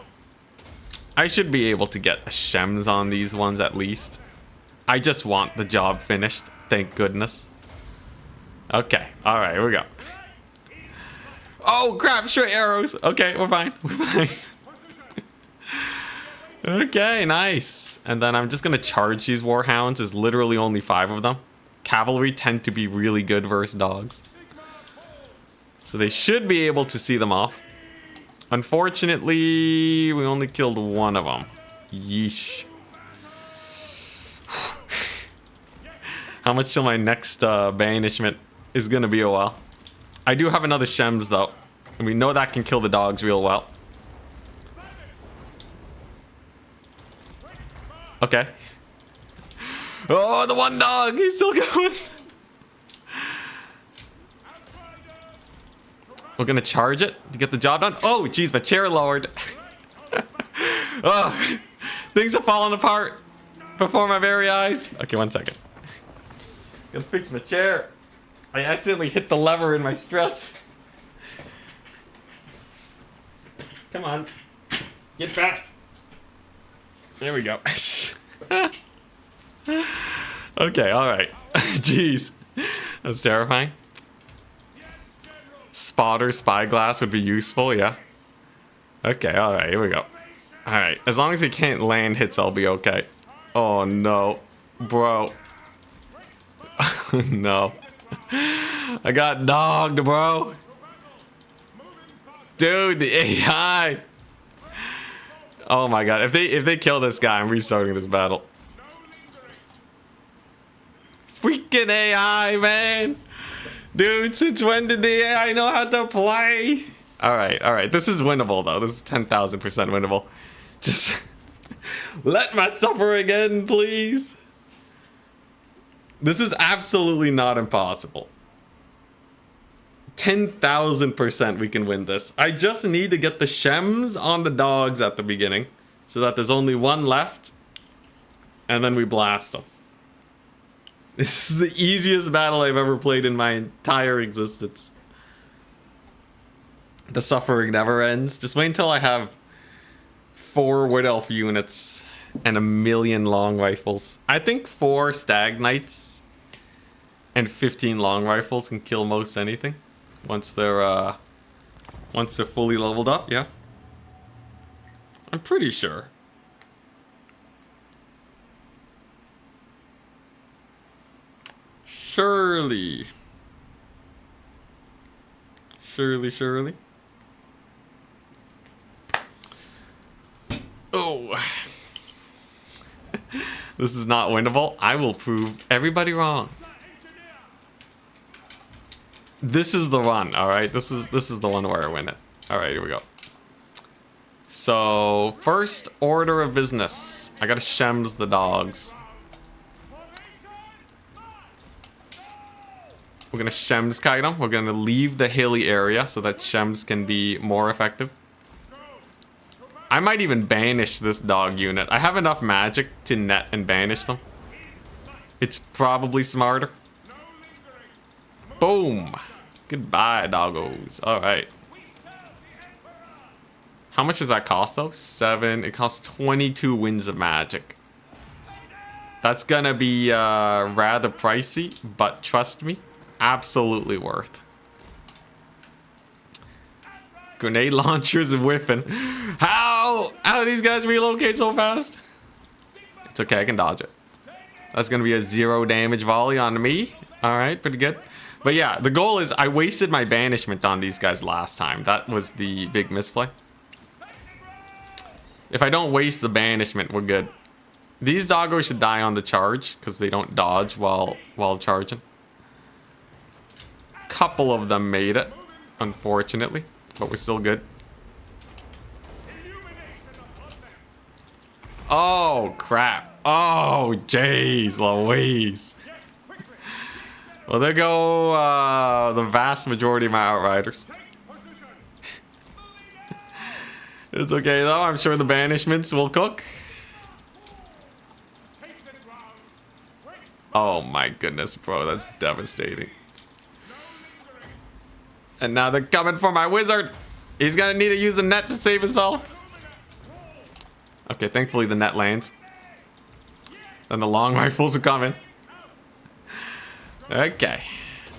I should be able to get a Shems on these ones at least. I just want the job finished, thank goodness. Okay, alright, here we go. Oh crap, straight arrows. Okay, we're fine. Okay, nice. And then I'm just gonna charge these warhounds. There's literally only 5 of them. Cavalry tend to be really good versus dogs. So they should be able to see them off. Unfortunately, we only killed one of them. Yeesh. How much till my next banishment is gonna be a while. I do have another Shems though. And we know that can kill the dogs real well. Okay. Oh, the one dog. He's still going. We're gonna charge it to get the job done. Oh, geez, my chair lowered. Oh, things are falling apart before my very eyes. Okay, 1 second. Gotta fix my chair. I accidentally hit the lever in my stress. Come on. Get back. There we go. Okay, alright. Jeez. That's terrifying. Spotter, spyglass would be useful, yeah. Okay, alright, here we go. Alright, as long as he can't land hits, I'll be okay. Oh no. Bro. No. I got dogged, bro. Dude, the AI. Oh my god. If they kill this guy, I'm restarting this battle. Freaking AI, man. Dude, since when did the AI know how to play? Alright. This is winnable, though. This is 10,000% winnable. Just let me suffer again, please. This is absolutely not impossible. 10,000% we can win this. I just need to get the shems on the dogs at the beginning so that there's only one left. And then we blast them. This is the easiest battle I've ever played in my entire existence. The suffering never ends. Just wait until I have 4 Wood Elf units and 1,000,000 long rifles. I think 4 Stag Knights and 15 long rifles can kill most anything. Once they're fully leveled up, yeah. I'm pretty sure. Surely. Oh. This is not winnable. I will prove everybody wrong. This is the one, alright? This is the one where I win it. Alright, here we go. So, first order of business. I gotta shems the dogs. We're gonna shems kite them. We're gonna leave the hilly area so that shems can be more effective. I might even banish this dog unit. I have enough magic to net and banish them. It's probably smarter. Boom. Goodbye, doggos. Alright. How much does that cost, though? 7. It costs 22 winds of magic. That's gonna be rather pricey, but trust me, absolutely worth. Grenade launchers whiffing. How do these guys relocate so fast? It's okay, I can dodge it. That's gonna be a 0 damage volley on me. Alright, pretty good. But yeah, the goal is I wasted my banishment on these guys last time. That was the big misplay. If I don't waste the banishment, we're good. These doggos should die on the charge because they don't dodge while charging. Couple of them made it, unfortunately, but we're still good. Oh, crap. Oh, jeez Louise. Well, there go the vast majority of my Outriders. It's okay, though. I'm sure the banishments will cook. Oh, my goodness, bro. That's devastating. And now they're coming for my wizard. He's going to need to use the net to save himself. Okay, thankfully the net lands. Then the long rifles are coming. Okay.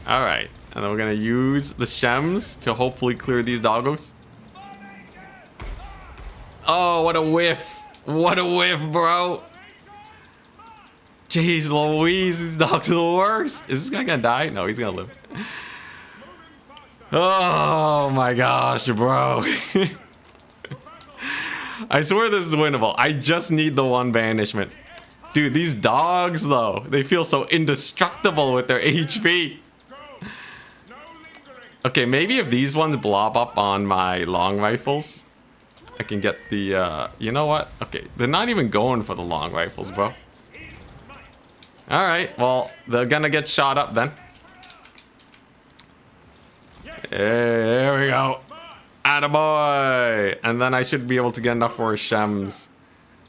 Alright. And then we're going to use the shems to hopefully clear these doggos. Oh, what a whiff. What a whiff, bro. Jeez Louise, these dogs are the worst. Is this guy going to die? No, he's going to live. Oh my gosh, bro. I swear this is winnable. I just need the one banishment. Dude, these dogs, though, they feel so indestructible with their HP. Okay, maybe if these ones blob up on my long rifles, I can get the, you know what? Okay, they're not even going for the long rifles, bro. Alright, well, they're gonna get shot up then. Hey, there we go. Attaboy! And then I should be able to get enough for Shems.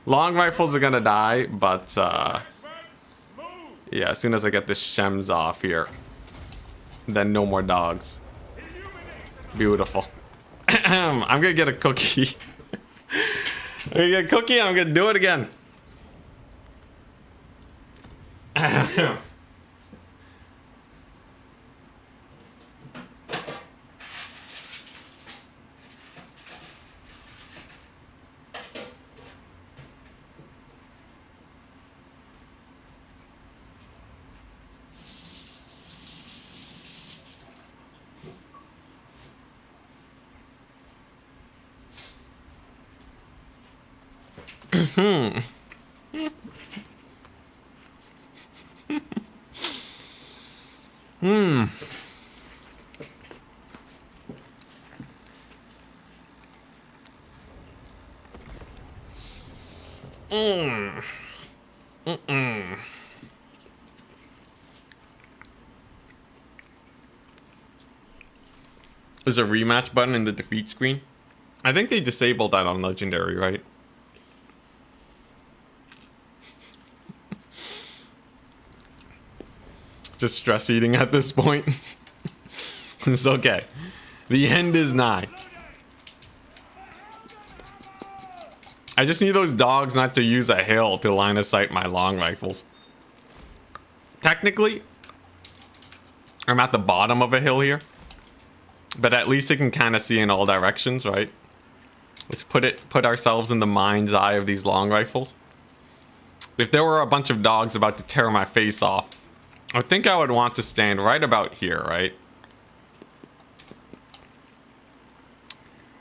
Long rifles are gonna die, but yeah, as soon as I get this Shems off here, then no more dogs. Beautiful. I'm gonna get a cookie. I'm gonna get a cookie and I'm gonna do it again. There's a rematch button in the defeat screen. I think they disabled that on Legendary, right? Just stress eating at this point. It's okay. The end is nigh. I just need those dogs not to use a hill to line of sight my long rifles. Technically, I'm at the bottom of a hill here. But at least it can kind of see in all directions, right? Let's put ourselves in the mind's eye of these long rifles. If there were a bunch of dogs about to tear my face off, I think I would want to stand right about here, right?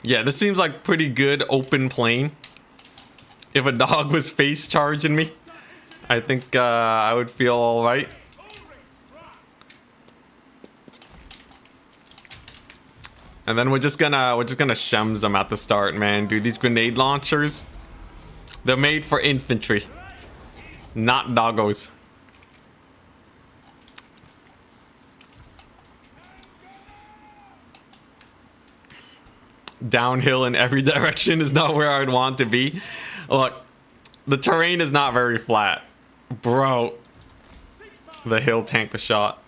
Yeah, this seems like pretty good open plain. If a dog was face charging me, I think I would feel all right. And then we're just gonna shems them at the start, man. Dude, these grenade launchers, they're made for infantry, not doggos. Downhill in every direction is not where I'd want to be. Look, the terrain is not very flat. Bro, the hill tanked the shot.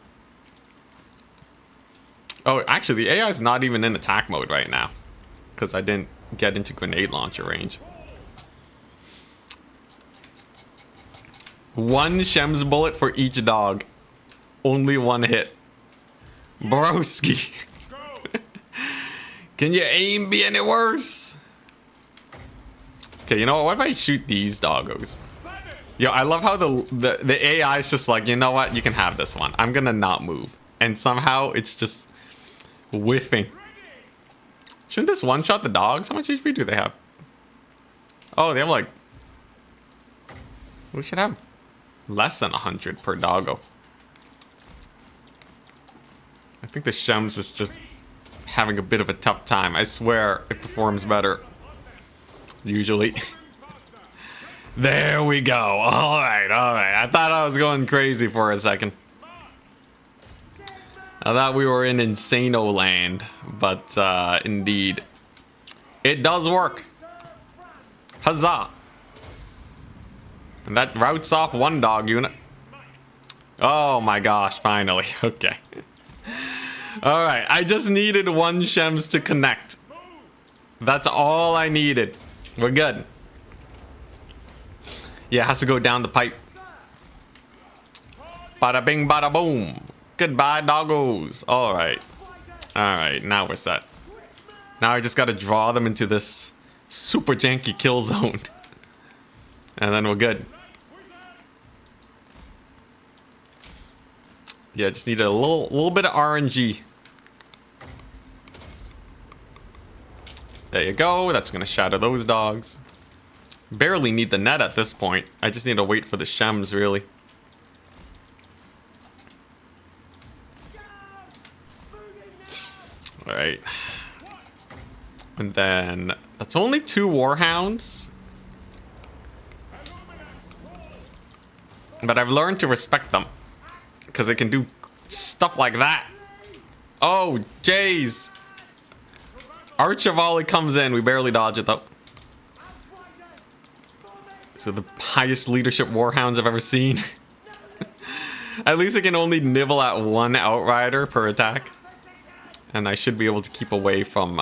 Oh, actually, the AI is not even in attack mode right now, because I didn't get into grenade launcher range. One Shems bullet for each dog. Only one hit. Broski. Can your aim be any worse? Okay, you know what? What if I shoot these doggos? Yo, I love how the AI is just like, you know what? You can have this one. I'm gonna not move. And somehow it's just whiffing. Shouldn't this one-shot the dogs? How much HP do they have? Oh, they have like... We should have less than 100 per doggo. I think the Shems is just having a bit of a tough time. I swear it performs better. Usually. There we go. Alright, alright. I thought I was going crazy for a second. I thought we were in Insano land, but indeed, it does work. Huzzah! And that routes off one dog unit. Oh my gosh, finally. Okay. Alright, I just needed one Shems to connect. That's all I needed. We're good. Yeah, it has to go down the pipe. Bada bing, bada boom. Goodbye, doggos. Alright. Alright, now we're set. Now I just gotta draw them into this super janky kill zone. And then we're good. Yeah, just need a little bit of RNG. There you go. That's gonna shatter those dogs. Barely need the net at this point. I just need to wait for the Shems, really. Alright. And then... That's only 2 Warhounds. But I've learned to respect them. Because they can do stuff like that. Oh, jeez. Archer volley comes in. We barely dodge it, though. So the highest leadership warhounds I've ever seen. At least I can only nibble at one outrider per attack. And I should be able to keep away from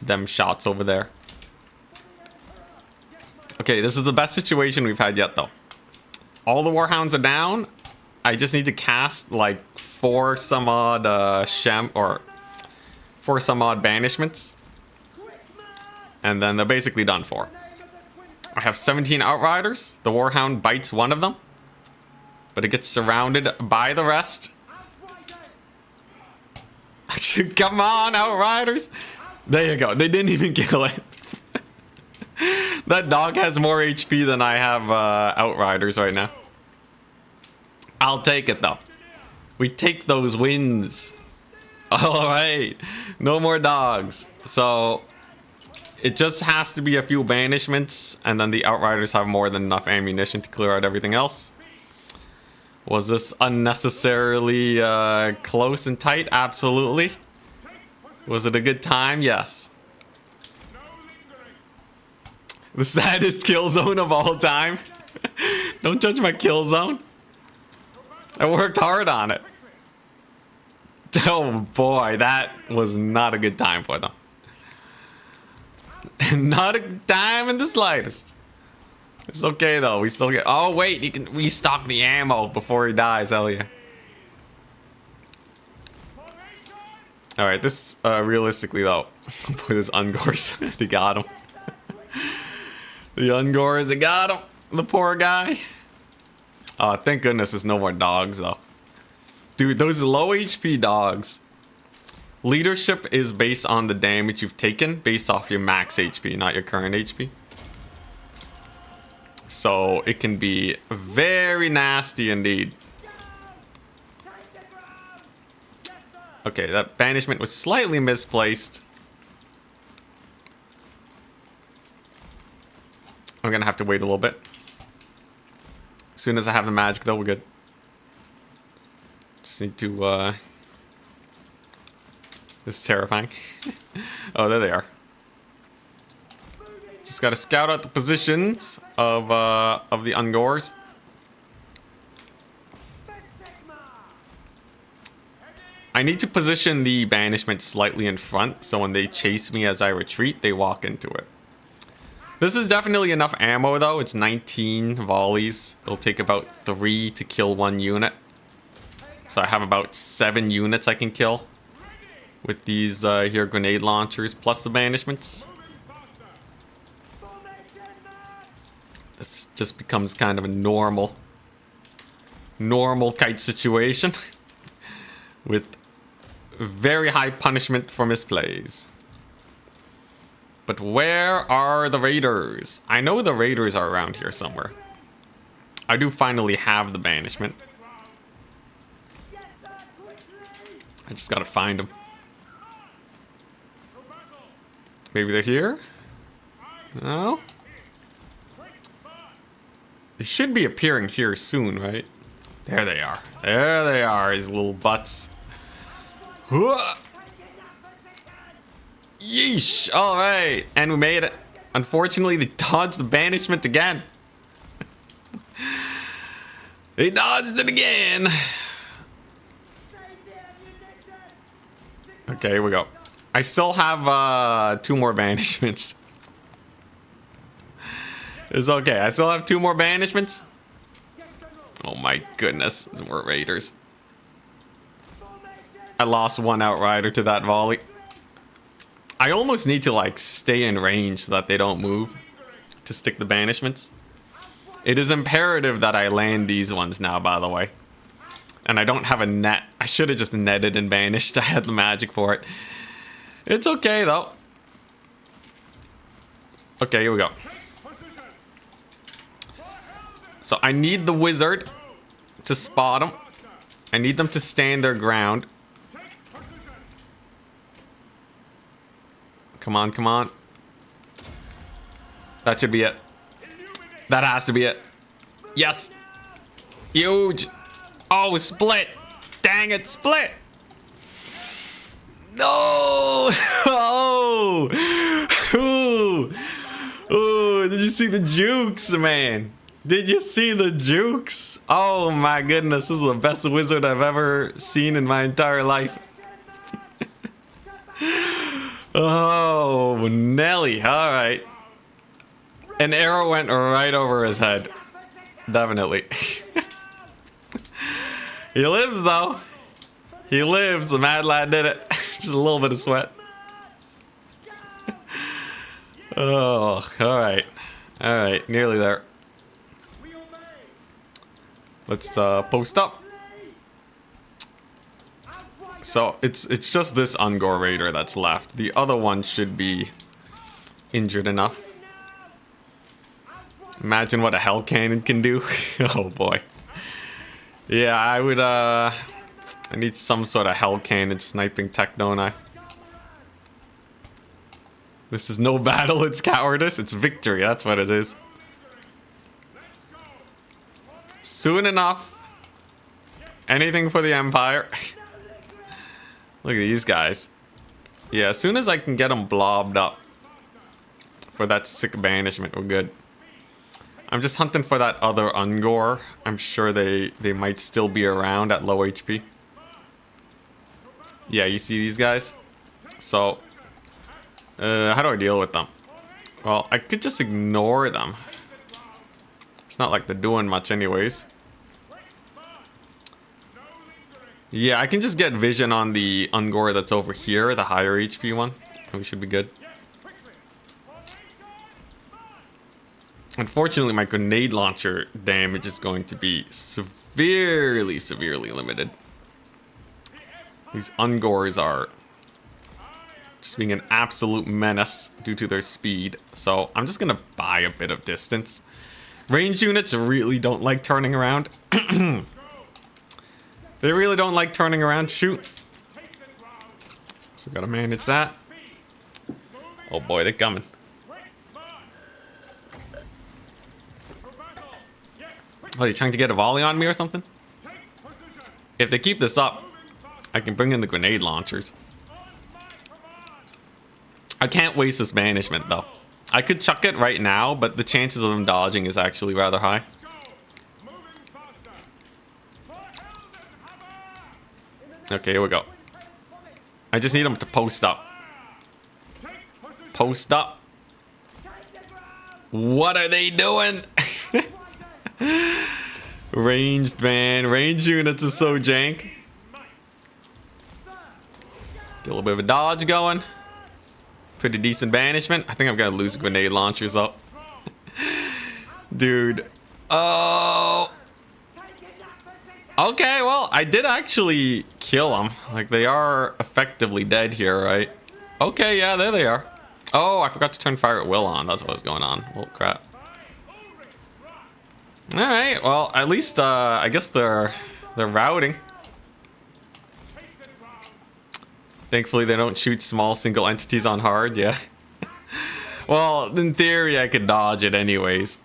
them shots over there. Okay, this is the best situation we've had yet, though. All the warhounds are down. I just need to cast like 4 some odd banishments. And then they're basically done for. I have 17 outriders. The warhound bites one of them. But it gets surrounded by the rest. Come on, outriders. There you go. They didn't even kill it. That dog has more HP than I have outriders right now. I'll take it, though. We take those wins. All right. No more dogs. So it just has to be a few banishments, and then the outriders have more than enough ammunition to clear out everything else. Was this unnecessarily close and tight? Absolutely. Was it a good time? Yes. The saddest kill zone of all time. Don't judge my kill zone. I worked hard on it. Oh boy, that was not a good time for them. Not a good time in the slightest. It's okay though, we still get... Oh wait, you can restock the ammo before he dies, hell yeah. Alright, this, realistically though, boy, this Ungors, they got him. The Ungors, they got him, the poor guy. Oh, thank goodness there's no more dogs though. Dude, those low HP dogs. Leadership is based on the damage you've taken, based off your max HP, not your current HP. So it can be very nasty indeed. Okay, that banishment was slightly misplaced. I'm gonna have to wait a little bit. As soon as I have the magic though, we're good. Just need to this is terrifying. Oh, there they are. Just gotta scout out the positions of the Ungors. I need to position the banishment slightly in front, so when they chase me as I retreat, they walk into it. This is definitely enough ammo though. It's 19 volleys. It'll take about 3 to kill 1 unit. So I have about 7 units I can kill with these here grenade launchers plus the banishments. This just becomes kind of a normal kite situation with very high punishment for misplays. But where are the raiders? I know the raiders are around here somewhere. I do finally have the banishment. I just gotta find them. Maybe they're here? No? They should be appearing here soon, right? There they are. There they are, his little butts. Yeesh. Alright. And we made it. Unfortunately, they dodged the banishment again. They dodged it again. Okay, here we go. I still have 2 more banishments. It's okay. I still have 2 more banishments. Oh my goodness. These were raiders. I lost 1 outrider to that volley. I almost need to like stay in range so that they don't move to stick the banishments. It is imperative that I land these ones now, by the way. And I don't have a net. I should have just netted and banished. I had the magic for it. It's okay though. Okay, here we go. So I need the wizard to spot them. I need them to stand their ground. Come on, come on. That should be it. That has to be it. Yes. Huge. Oh, split. Dang it, split. No. Oh. Ooh. Ooh, did you see the jukes, man? Did you see the jukes? Oh my goodness, this is the best wizard I've ever seen in my entire life. Oh, Nelly. All right. An arrow went right over his head. Definitely. He lives, though. He lives. The mad lad did it. Just a little bit of sweat. Oh, all right. All right, nearly there. Let's post up. So it's just this Ungor Raider that's left. The other one should be injured enough. Imagine what a Hell Cannon can do. Oh boy. Yeah, I need some sort of Hell Cannon sniping tech, don't I? This is no battle, it's cowardice, it's victory, that's what it is. Soon enough. Anything for the Empire. Look at these guys. Yeah, as soon as I can get them blobbed up for that sick banishment, we're good. I'm just hunting for that other Ungor. I'm sure they might still be around at low HP. Yeah, you see these guys? So, how do I deal with them? Well, I could just ignore them. It's not like they're doing much anyways. Yeah, I can just get vision on the Ungor that's over here, the higher HP one. And we should be good. Unfortunately, my grenade launcher damage is going to be severely limited. These Ungors are just being an absolute menace due to their speed. So I'm just going to buy a bit of distance. Range units really don't like turning around. They really don't like turning around. Shoot. So we got to manage that. Oh boy, they're coming. Oh, you trying to get a volley on me or something? If they keep this up, I can bring in the grenade launchers. I can't waste this banishment though. I could chuck it right now, but the chances of them dodging is actually rather high. Okay, here we go. I just need them to post up. Post up. What are they doing? Ranged, man. Range units are so jank. Get a little bit of a dodge going. Pretty decent banishment. I think I'm gonna lose grenade launchers though. Dude. Oh. Okay, well, I did actually kill them. Like, they are effectively dead here, right? Okay, yeah, there they are. Oh, I forgot to turn fire at will on. That's what was going on. Oh, crap. Alright, well, at least, I guess they're routing. Thankfully, they don't shoot small single entities on hard, yeah. Well, in theory, I could dodge it anyways.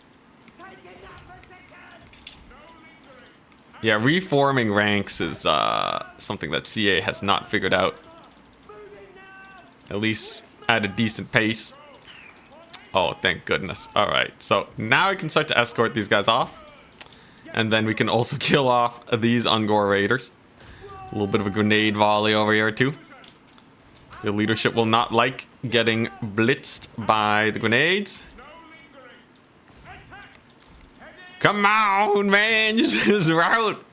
Yeah, reforming ranks is something that CA has not figured out. At least at a decent pace. Oh, thank goodness. Alright, so now I can start to escort these guys off. And then we can also kill off these Ungor Raiders. A little bit of a grenade volley over here too. The leadership will not like getting blitzed by the grenades. Come on, man, you just route.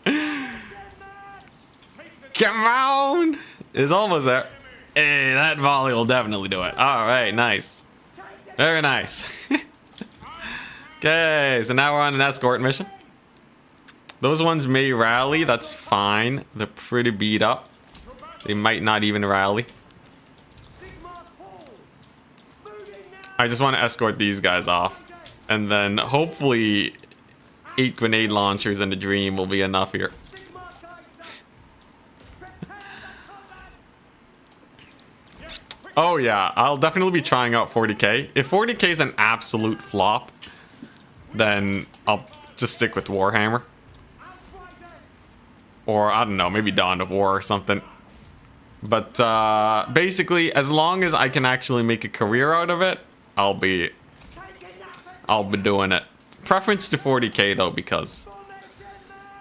Come on. It's almost there. Hey, that volley will definitely do it. All right, nice. Very nice. Okay, so now we're on an escort mission. Those ones may rally, that's fine. They're pretty beat up. They might not even rally. I just want to escort these guys off. And then hopefully 8 grenade launchers and a dream will be enough here. Oh yeah, I'll definitely be trying out 40k. If 40k is an absolute flop, then I'll just stick with Warhammer. Or, I don't know, maybe Dawn of War or something. But basically, as long as I can actually make a career out of it, I'll be doing it. Preference to 40k though, because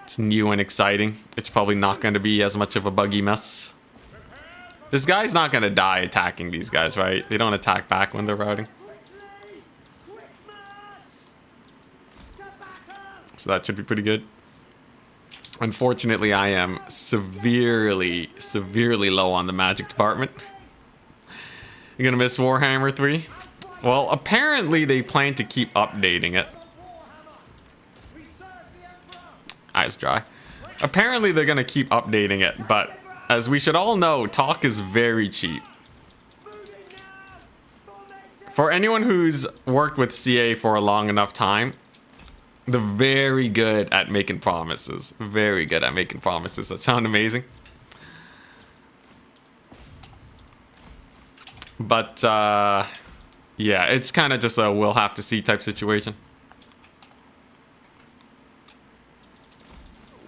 it's new and exciting. It's probably not going to be as much of a buggy mess. This guy's not going to die attacking these guys, right? They don't attack back when they're routing. So that should be pretty good. Unfortunately, I am severely low on the magic department. You're gonna miss Warhammer 3? Well, apparently they plan to keep updating it. Eyes dry. Apparently they're gonna keep updating it, but as we should all know, talk is very cheap. For anyone who's worked with CA for a long enough time, they're very good at making promises. Very good at making promises that sound amazing. But, yeah, it's kind of just a we'll have to see type situation.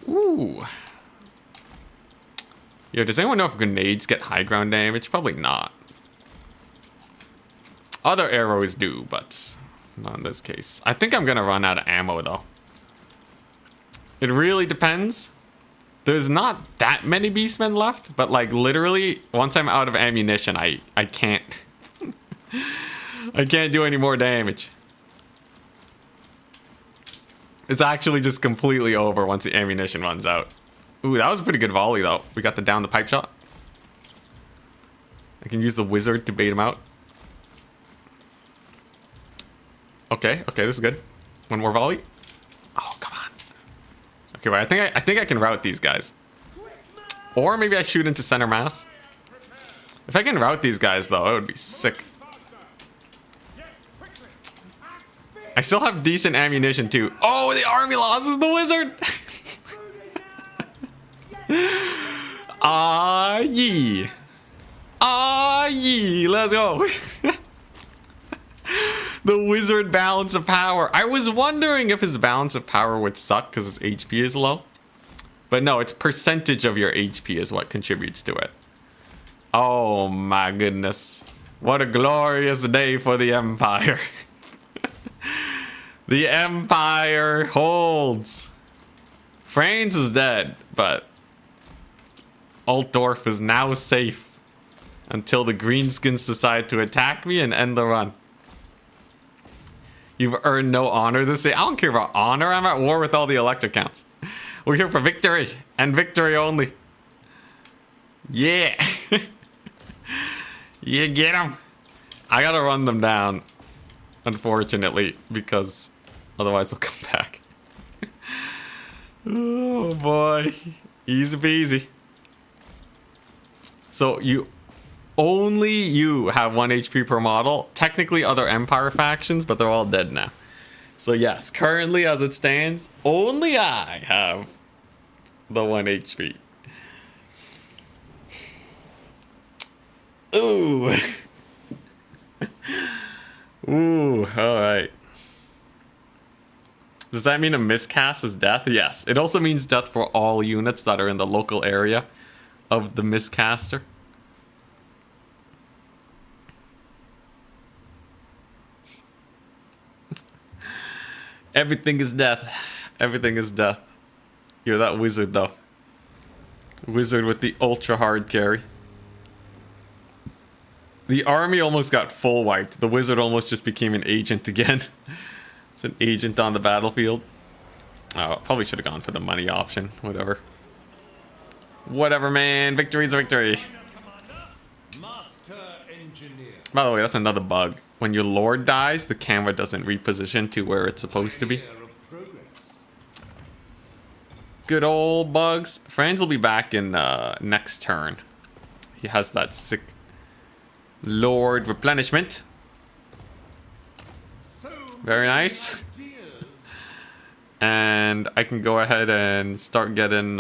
Ooh. Yo, does anyone know if grenades get high ground damage? Probably not. Other arrows do, but not in this case. I think I'm gonna run out of ammo though. It really depends. There's not that many Beastmen left, but like literally once I'm out of ammunition, I can't I can't do any more damage. It's actually just completely over once the ammunition runs out. Ooh, that was a pretty good volley though. We got the down the pipe shot. I can use the wizard to bait him out. Okay, this is good. One more volley. Oh, come on. Okay, wait, I think I can route these guys. Or maybe I shoot into center mass. If I can route these guys though, it would be sick. I still have decent ammunition too. Oh, the army loses the wizard. Ah, yee. Ah, yee. Let's go. The wizard balance of power. I was wondering if his balance of power would suck because his HP is low. But no, it's percentage of your HP is what contributes to it. Oh my goodness. What a glorious day for the Empire. The Empire holds. France is dead, but Altdorf is now safe until the Greenskins decide to attack me and end the run. You've earned no honor this day. I don't care about honor. I'm at war with all the elector counts. We're here for victory and victory only. Yeah. Yeah, get them. I gotta run them down, unfortunately, because otherwise they'll come back. Oh boy. Easy peasy. So only you have 1 HP per model. Technically other Empire factions, but they're all dead now. So yes, currently as it stands, only I have the 1 HP. Ooh. Ooh, alright. Does that mean a miscast is death? Yes. It also means death for all units that are in the local area of the miscaster. Everything is death. Everything is death. You're that wizard though. Wizard with the ultra hard carry. The army almost got full wiped. The wizard almost just became an agent again. It's an agent on the battlefield. Oh, probably should have gone for the money option. Whatever. Whatever, man. Victory's a victory. By the way, that's another bug. When your lord dies, the camera doesn't reposition to where it's supposed to be. Good old bugs. Franz will be back in next turn. He has that sick lord replenishment. Very nice. And I can go ahead and start getting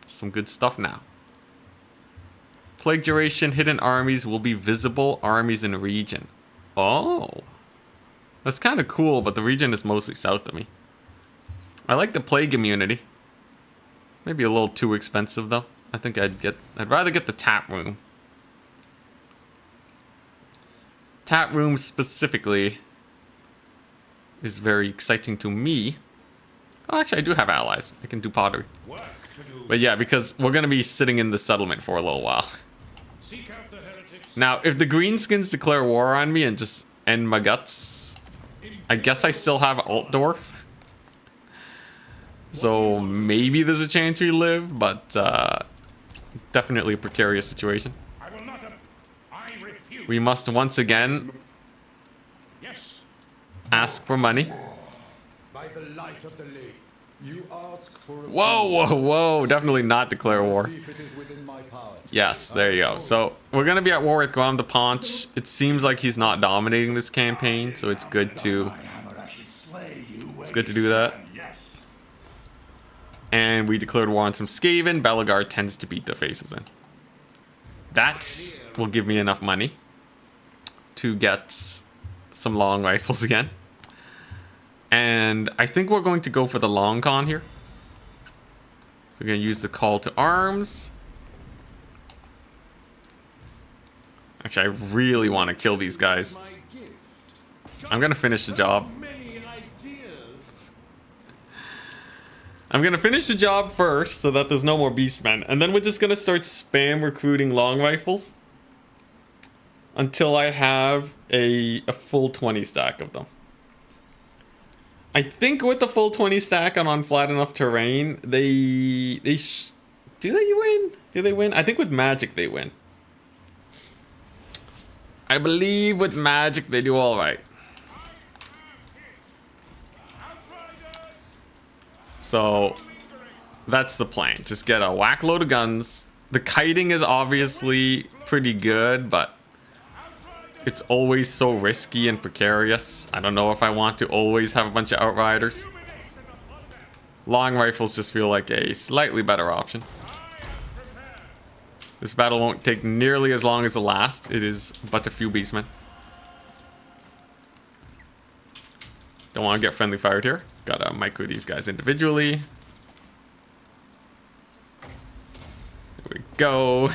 some good stuff now. Plague duration, hidden armies will be visible armies in region. Oh. That's kind of cool, but the region is mostly south of me. I like the plague immunity. Maybe a little too expensive though. I think I'd rather get the tap room. Tap room specifically is very exciting to me. Oh, actually, I do have allies. I can do pottery. But yeah, because we're going to be sitting in the settlement for a little while. Now, if the Greenskins declare war on me and just end my guts, I guess I still have Altdorf. So maybe there's a chance we live, but definitely a precarious situation. We must once again ask for money. By the light of the lake, you ask for a Whoa, whoa, whoa. Definitely not declare war. see if it is within my power. Yes, there you go. So we're going to be at war with Guam de Ponch. It seems like he's not dominating this campaign, so it's good to do that. And we declared war on some Skaven. Belagar tends to beat their faces in. That will give me enough money to get some long rifles again. And I think we're going to go for the long con here. We're going to use the call to arms. Actually, I really want to kill these guys. I'm going to finish the job. I'm going to finish the job first so that there's no more Beastmen. And then we're just going to start spam recruiting long rifles until I have a full 20 stack of them. I think with the full 20 stack and on flat enough terrain, do they win? Do they win? I think with magic they win. I believe with magic they do all right. So that's the plan. Just get a whack load of guns. The kiting is obviously pretty good, but it's always so risky and precarious. I don't know if I want to always have a bunch of outriders. Long rifles just feel like a slightly better option. This battle won't take nearly as long as the last. It is but a few beastmen. Don't want to get friendly fired here. Gotta micro these guys individually. There we go.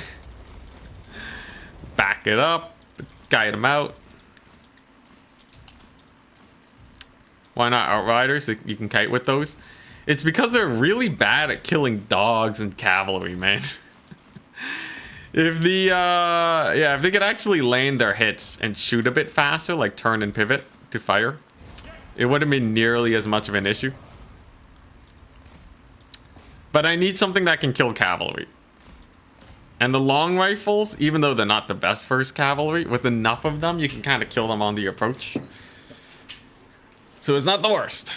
Back it up. Guide them out. Why not outriders? You can kite with those. It's because they're really bad at killing dogs and cavalry, man. If they could actually land their hits and shoot a bit faster, like turn and pivot to fire, it wouldn't be nearly as much of an issue. But I need something that can kill cavalry. And the long rifles, even though they're not the best first cavalry, with enough of them, you can kind of kill them on the approach. So it's not the worst.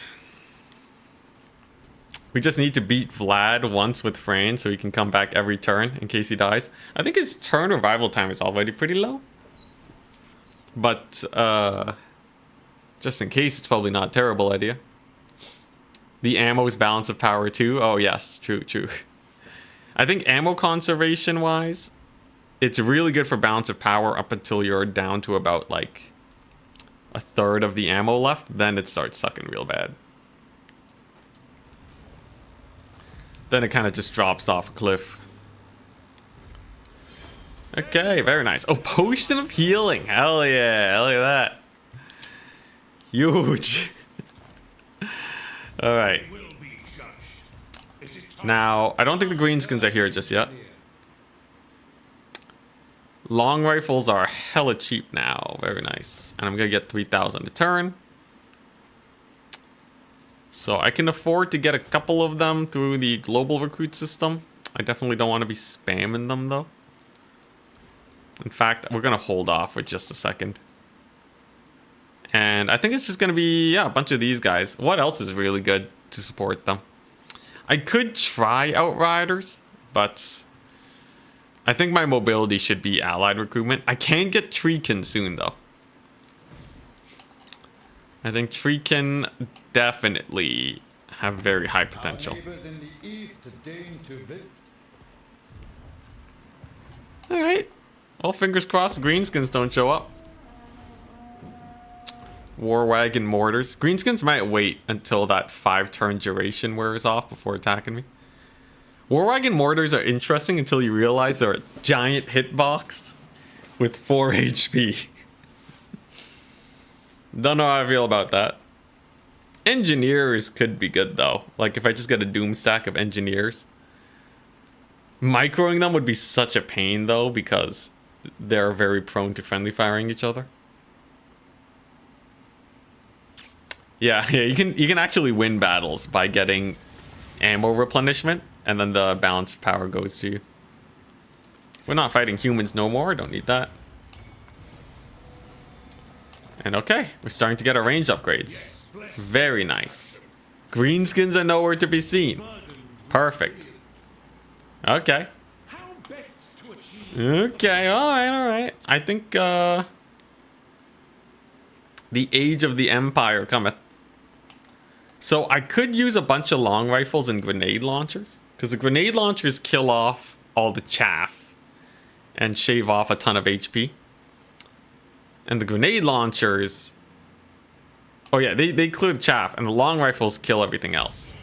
We just need to beat Vlad once with Fran so he can come back every turn in case he dies. I think his turn revival time is already pretty low. But just in case, it's probably not a terrible idea. The ammo's balance of power too. Oh yes, true. I think ammo conservation wise, it's really good for balance of power up until you're down to about like a third of the ammo left. Then it starts sucking real bad. Then it kind of just drops off a cliff. Okay, very nice. Oh, potion of healing. Hell yeah, look at that. Huge. All right. Now, I don't think the greenskins are here just yet. Long rifles are hella cheap now. Very nice. And I'm going to get 3,000 a turn. So I can afford to get a couple of them through the global recruit system. I definitely don't want to be spamming them though. In fact, we're going to hold off for just a second. And I think it's just going to be, yeah, a bunch of these guys. What else is really good to support them? I could try Outriders, but I think my mobility should be allied recruitment. I can get Treekin soon, though. I think Treekin definitely have very high potential. Alright. Well, fingers crossed greenskins don't show up. War wagon mortars. Greenskins might wait until that 5-turn duration wears off before attacking me. War wagon mortars are interesting until you realize they're a giant hitbox with 4 HP. Don't know how I feel about that. Engineers could be good though. Like if I just get a doom stack of engineers. Microing them would be such a pain though because they're very prone to friendly firing each other. Yeah, you can actually win battles by getting ammo replenishment and then the balance of power goes to you. We're not fighting humans no more, don't need that. And okay, we're starting to get our range upgrades. Very nice. Greenskins are nowhere to be seen. Perfect. Okay. Okay, alright. I think the age of the Empire cometh. So I could use a bunch of long rifles and grenade launchers. Because the grenade launchers kill off all the chaff and shave off a ton of HP. And the grenade launchers... Oh yeah, they clear the chaff, and the long rifles kill everything else.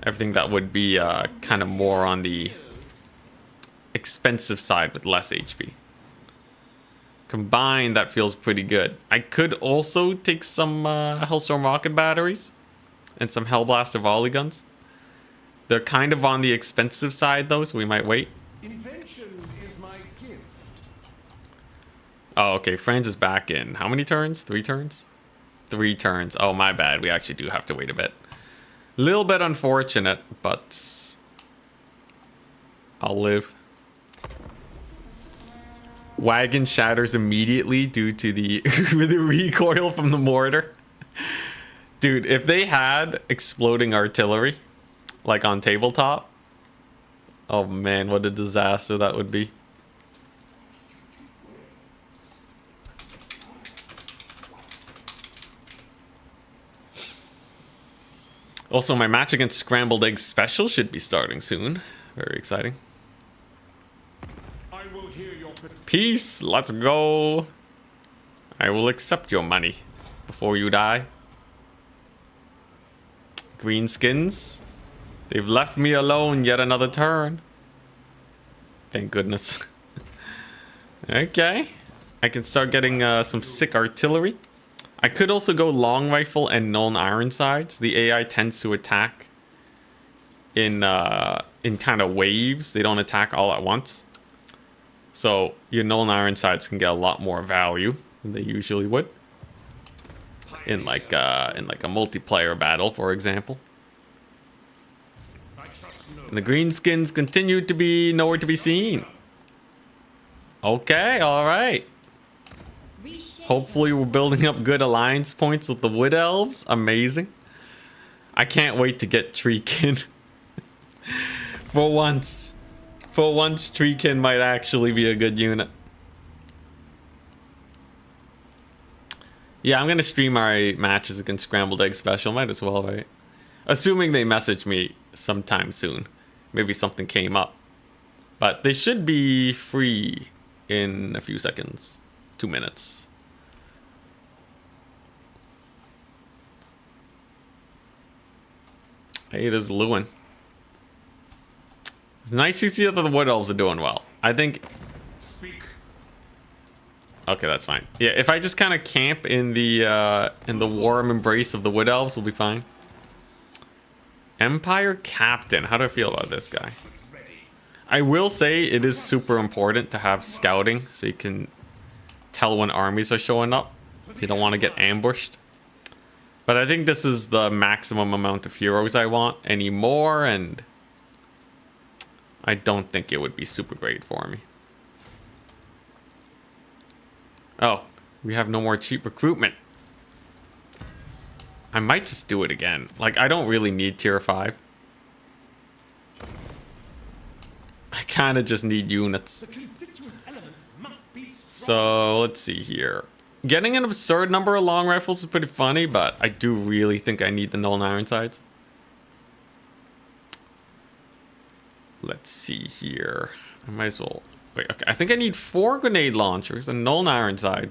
Everything that would be kind of more on the expensive side with less HP. Combined, that feels pretty good. I could also take some Hellstorm rocket batteries and some Hellblaster volley guns. They're kind of on the expensive side though, so we might wait. Invention is my gift. Oh, okay. Franz is back in. How many turns? 3 turns? 3 turns. Oh, my bad. We actually do have to wait a bit. Little bit unfortunate, but I'll live. Wagon shatters immediately due to the, the recoil from the mortar. Dude, if they had exploding artillery, like on tabletop, oh man, what a disaster that would be. Also, my match against Scrambled Egg Special should be starting soon. Very exciting. I will hear your Peace, let's go. I will accept your money before you die. Greenskins. They've left me alone yet another turn. Thank goodness. Okay. I can start getting some sick artillery. I could also go long rifle and known Ironsides. The AI tends to attack in kind of waves. They don't attack all at once. So your known Ironsides can get a lot more value than they usually would. In like a multiplayer battle, for example. And the Greenskins continue to be nowhere to be seen. Okay, alright. Hopefully we're building up good alliance points with the Wood Elves. Amazing. I can't wait to get Treekin. For once. For once, Treekin might actually be a good unit. Yeah, I'm going to stream my matches against Scrambled Egg Special. Might as well, right? Assuming they message me sometime soon. Maybe something came up. But they should be free in a few seconds. 2 minutes. Hey, there's Lewin. It's nice to see that the Wood Elves are doing well. I think... Speak. Okay, that's fine. Yeah, if I just kind of camp in the warm embrace of the Wood Elves, we'll be fine. Empire Captain. How do I feel about this guy? I will say it is super important to have scouting so you can tell when armies are showing up. You don't want to get ambushed. But I think this is the maximum amount of heroes I want anymore, and I don't think it would be super great for me. Oh, we have no more cheap recruitment. I might just do it again. Like, I don't really need tier 5. I kind of just need units. So, let's see here. Getting an absurd number of long rifles is pretty funny, but I do really think I need the Nolan Ironsides. Let's see here. I might as well... Wait, okay. I think I need 4 grenade launchers, a Nolan Ironside.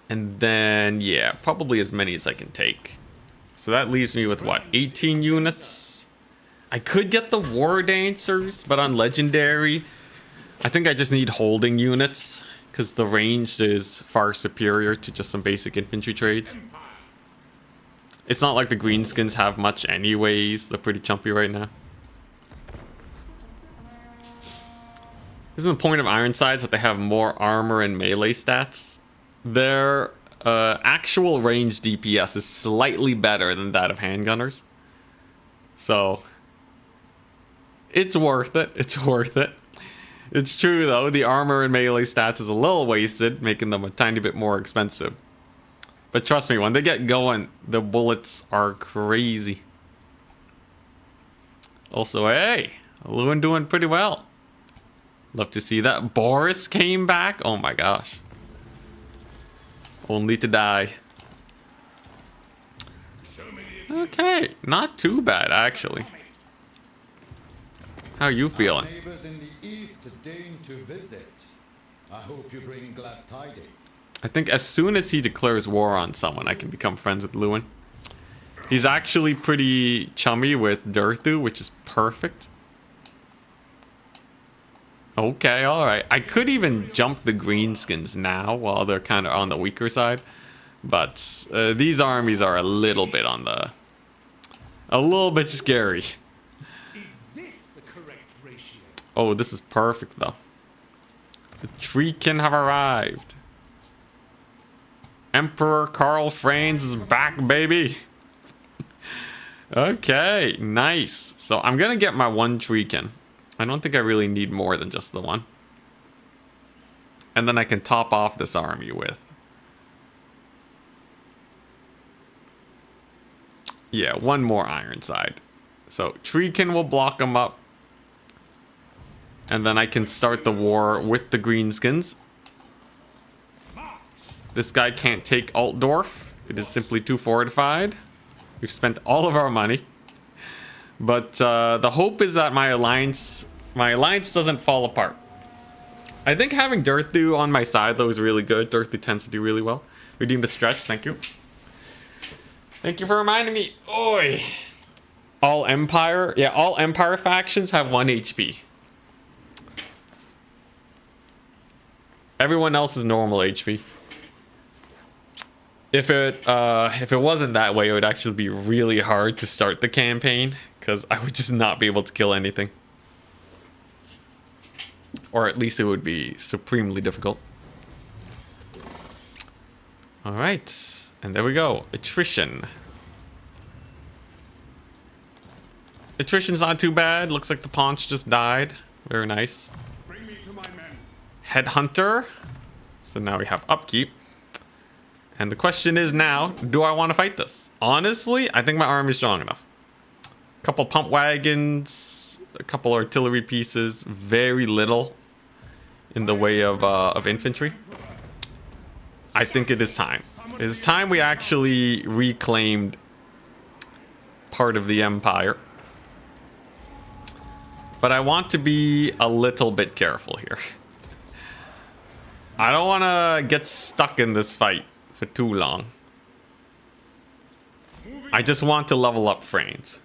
And then, yeah, probably as many as I can take. So that leaves me with what, 18 units? I could get the War Dancers, but on Legendary, I think I just need holding units because the range is far superior to just some basic infantry trades. It's not like the Greenskins have much anyways. They're pretty chumpy right now. Isn't the point of Ironsides that they have more armor and melee stats? Their actual range DPS is slightly better than that of handgunners. So, it's worth it. It's worth it. It's true though, the armor and melee stats is a little wasted, making them a tiny bit more expensive. But trust me, when they get going, the bullets are crazy. Also, hey, Lewin doing pretty well. Love to see that. Boris came back. Oh my gosh. Only to die. Okay, not too bad actually. How are you feeling? Neighbors in the east deign to visit. I hope you bring glad tidings. I think as soon as he declares war on someone, I can become friends with Lewin. He's actually pretty chummy with Durthu, which is perfect. Okay, alright. I could even jump the Greenskins now while they're kind of on the weaker side. But these armies are a little bit on the... a little bit scary. Is this the correct ratio? Oh, this is perfect though. The Treekin have arrived. Emperor Karl Franz is back, baby. Okay, nice. So I'm gonna get my one Treekin. I don't think I really need more than just the one. And then I can top off this army with. Yeah, one more Ironside. So Treekin will block them up. And then I can start the war with the Greenskins. This guy can't take Altdorf. It is simply too fortified. We've spent all of our money. But the hope is that my alliance doesn't fall apart. I think having Durthu on my side, though, is really good. Durthu tends to do really well. Redeem the stretch. Thank you. Thank you for reminding me. Oi. All Empire. Yeah, all Empire factions have 1 HP. Everyone else is normal HP. If it wasn't that way, it would actually be really hard to start the campaign because I would just not be able to kill anything. Or at least it would be supremely difficult. Alright, and there we go. Attrition. Attrition's not too bad. Looks like the paunch just died. Very nice. Bring me to my men. Headhunter. So now we have upkeep. And the question is now, do I want to fight this? Honestly, I think my army's strong enough. A couple pump wagons, a couple artillery pieces, very little in the way of infantry. I think it is time. It is time we actually reclaimed part of the empire. But I want to be a little bit careful here. I don't want to get stuck in this fight for too long. I just want to level up Franz.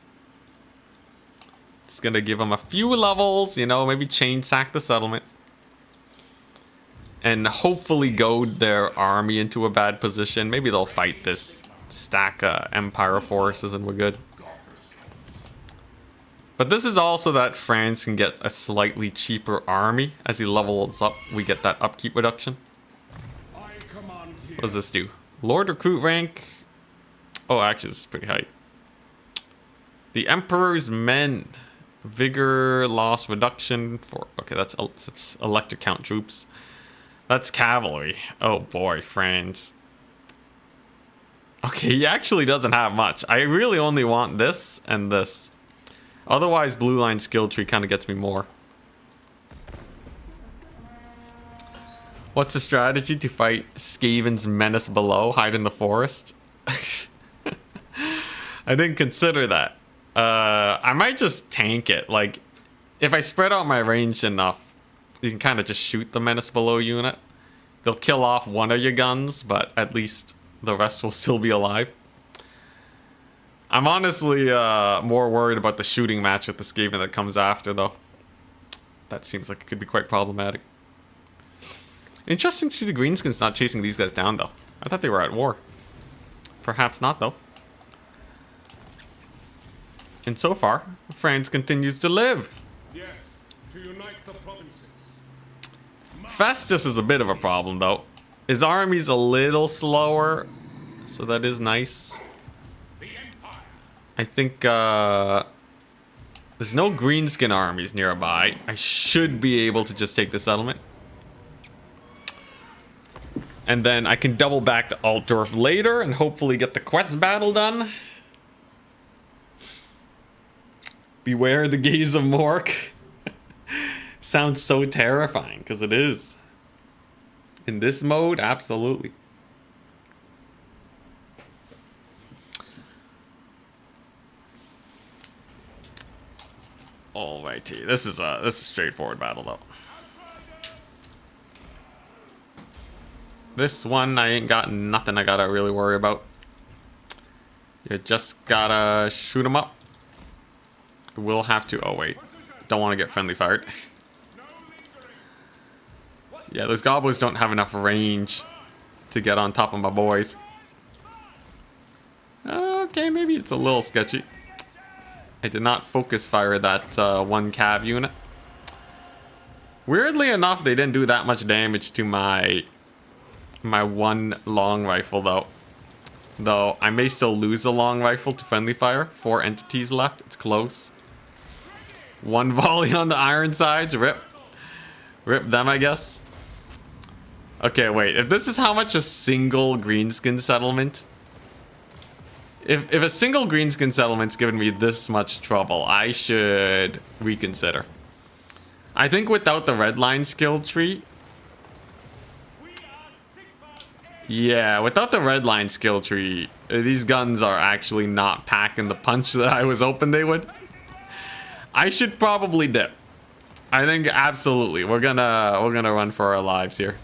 Just gonna give them a few levels, you know, maybe chain sack the settlement. And hopefully goad their army into a bad position. Maybe they'll fight this stack Empire forces and we're good. But this is also that France can get a slightly cheaper army. As he levels up, we get that upkeep reduction. What does this do? Lord recruit rank. Oh, actually, this is pretty high. The Emperor's Men. Vigor loss reduction for... Okay, that's elector count troops. That's cavalry. Oh boy, France. Okay, he actually doesn't have much. I really only want this and this. Otherwise, blue line skill tree kind of gets me more. What's the strategy to fight Skaven's menace below? Hide in the forest? I didn't consider that. I might just tank it. Like, if I spread out my range enough, you can kind of just shoot the menace below unit. They'll kill off one of your guns, but at least the rest will still be alive. I'm honestly more worried about the shooting match with the Skaven that comes after, though. That seems like it could be quite problematic. Interesting to see the Greenskins not chasing these guys down, though. I thought they were at war. Perhaps not, though. And so far, France continues to live. Yes, to unite the provinces. Festus is a bit of a problem, though. His army's a little slower, so that is nice. The Empire. I think, there's no Greenskin armies nearby. I should be able to just take the settlement. And then I can double back to Altdorf later and hopefully get the quest battle done. Beware the gaze of Mork. Sounds so terrifying, because it is. In this mode, absolutely. Alrighty, this is a straightforward battle though. This one I ain't got nothing I gotta really worry about. You just gotta shoot them up. I will have to. Oh wait, don't want to get friendly fired. Yeah, those goblins don't have enough range to get on top of my boys. Okay, maybe it's a little sketchy. I did not focus fire that one cav unit. Weirdly enough, they didn't do that much damage to my one long rifle though. Though I may still lose a long rifle to friendly fire. 4 entities left. It's close. 1 volley on the iron sides. Rip. Rip them, I guess. Okay, wait. If this is how much a single Greenskin settlement... If a single Greenskin settlement's given me this much trouble, I should reconsider. I think without the red line skill tree... Yeah, without the red line skill tree, these guns are actually not packing the punch that I was hoping they would. I should probably dip. I think absolutely we're gonna run for our lives here.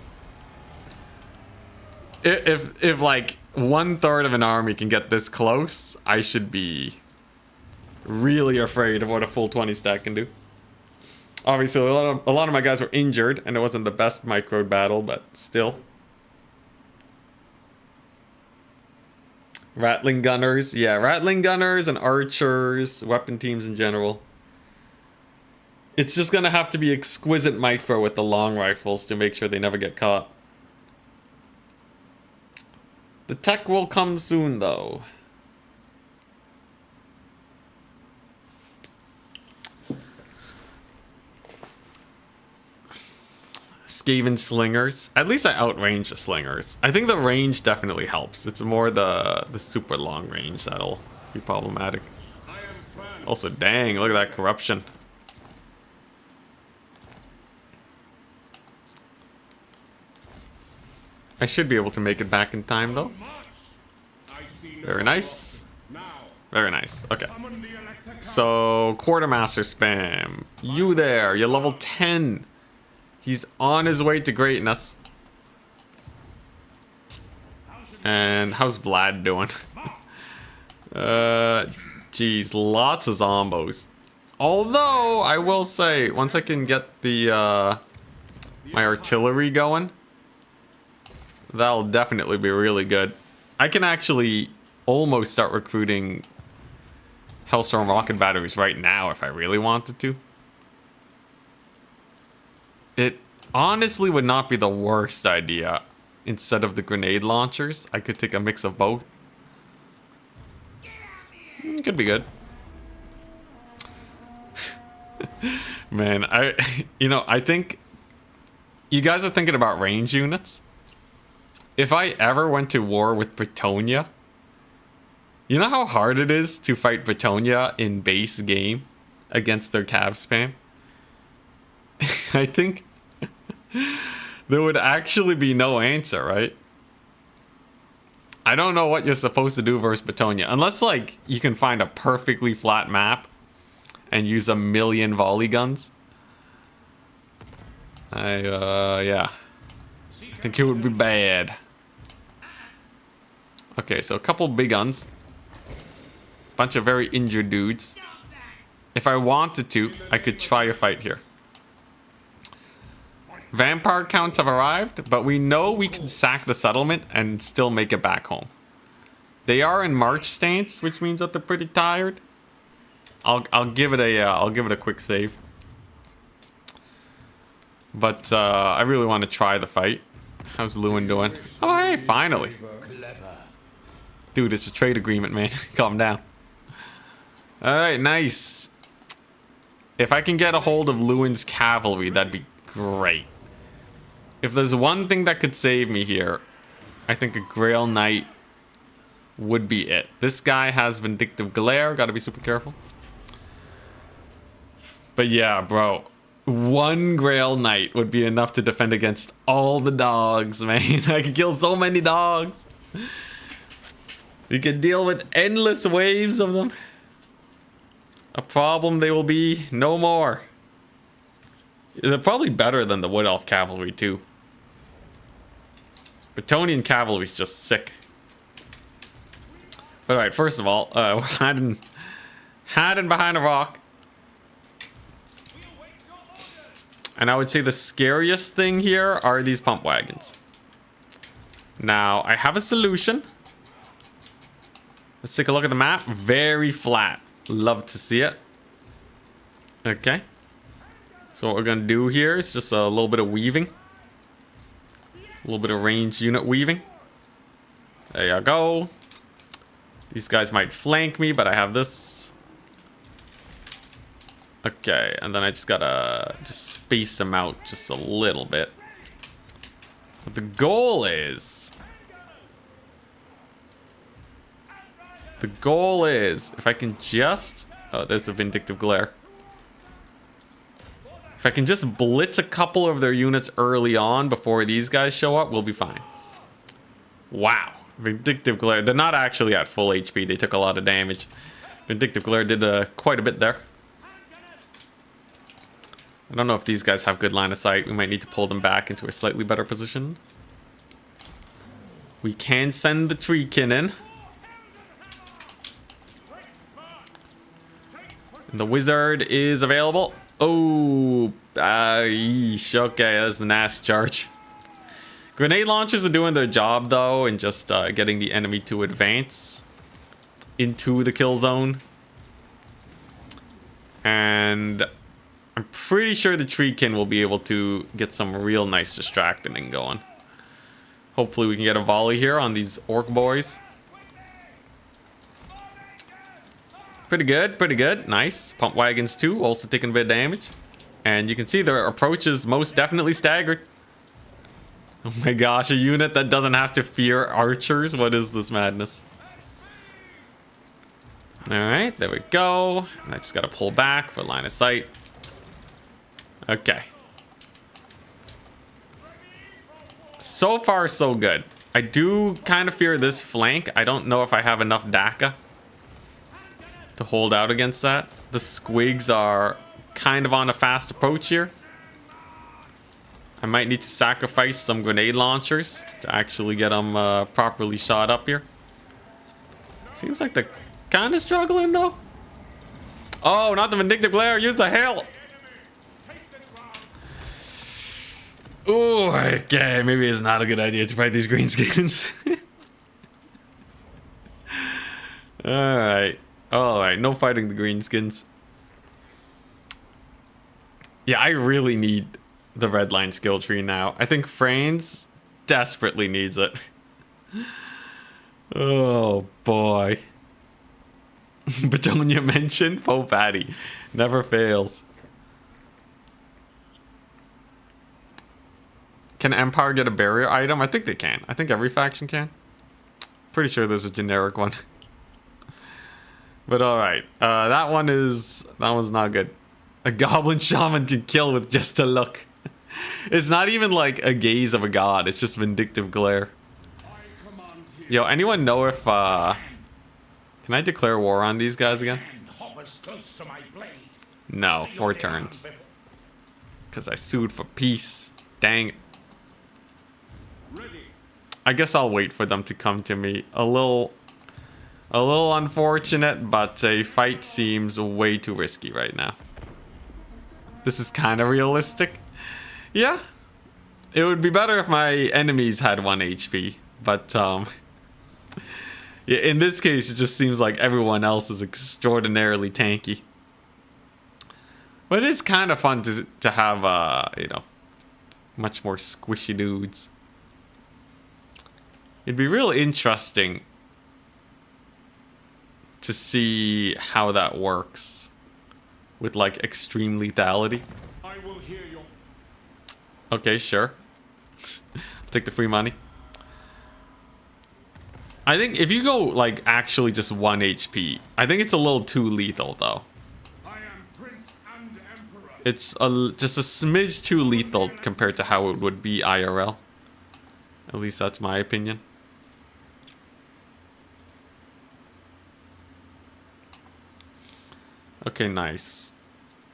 If like 1/3 of an army can get this close, I should be really afraid of what a full 20 stack can do. Obviously, a lot of my guys were injured, and it wasn't the best micro battle, but still. Rattling gunners, yeah, rattling gunners and archers, weapon teams in general. It's just gonna have to be exquisite micro with the long rifles to make sure they never get caught. The tech will come soon, though. Skaven slingers. At least I outrange the slingers. I think the range definitely helps. It's more the super long range that'll be problematic. Also, dang, look at that corruption. I should be able to make it back in time, though. Very nice. Very nice. Okay. So, Quartermaster spam. You there. You're level 10. He's on his way to greatness. And how's Vlad doing? Geez, lots of zombos. Although, I will say, once I can get the, my artillery going, that'll definitely be really good. I can actually almost start recruiting Hellstorm rocket batteries right now if I really wanted to. It honestly would not be the worst idea. Instead of the grenade launchers, I could take a mix of both. Could be good. Man, I think you guys are thinking about range units. If I ever went to war with Bretonia, you know how hard it is to fight Bretonia in base game against their cav spam? I think there would actually be no answer, right? I don't know what you're supposed to do versus Bretonia. Unless, like, you can find a perfectly flat map and use 1,000,000 volley guns. Yeah. I think it would be bad. Okay, so a couple big guns. Bunch of very injured dudes. If I wanted to, I could try a fight here. Vampire counts have arrived, but we know we can sack the settlement and still make it back home. They are in march stance, which means that they're pretty tired. I'll give it a quick save. But I really want to try the fight. How's Lewin doing? Oh hey, finally. Dude, it's a trade agreement, man. Calm down. Alright, nice. If I can get a hold of Lewin's cavalry, that'd be great. If there's one thing that could save me here, I think a Grail Knight would be it. This guy has Vindictive Glare. Gotta be super careful. But yeah, bro. One Grail Knight would be enough to defend against all the dogs, man. I could kill so many dogs. We could deal with endless waves of them. A problem they will be no more. They're probably better than the Wood Elf Cavalry, too. Bretonnian Cavalry is just sick. But alright, first of all, we're hiding behind a rock. And I would say the scariest thing here are these pump wagons. Now, I have a solution. Let's take a look at the map. Very flat. Love to see it. Okay. So what we're going to do here is just a little bit of weaving. A little bit of ranged unit weaving. There you go. These guys might flank me, but I have this. Okay, and then I just gotta space them out just a little bit. What the goal is... if I can just... Oh, there's the Vindictive Glare. If I can just blitz a couple of their units early on before these guys show up, we'll be fine. Wow. Vindictive Glare. They're not actually at full HP. They took a lot of damage. Vindictive Glare did quite a bit there. I don't know if these guys have good line of sight. We might need to pull them back into a slightly better position. We can send the Treekin in. And the Wizard is available. Oh, yeesh. Okay, that's a nasty charge. Grenade launchers are doing their job, though, and just getting the enemy to advance into the kill zone. And I'm pretty sure the Treekin will be able to get some real nice distracting going. Hopefully we can get a volley here on these orc boys. Pretty good, pretty good. Nice. Pump wagons too, also taking a bit of damage. And you can see their approach is most definitely staggered. Oh my gosh, a unit that doesn't have to fear archers? What is this madness? Alright, there we go. I just gotta pull back for line of sight. Okay. So far, so good. I do kind of fear this flank. I don't know if I have enough DACA to hold out against that. The squigs are kind of on a fast approach here. I might need to sacrifice some grenade launchers to actually get them properly shot up here. Seems like they're kind of struggling though. Oh, not the Vindictive Glare. Use the hail. Ooh, okay. Maybe it's not a good idea to fight these greenskins. Alright. Alright, no fighting the greenskins. Yeah, I really need the red line skill tree now. I think Frains desperately needs it. Oh boy. Betonia mentioned Pope Patty. Never fails. Can Empire get a barrier item? I think they can. I think every faction can. Pretty sure there's a generic one. But alright. That one's not good. A goblin shaman can kill with just a look. It's not even like a gaze of a god. It's just Vindictive Glare. Yo, anyone know if can I declare war on these guys again? No, 4 turns. Because I sued for peace. Dang it. I guess I'll wait for them to come to me. A little A little unfortunate, but a fight seems way too risky right now. This is kind of realistic. Yeah. It would be better if my enemies had 1 HP, but yeah, in this case it just seems like everyone else is extraordinarily tanky. But it is kind of fun to have you know, much more squishy dudes. It'd be real interesting to see how that works with like extreme lethality. I will hear your. Okay, sure. Take the free money. I think if you go like actually just 1 HP, I think it's a little too lethal though. I am Prince and Emperor. It's just a smidge too lethal compared to how it would be IRL. At least that's my opinion. Okay, nice.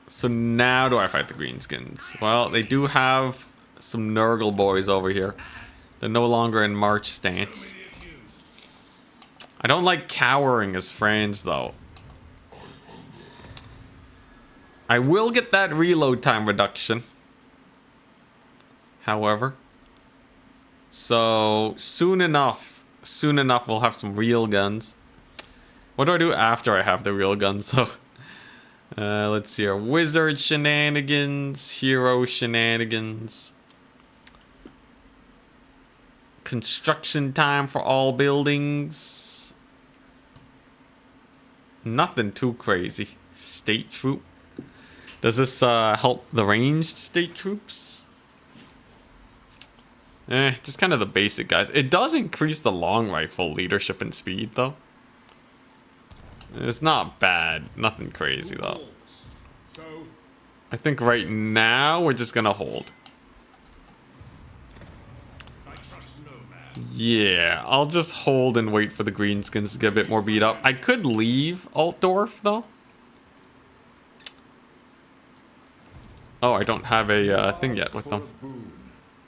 So now do I fight the Greenskins? Well, they do have some Nurgle boys over here. They're no longer in march stance. I don't like cowering as friends, though. I will get that reload time reduction. However. So, soon enough we'll have some real guns. What do I do after I have the real guns, though? Let's see here. Wizard shenanigans. Hero shenanigans. Construction time for all buildings. Nothing too crazy. State troop. Does this help the ranged state troops? Just kind of the basic guys. It does increase the long rifle leadership and speed, though. It's not bad. Nothing crazy, though. So, I think right now we're just gonna hold. I trust no man. Yeah, I'll just hold and wait for the Greenskins to get a bit more beat up. I could leave Altdorf, though. Oh, I don't have a thing yet with them.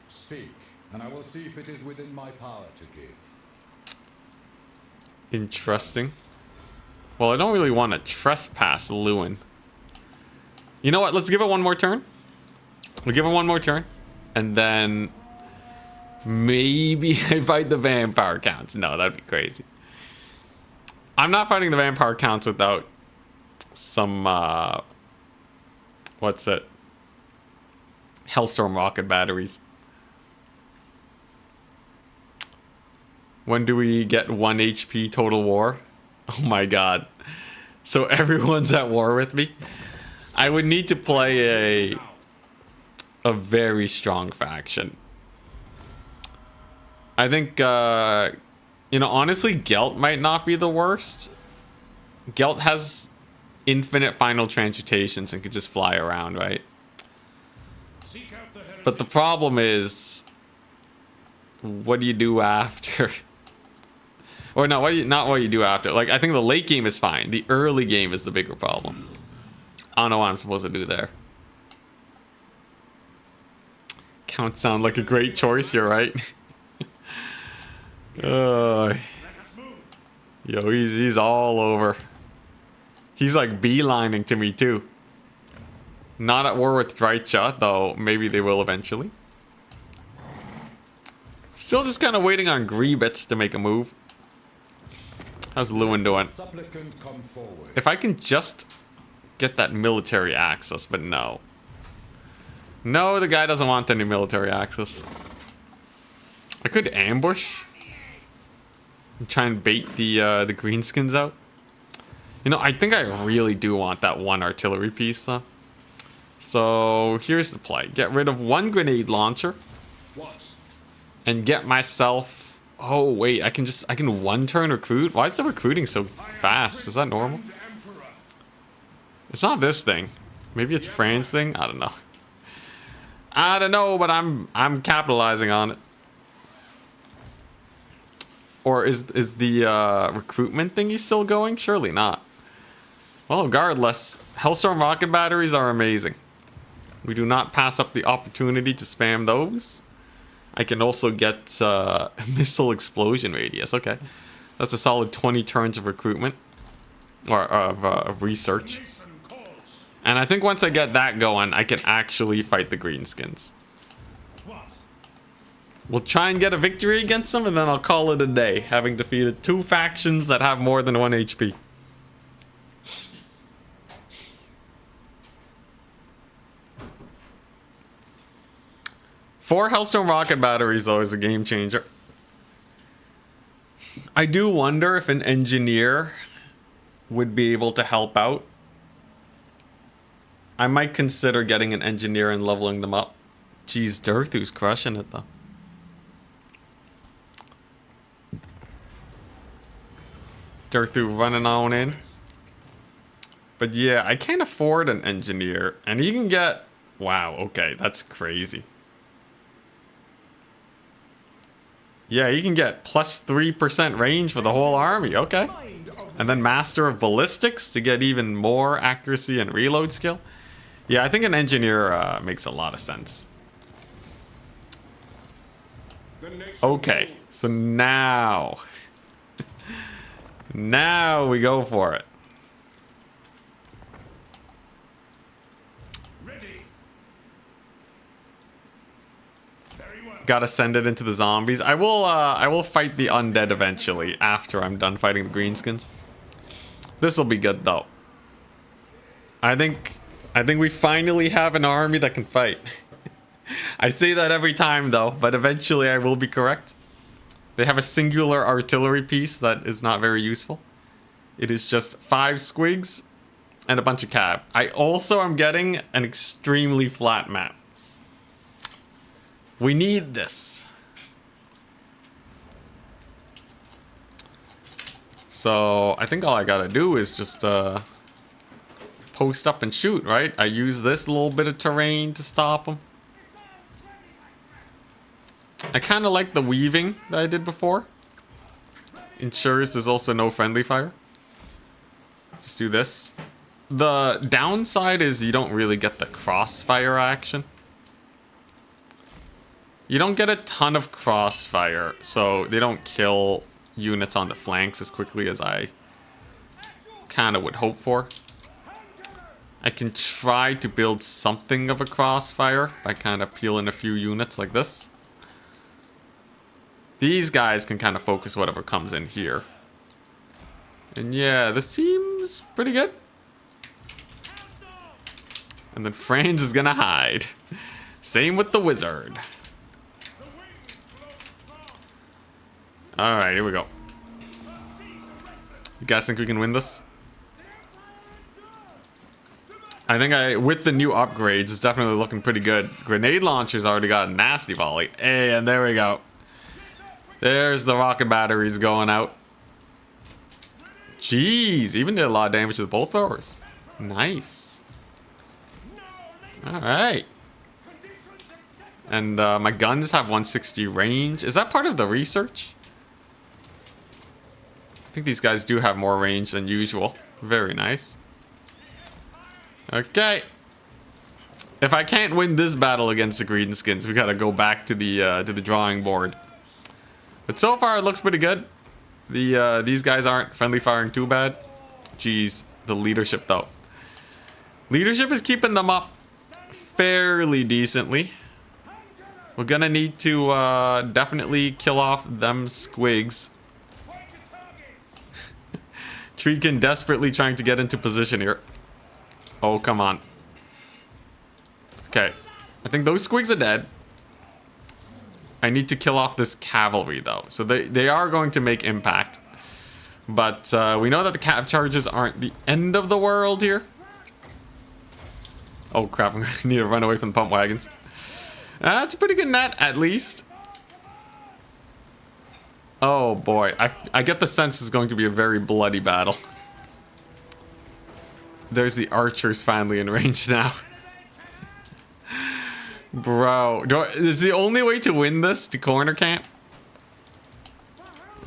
Speak, and I will see if it is within my power to give. Interesting. Well, I don't really want to trespass Lewin. You know what? Let's give it one more turn. We'll give it one more turn. And then maybe I fight the vampire counts. No, that'd be crazy. I'm not fighting the vampire counts without some, what's it? Hellstorm rocket batteries. When do we get 1 HP total war? Oh my god. So everyone's at war with me? I would need to play a very strong faction. I think, you know, honestly, Gelt might not be the worst. Gelt has infinite final transmutations and could just fly around, right? Seek out the heretic. But the problem is, what do you do after? Or no, not what you do after. Like, I think the late game is fine. The early game is the bigger problem. I don't know what I'm supposed to do there. Counts sound like a great choice, you're right. Yo, he's all over. He's like beelining to me too. Not at war with Drycha, though maybe they will eventually. Still just kind of waiting on Griebitz to make a move. How's Lewin doing? Supplicant, come forward. If I can just get that military access, but no. No, the guy doesn't want any military access. I could ambush. And try and bait the Greenskins out. You know, I think I really do want that 1 artillery piece, though. So, here's the play. Get rid of 1 grenade launcher. What? And get myself... Oh, wait. I can 1-turn recruit? Why is the recruiting so fast? Is that normal? It's not this thing. Maybe it's Fran's thing? I don't know. I don't know, but I'm capitalizing on it. Or is the recruitment thingy still going? Surely not. Well, regardless, Hellstorm rocket batteries are amazing. We do not pass up the opportunity to spam those. I can also get missile explosion radius. Okay. That's a solid 20 turns of recruitment. Or of research. Nation calls. And I think once I get that going, I can actually fight the Greenskins. What? We'll try and get a victory against them, and then I'll call it a day, having defeated 2 factions that have more than 1 HP. Four Hellstone rocket batteries, though, is a game changer. I do wonder if an engineer would be able to help out. I might consider getting an engineer and leveling them up. Jeez, Dirthu's crushing it, though. Dirthu running on in. But yeah, I can't afford an engineer. And you can get... Wow, okay, that's crazy. Yeah, you can get plus 3% range for the whole army. Okay. And then Master of Ballistics to get even more accuracy and reload skill. Yeah, I think an engineer makes a lot of sense. The nation Okay, so now... now we go for it. ready. Very well. Gotta send it into the zombies. I will fight the undead eventually after I'm done fighting the Greenskins. This'll be good though. I think we finally have an army that can fight. I say that every time though, but eventually I will be correct. They have a singular artillery piece that is not very useful. It is just 5 squigs and a bunch of cav. I also am getting an extremely flat map. We need this. So I think all I gotta do is just post up and shoot, right? I use this little bit of terrain to stop them. I kind of like the weaving that I did before. Ensures there's also no friendly fire. Just do this. The downside is you don't really get the crossfire action. You don't get a ton of crossfire, so they don't kill units on the flanks as quickly as I kind of would hope for. I can try to build something of a crossfire by kind of peeling a few units like this. These guys can kind of focus whatever comes in here. And yeah, this seems pretty good. And then Franz is gonna hide. Same with the wizard. Alright, here we go. You guys think we can win this? I think with the new upgrades, it's definitely looking pretty good. Grenade launcher's already got a nasty volley. Hey, and there we go. There's the rocket batteries going out. Jeez, even did a lot of damage to the bolt throwers. Nice. Alright. And my guns have 160 range. Is that part of the research? I think these guys do have more range than usual. Very nice. Okay. If I can't win this battle against the Greenskins, we gotta go back to the drawing board. But so far, it looks pretty good. These guys aren't friendly firing too bad. Jeez, the leadership though. Leadership is keeping them up fairly decently. We're gonna need to definitely kill off them squigs. Treekin desperately trying to get into position here. Oh, come on. Okay. I think those squigs are dead. I need to kill off this cavalry, though. So they are going to make impact. But we know that the cav charges aren't the end of the world here. Oh, crap. I'm going to need to run away from the pump wagons. That's a pretty good net, at least. Oh, boy. I get the sense it's going to be a very bloody battle. There's the archers finally in range now. Bro, is the only way to win this to corner camp?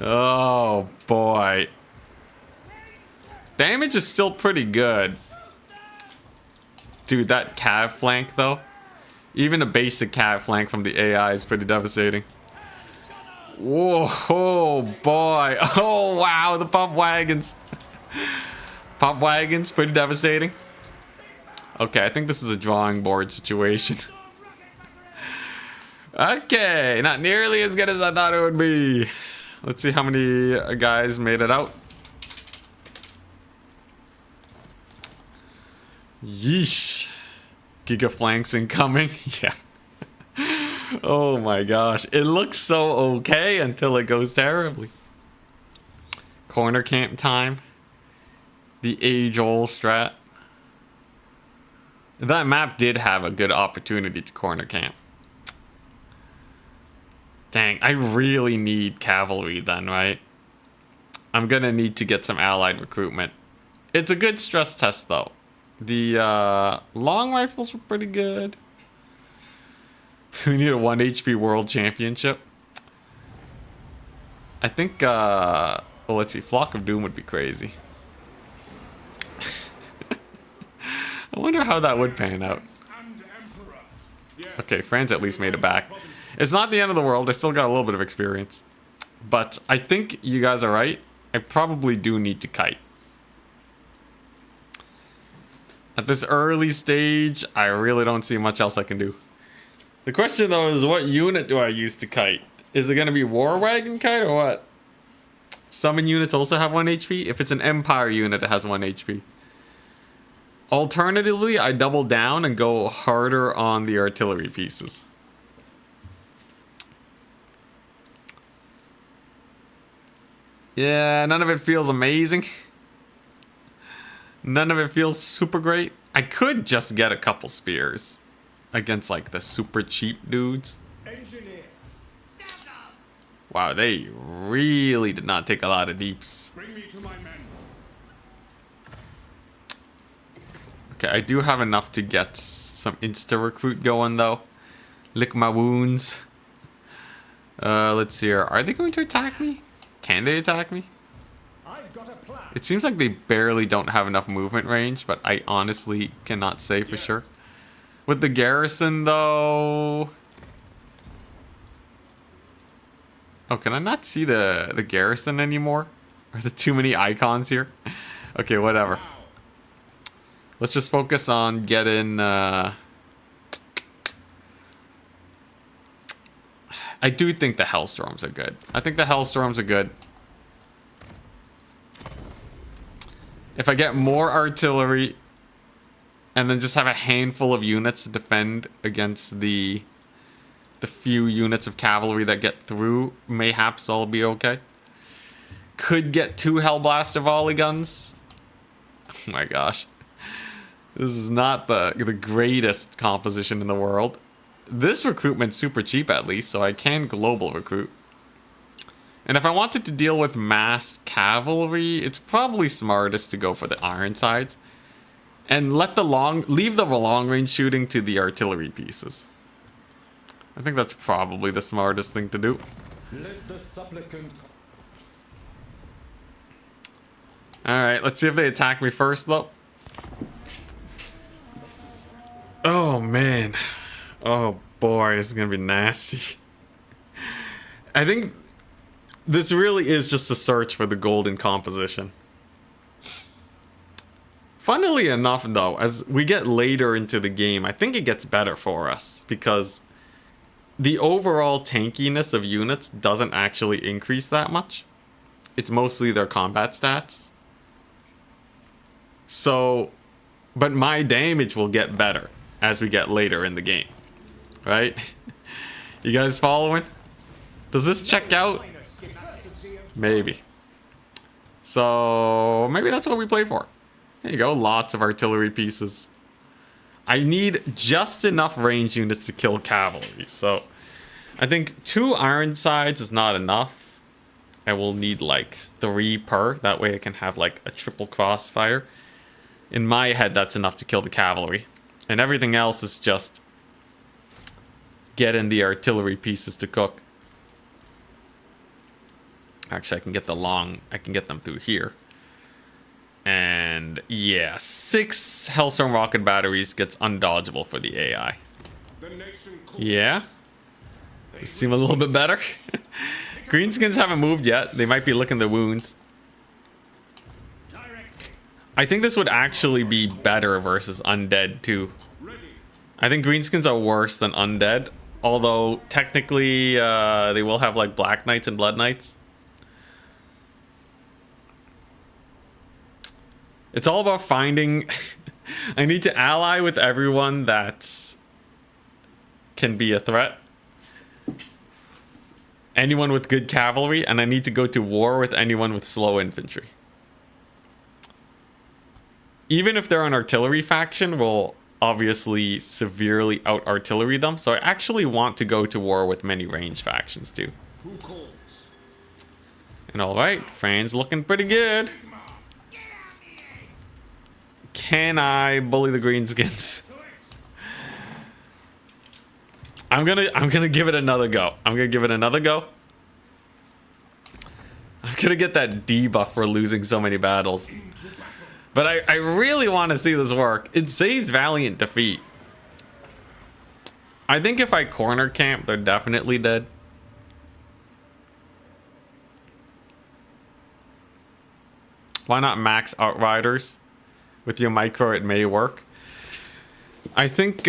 Oh, boy. Damage is still pretty good. Dude, that cav flank, though. Even a basic cav flank from the AI is pretty devastating. Whoa, oh boy. Oh wow, the pump wagons. Pump wagons, pretty devastating. Okay, I think this is a drawing board situation. Okay, not nearly as good as I thought it would be. Let's see how many guys made it out. Yeesh. Giga flanks incoming. Yeah. Oh my gosh. It looks so okay until it goes terribly. Corner camp time. The age-old strat. That map did have a good opportunity to corner camp. Dang, I really need cavalry then, right? I'm gonna need to get some allied recruitment. It's a good stress test though. The long rifles were pretty good. We need a 1 HP world championship. I think, well, let's see. Flock of Doom would be crazy. I wonder how that would pan out. Okay, France at least made it back. It's not the end of the world. I still got a little bit of experience. But I think you guys are right. I probably do need to kite. At this early stage, I really don't see much else I can do. The question though is, what unit do I use to kite? Is it going to be War Wagon kite or what? Summon units also have 1 HP? If it's an Empire unit, it has 1 HP. Alternatively, I double down and go harder on the artillery pieces. Yeah, none of it feels amazing. None of it feels super great. I could just get a couple spears against like the super cheap dudes. Engineer. Wow, they really did not take a lot of deeps. Bring me to my men. Okay, I do have enough to get some insta recruit going though. Lick my wounds. Let's see here. Are they going to attack me? Can they attack me? I've got a plan. It seems like they barely don't have enough movement range, but I honestly cannot say for sure. With the garrison though... Oh, can I not see the garrison anymore? Are there too many icons here? Okay, whatever. Let's just focus on getting... I do think the Hellstorms are good. I think the Hellstorms are good. If I get more artillery and then just have a handful of units to defend against the few units of cavalry that get through, mayhaps I'll be okay. Could get 2 Hellblaster volley guns. Oh my gosh. This is not the greatest composition in the world. This recruitment's super cheap at least, so I can global recruit. And if I wanted to deal with mass cavalry, it's probably smartest to go for the Ironsides. And leave the long range shooting to the artillery pieces. I think that's probably the smartest thing to do. Let the supplicant. Alright, let's see if they attack me first though. Oh man. Oh boy, this is gonna be nasty. I think this really is just a search for the golden composition. Funnily enough though, as we get later into the game, I think it gets better for us because the overall tankiness of units doesn't actually increase that much. It's mostly their combat stats. So, but my damage will get better as we get later in the game. Right? You guys following? Does this check out? Maybe. So, maybe that's what we play for. There you go, lots of artillery pieces. I need just enough range units to kill cavalry. So, I think 2 Ironsides is not enough. I will need like 3 per. That way I can have like a triple crossfire. In my head, that's enough to kill the cavalry. And everything else is just getting the artillery pieces to cook. Actually, I can get them through here. And yeah, 6 Hellstorm rocket batteries gets undodgeable for the AI. The nation calls. Yeah? Seem a little bit better? Greenskins haven't moved yet. They might be licking the wounds. I think this would actually be better versus undead too. I think greenskins are worse than undead, although technically they will have like black knights and blood knights. It's all about finding. I need to ally with everyone that can be a threat. Anyone with good cavalry, and I need to go to war with anyone with slow infantry. Even if they're an artillery faction, we'll obviously severely out-artillery them. So I actually want to go to war with many range factions too. Who calls? And alright, Fran's looking pretty good. Can I bully the greenskins? I'm gonna give it another go. I'm gonna get that debuff for losing so many battles. But I really want to see this work. It says valiant defeat. I think if I corner camp, they're definitely dead. Why not max Outriders? With your micro, it may work. I think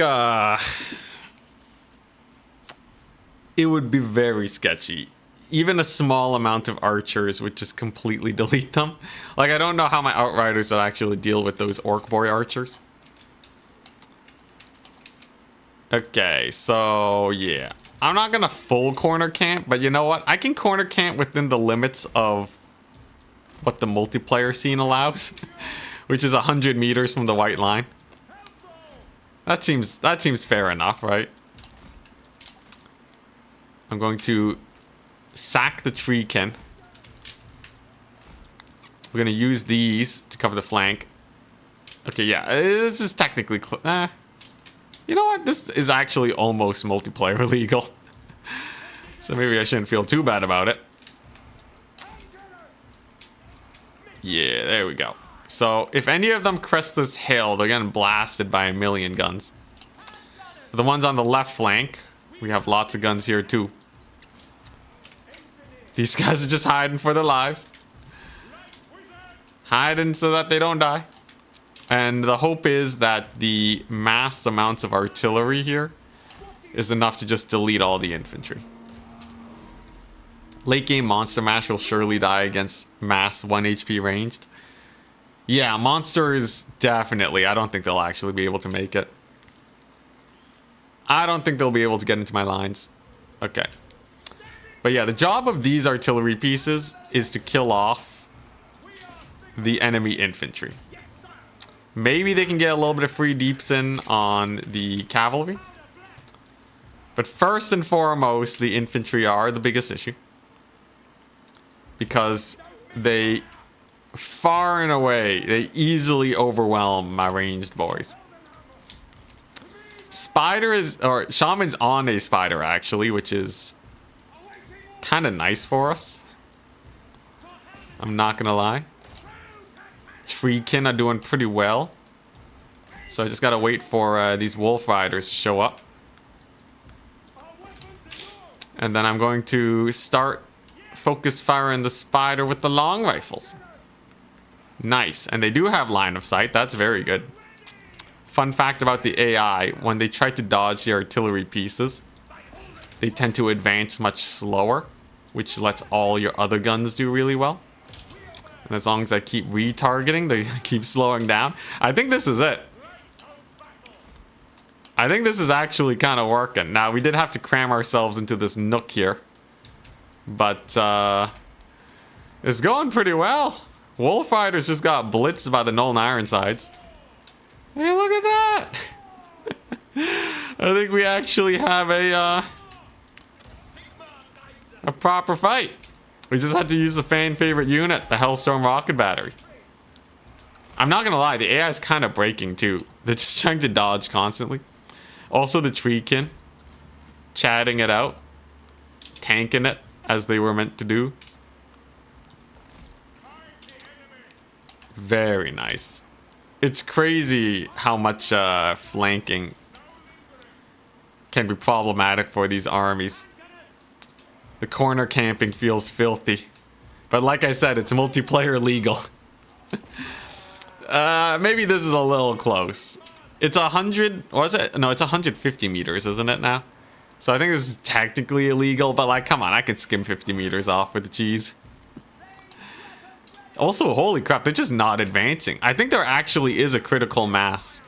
it would be very sketchy. Even a small amount of archers would just completely delete them. Like, I don't know how my Outriders would actually deal with those Orc Boy archers. Okay, so yeah. I'm not gonna full corner camp, but you know what? I can corner camp within the limits of what the multiplayer scene allows, which is 100 meters from the white line. That seems fair enough, right? I'm going to sack the treekin. We're gonna use these to cover the flank. Okay, yeah, this is technically you know what? This is actually almost multiplayer legal. So maybe I shouldn't feel too bad about it. Yeah, there we go. So if any of them crest this hill, they're getting blasted by a million guns. For the ones on the left flank, we have lots of guns here too. These guys are just hiding for their lives. Hiding so that they don't die. And the hope is that the mass amounts of artillery here is enough to just delete all the infantry. Late game Monster Mash will surely die against mass 1 HP ranged. Yeah, monsters definitely. I don't think they'll actually be able to make it. I don't think they'll be able to get into my lines. Okay. But yeah, the job of these artillery pieces is to kill off the enemy infantry. Maybe they can get a little bit of free deeps in on the cavalry. But first and foremost, the infantry are the biggest issue. Because they far and away, they easily overwhelm my ranged boys. Spider is, or Shaman's on a spider actually, which is kind of nice for us. I'm not gonna lie. Treekin are doing pretty well. So I just gotta wait for these wolf riders to show up. And then I'm going to start focus firing the spider with the long rifles. Nice. And they do have line of sight. That's very good. Fun fact about the AI, when they try to dodge the artillery pieces, they tend to advance much slower, which lets all your other guns do really well. And as long as I keep retargeting, they keep slowing down. I think this is it. I think this is actually kind of working. Now, we did have to cram ourselves into this nook here. But, it's going pretty well. Wolf Riders just got blitzed by the Nuln Ironsides. Hey, look at that! I think we actually have a proper fight. We just had to use the fan favorite unit, the Hellstorm Rocket Battery. I'm not gonna lie, the AI is kind of breaking too. They're just trying to dodge constantly. Also the Treekin, chatting it out, tanking it as they were meant to do. Very nice. It's crazy how much flanking can be problematic for these armies. The corner camping feels filthy. But like I said, it's multiplayer legal. Maybe this is a little close. It's 100, was it? No, it's 150 meters, isn't it now? So I think this is technically illegal, but like, come on, I could skim 50 meters off with the cheese. Also, holy crap, they're just not advancing. I think there actually is a critical mass.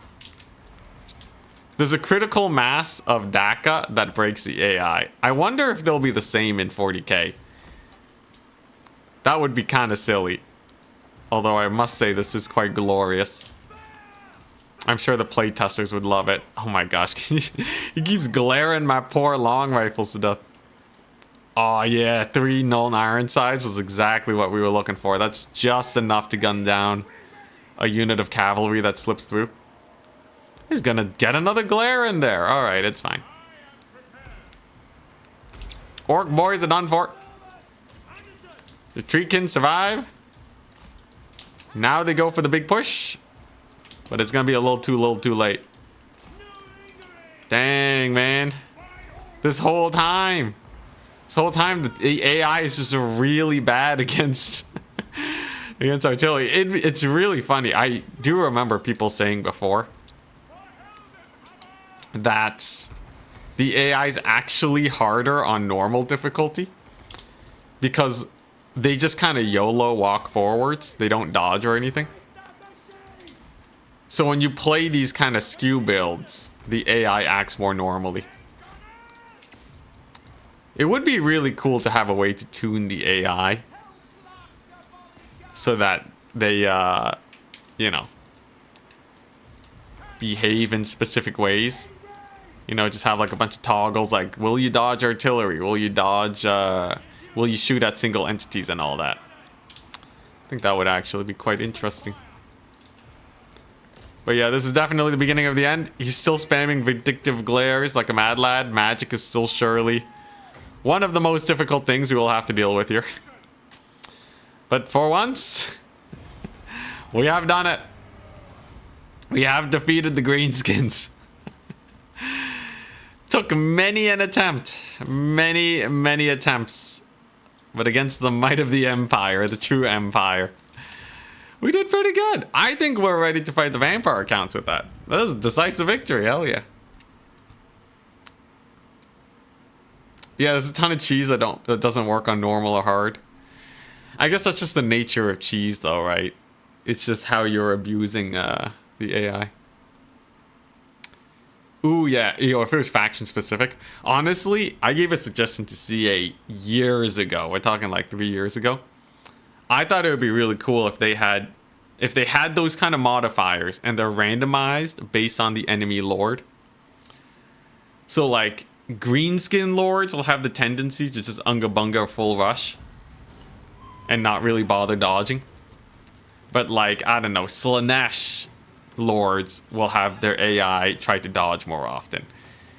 There's a critical mass of DACA that breaks the AI. I wonder if they'll be the same in 40k. That would be kind of silly. Although I must say this is quite glorious. I'm sure the playtesters would love it. Oh my gosh. He keeps glaring my poor long rifles to death. Oh yeah, 3 null iron sights was exactly what we were looking for. That's just enough to gun down a unit of cavalry that slips through. He's gonna get another glare in there. Alright, it's fine. Orc boys are done for. The tree can survive. Now they go for the big push. But it's gonna be a little too late. Dang, man. This whole time the AI is just really bad against against artillery. It's really funny. I do remember people saying before that the AI is actually harder on normal difficulty because they just kind of YOLO walk forwards. They don't dodge or anything. So when you play these kind of skew builds, the AI acts more normally. It would be really cool to have a way to tune the AI so that they, you know, behave in specific ways. You know, just have like a bunch of toggles like, will you dodge artillery? Will you dodge, will you shoot at single entities and all that? I think that would actually be quite interesting. But yeah, this is definitely the beginning of the end. He's still spamming vindictive glares like a mad lad. Magic is still surely one of the most difficult things we will have to deal with here. But for once, we have done it. We have defeated the Greenskins. Took many an attempt. Many attempts. But against the might of the Empire, the true Empire, we did pretty good. I think we're ready to fight the vampire counts with that. That was a decisive victory, hell yeah. Yeah, there's a ton of cheese that doesn't work on normal or hard. I guess that's just the nature of cheese though, right? It's just how you're abusing the AI. Ooh, yeah, you know, if it was faction specific. Honestly, I gave a suggestion to CA years ago. We're talking like 3 years ago. I thought it would be really cool if they had those kind of modifiers and they're randomized based on the enemy lord. So like Greenskin lords will have the tendency to just unga bunga full rush and not really bother dodging. But like, I don't know, Slanesh lords will have their AI try to dodge more often.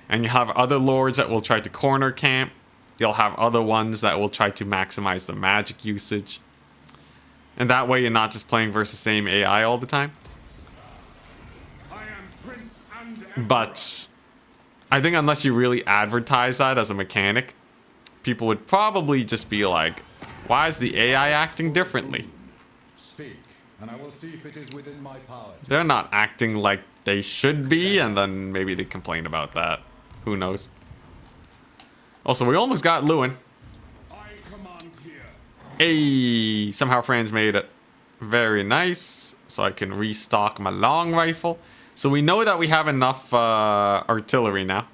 And you have other lords that will try to corner camp. You'll have other ones that will try to maximize the magic usage. And that way you're not just playing versus the same AI all the time. I am Prince and Emperor. But I think unless you really advertise that as a mechanic, people would probably just be like, why is the AI acting differently? Speak, and I will see if it is within my power. They're not acting like they should be, and then maybe they complain about that. Who knows? Also, we almost got Lewin. I command here. Hey, somehow Franz made it. Very nice. So I can restock my long rifle. So we know that we have enough artillery now.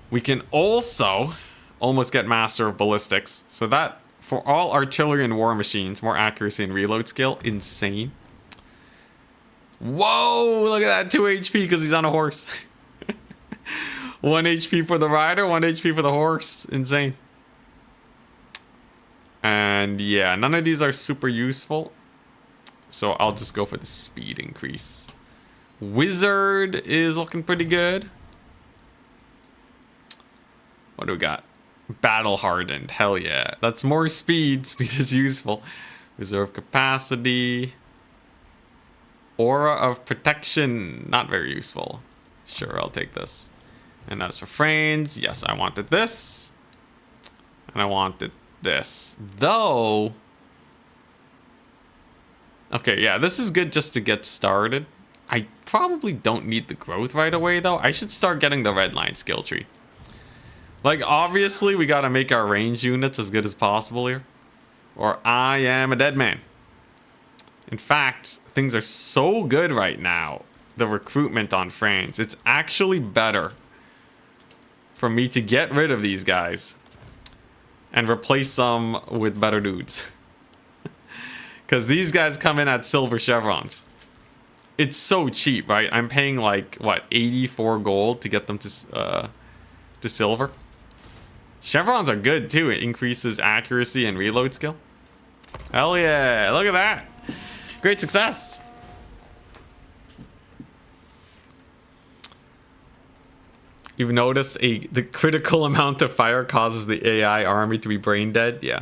We can also almost get master of ballistics. So that, for all artillery and war machines, more accuracy and reload skill, insane. Whoa, look at that, 2 HP because he's on a horse. 1 HP for the rider, 1 HP for the horse. Insane. And yeah, none of these are super useful. So I'll just go for the speed increase. Wizard is looking pretty good. What do we got? Battle hardened. Hell yeah. That's more speed. Speed is useful. Reserve capacity. Aura of protection. Not very useful. Sure, I'll take this. And as for Franz, yes, I wanted this. And I wanted this. Though... Okay, yeah, this is good just to get started. I probably don't need the growth right away, though. I should start getting the red line skill tree. Like, obviously, we gotta make our range units as good as possible here. Or I am a dead man. In fact, things are so good right now. The recruitment on France. It's actually better for me to get rid of these guys and replace them with better dudes. Because these guys come in at silver chevrons. It's so cheap, right? I'm paying like, what, 84 gold to get them to silver. Chevrons are good too. It increases accuracy and reload skill. Hell yeah, look at that. Great success. You've noticed the critical amount of fire causes the AI army to be brain dead? Yeah.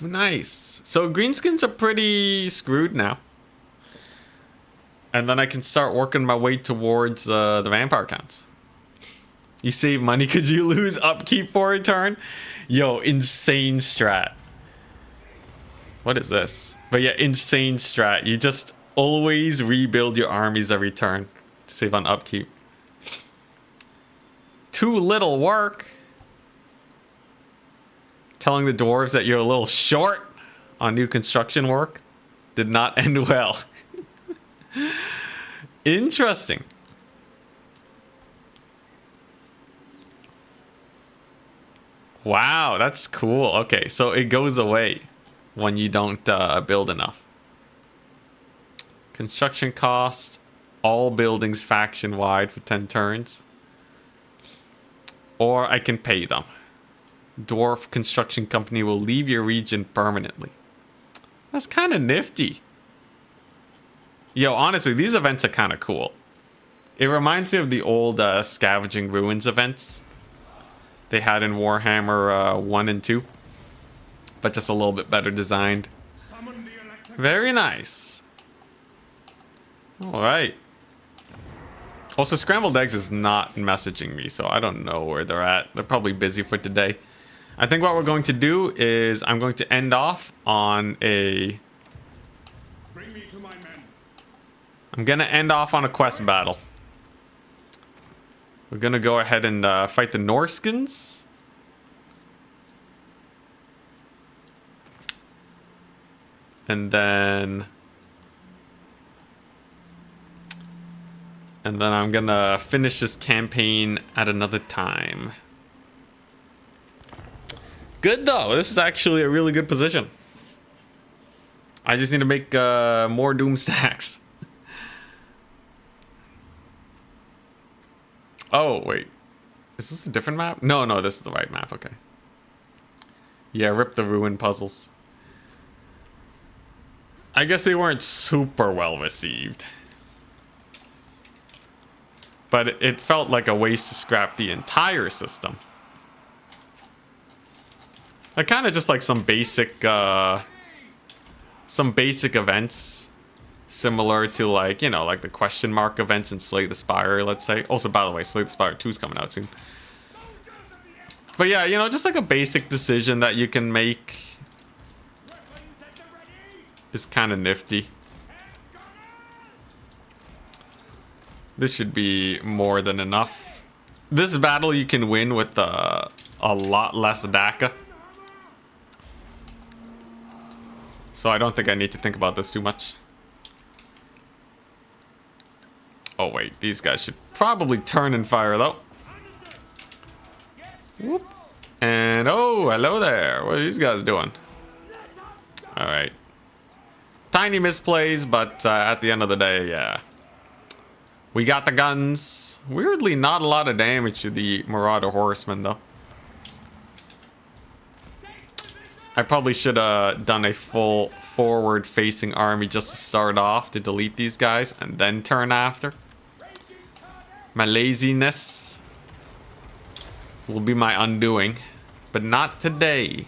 Nice. So greenskins are pretty screwed now. And then I can start working my way towards the vampire counts. You save money because you lose upkeep for a turn? Yo, insane strat. What is this? But yeah, insane strat. You just always rebuild your armies every turn to save on upkeep. Too little work. Telling the dwarves that you're a little short on new construction work did not end well. Interesting. Wow, that's cool. Okay, so it goes away when you don't build enough. Construction cost, all buildings faction wide for 10 turns. Or I can pay them. Dwarf construction company will leave your region permanently. That's kind of nifty. Yo, honestly, these events are kind of cool. It reminds me of the old Scavenging Ruins events they had in Warhammer 1 and 2. But just a little bit better designed. Very nice. Alright. Also, Scrambled Eggs is not messaging me, so I don't know where they're at. They're probably busy for today. I think what we're going to do is I'm going to end off on a... Bring me to my men. I'm going to end off on a quest battle. We're going to go ahead and fight the Norskins. And then I'm going to finish this campaign at another time. Good though. This is actually a really good position. I just need to make more Doom stacks. Oh, wait. Is this a different map? No, this is the right map. Okay. Yeah, rip the ruin puzzles. I guess they weren't super well received. But it felt like a waste to scrap the entire system. I kind of just like some basic events, similar to like, you know, like the question mark events in Slay the Spire, let's say. Also, by the way, Slay the Spire 2 is coming out soon. But yeah, you know, just like a basic decision that you can make is kind of nifty. This should be more than enough. This battle you can win with a lot less DACA. So I don't think I need to think about this too much. Oh wait, these guys should probably turn and fire though. Whoop. And oh, hello there. What are these guys doing? Alright. Tiny misplays, but at the end of the day, yeah. We got the guns. Weirdly, not a lot of damage to the Marauder Horsemen though. I probably should have done a full forward-facing army just to start off to delete these guys and then turn after. My laziness will be my undoing, but not today.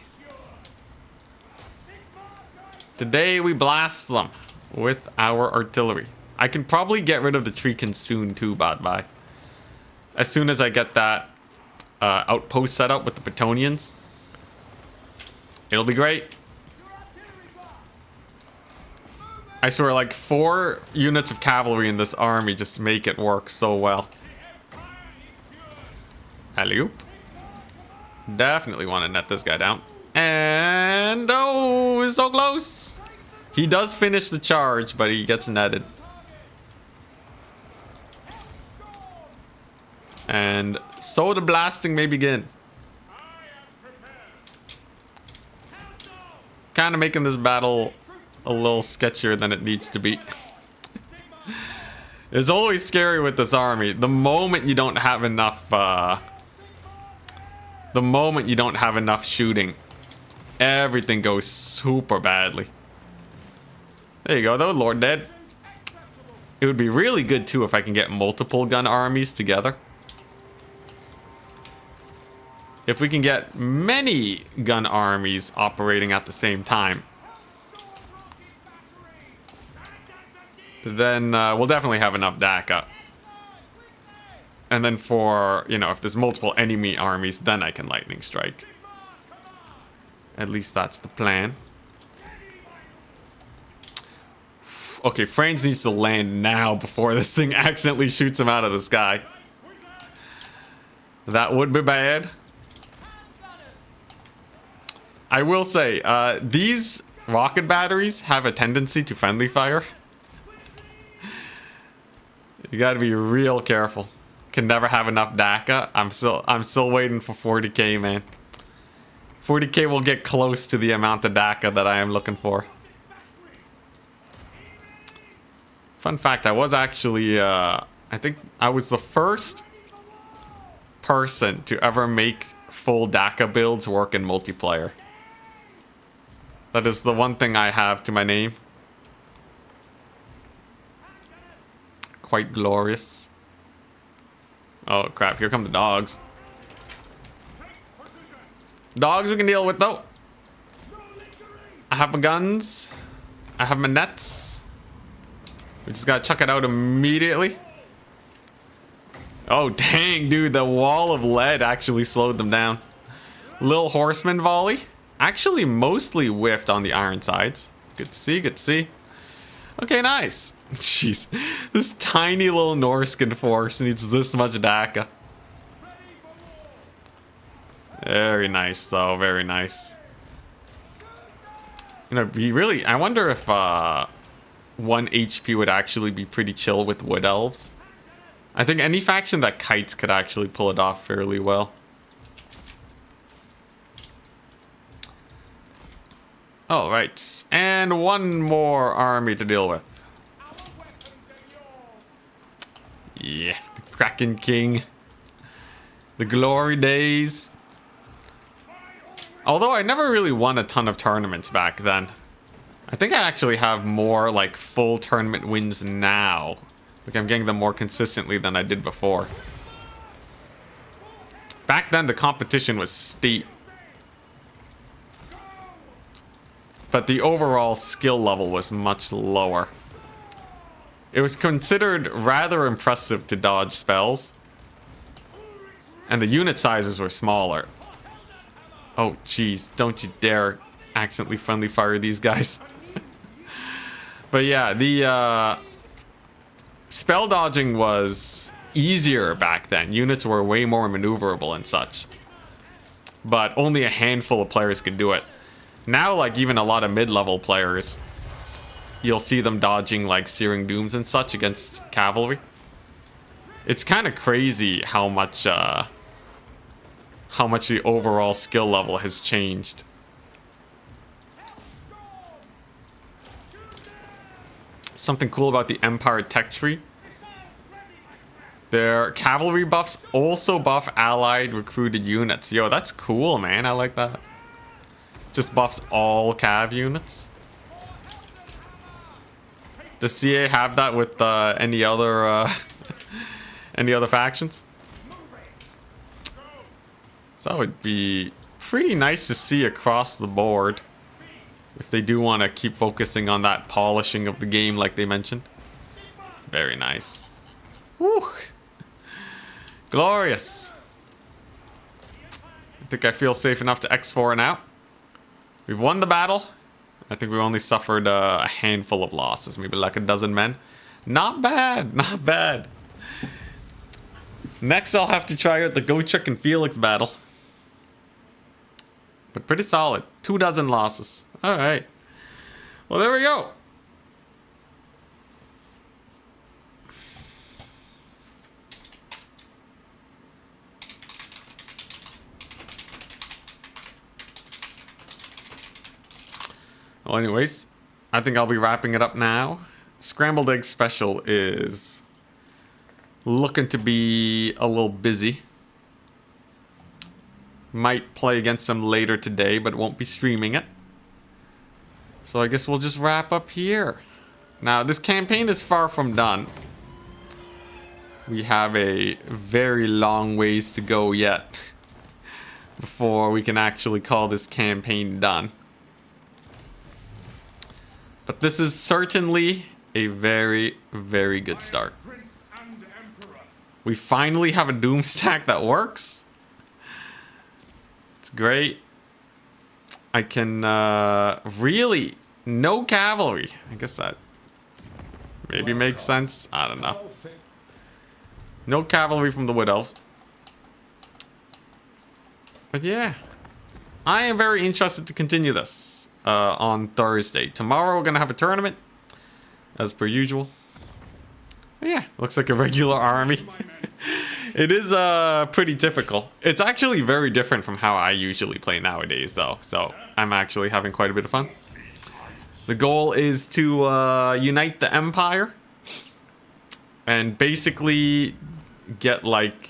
Today we blast them with our artillery. I can probably get rid of the tree consume too, bad bye. as soon as I get that outpost set up with the Bretonnians, it'll be great. I swear, like 4 units of cavalry in this army just make it work so well. Alley-oop. Definitely want to net this guy down. And oh, so close. He does finish the charge, but he gets netted. And so the blasting may begin. Kind of making this battle a little sketchier than it needs to be. It's always scary with this army. The moment you don't have enough shooting, everything goes super badly. There you go though, Lord dead. It would be really good too if I can get multiple gun armies together. If we can get many gun armies operating at the same time, then we'll definitely have enough DACA. And then for, you know, if there's multiple enemy armies, then I can lightning strike. At least that's the plan. Okay, France needs to land now before this thing accidentally shoots him out of the sky. That would be bad. I will say, these rocket batteries have a tendency to friendly fire. You gotta be real careful. Can never have enough DACA. I'm still waiting for 40k, man. 40k will get close to the amount of DACA that I am looking for. Fun fact, I was actually, I think I was the first person to ever make full DACA builds work in multiplayer. That is the one thing I have to my name. Quite glorious. Oh crap, here come the dogs. Dogs we can deal with though. I have my guns. I have my nets. We just gotta chuck it out immediately. Oh dang, dude, the wall of lead actually slowed them down. Little horseman volley. Actually mostly whiffed on the iron sides. Good to see, good to see. Okay, nice. Jeez, this tiny little Norskin force needs this much DACA. Very nice though, very nice. You know, I wonder if 1 HP would actually be pretty chill with wood elves. I think any faction that kites could actually pull it off fairly well. All right, and one more army to deal with. Yeah, the Kraken King. The glory days. Although I never really won a ton of tournaments back then. I think I actually have more like full tournament wins now. Like I'm getting them more consistently than I did before. Back then the competition was steep. But the overall skill level was much lower. It was considered rather impressive to dodge spells. And the unit sizes were smaller. Oh, jeez. Don't you dare accidentally friendly fire these guys. But yeah, the spell dodging was easier back then. Units were way more maneuverable and such. But only a handful of players could do it. Now, like, even a lot of mid-level players, you'll see them dodging, like, Searing Dooms and such against cavalry. It's kind of crazy how much the overall skill level has changed. Something cool about the Empire tech tree. Their cavalry buffs also buff allied recruited units. Yo, that's cool, man. I like that. Just buffs all cav units. Does CA have that with any other factions? So that would be pretty nice to see across the board if they do want to keep focusing on that polishing of the game like they mentioned. Very nice. Woo. Glorious. I think I feel safe enough to X4 now. We've won the battle. I think we only suffered a handful of losses, maybe like a dozen men. Not bad, not bad. Next, I'll have to try out the Gochuk and Felix battle. But pretty solid. 24 losses. All right. Well, there we go. Well, anyways, I think I'll be wrapping it up now. Scrambled Egg Special is looking to be a little busy. Might play against them later today, but won't be streaming it. So I guess we'll just wrap up here. Now, this campaign is far from done. We have a very long ways to go yet before we can actually call this campaign done. But this is certainly a very, very good start. Prince and Emperor. We finally have a Doom stack that works. It's great. I can really no cavalry. I guess that maybe makes sense. I don't know. No cavalry from the Wood Elves. But yeah, I am very interested to continue this on Thursday. Tomorrow we're gonna have a tournament, as per usual. But yeah, looks like a regular army. It is pretty typical. It's actually very different from how I usually play nowadays, though. So I'm actually having quite a bit of fun. The goal is to unite the Empire and basically get like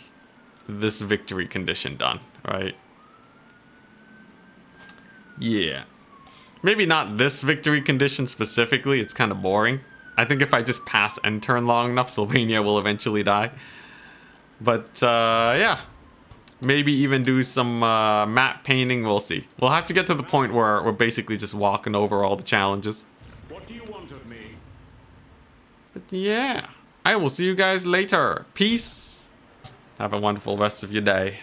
this victory condition done, right? Yeah. Maybe not this victory condition specifically. It's kind of boring. I think if I just pass end turn long enough, Sylvania will eventually die. But yeah, maybe even do some map painting. We'll see. We'll have to get to the point where we're basically just walking over all the challenges. What do you want of me? But yeah, I will see you guys later. Peace. Have a wonderful rest of your day.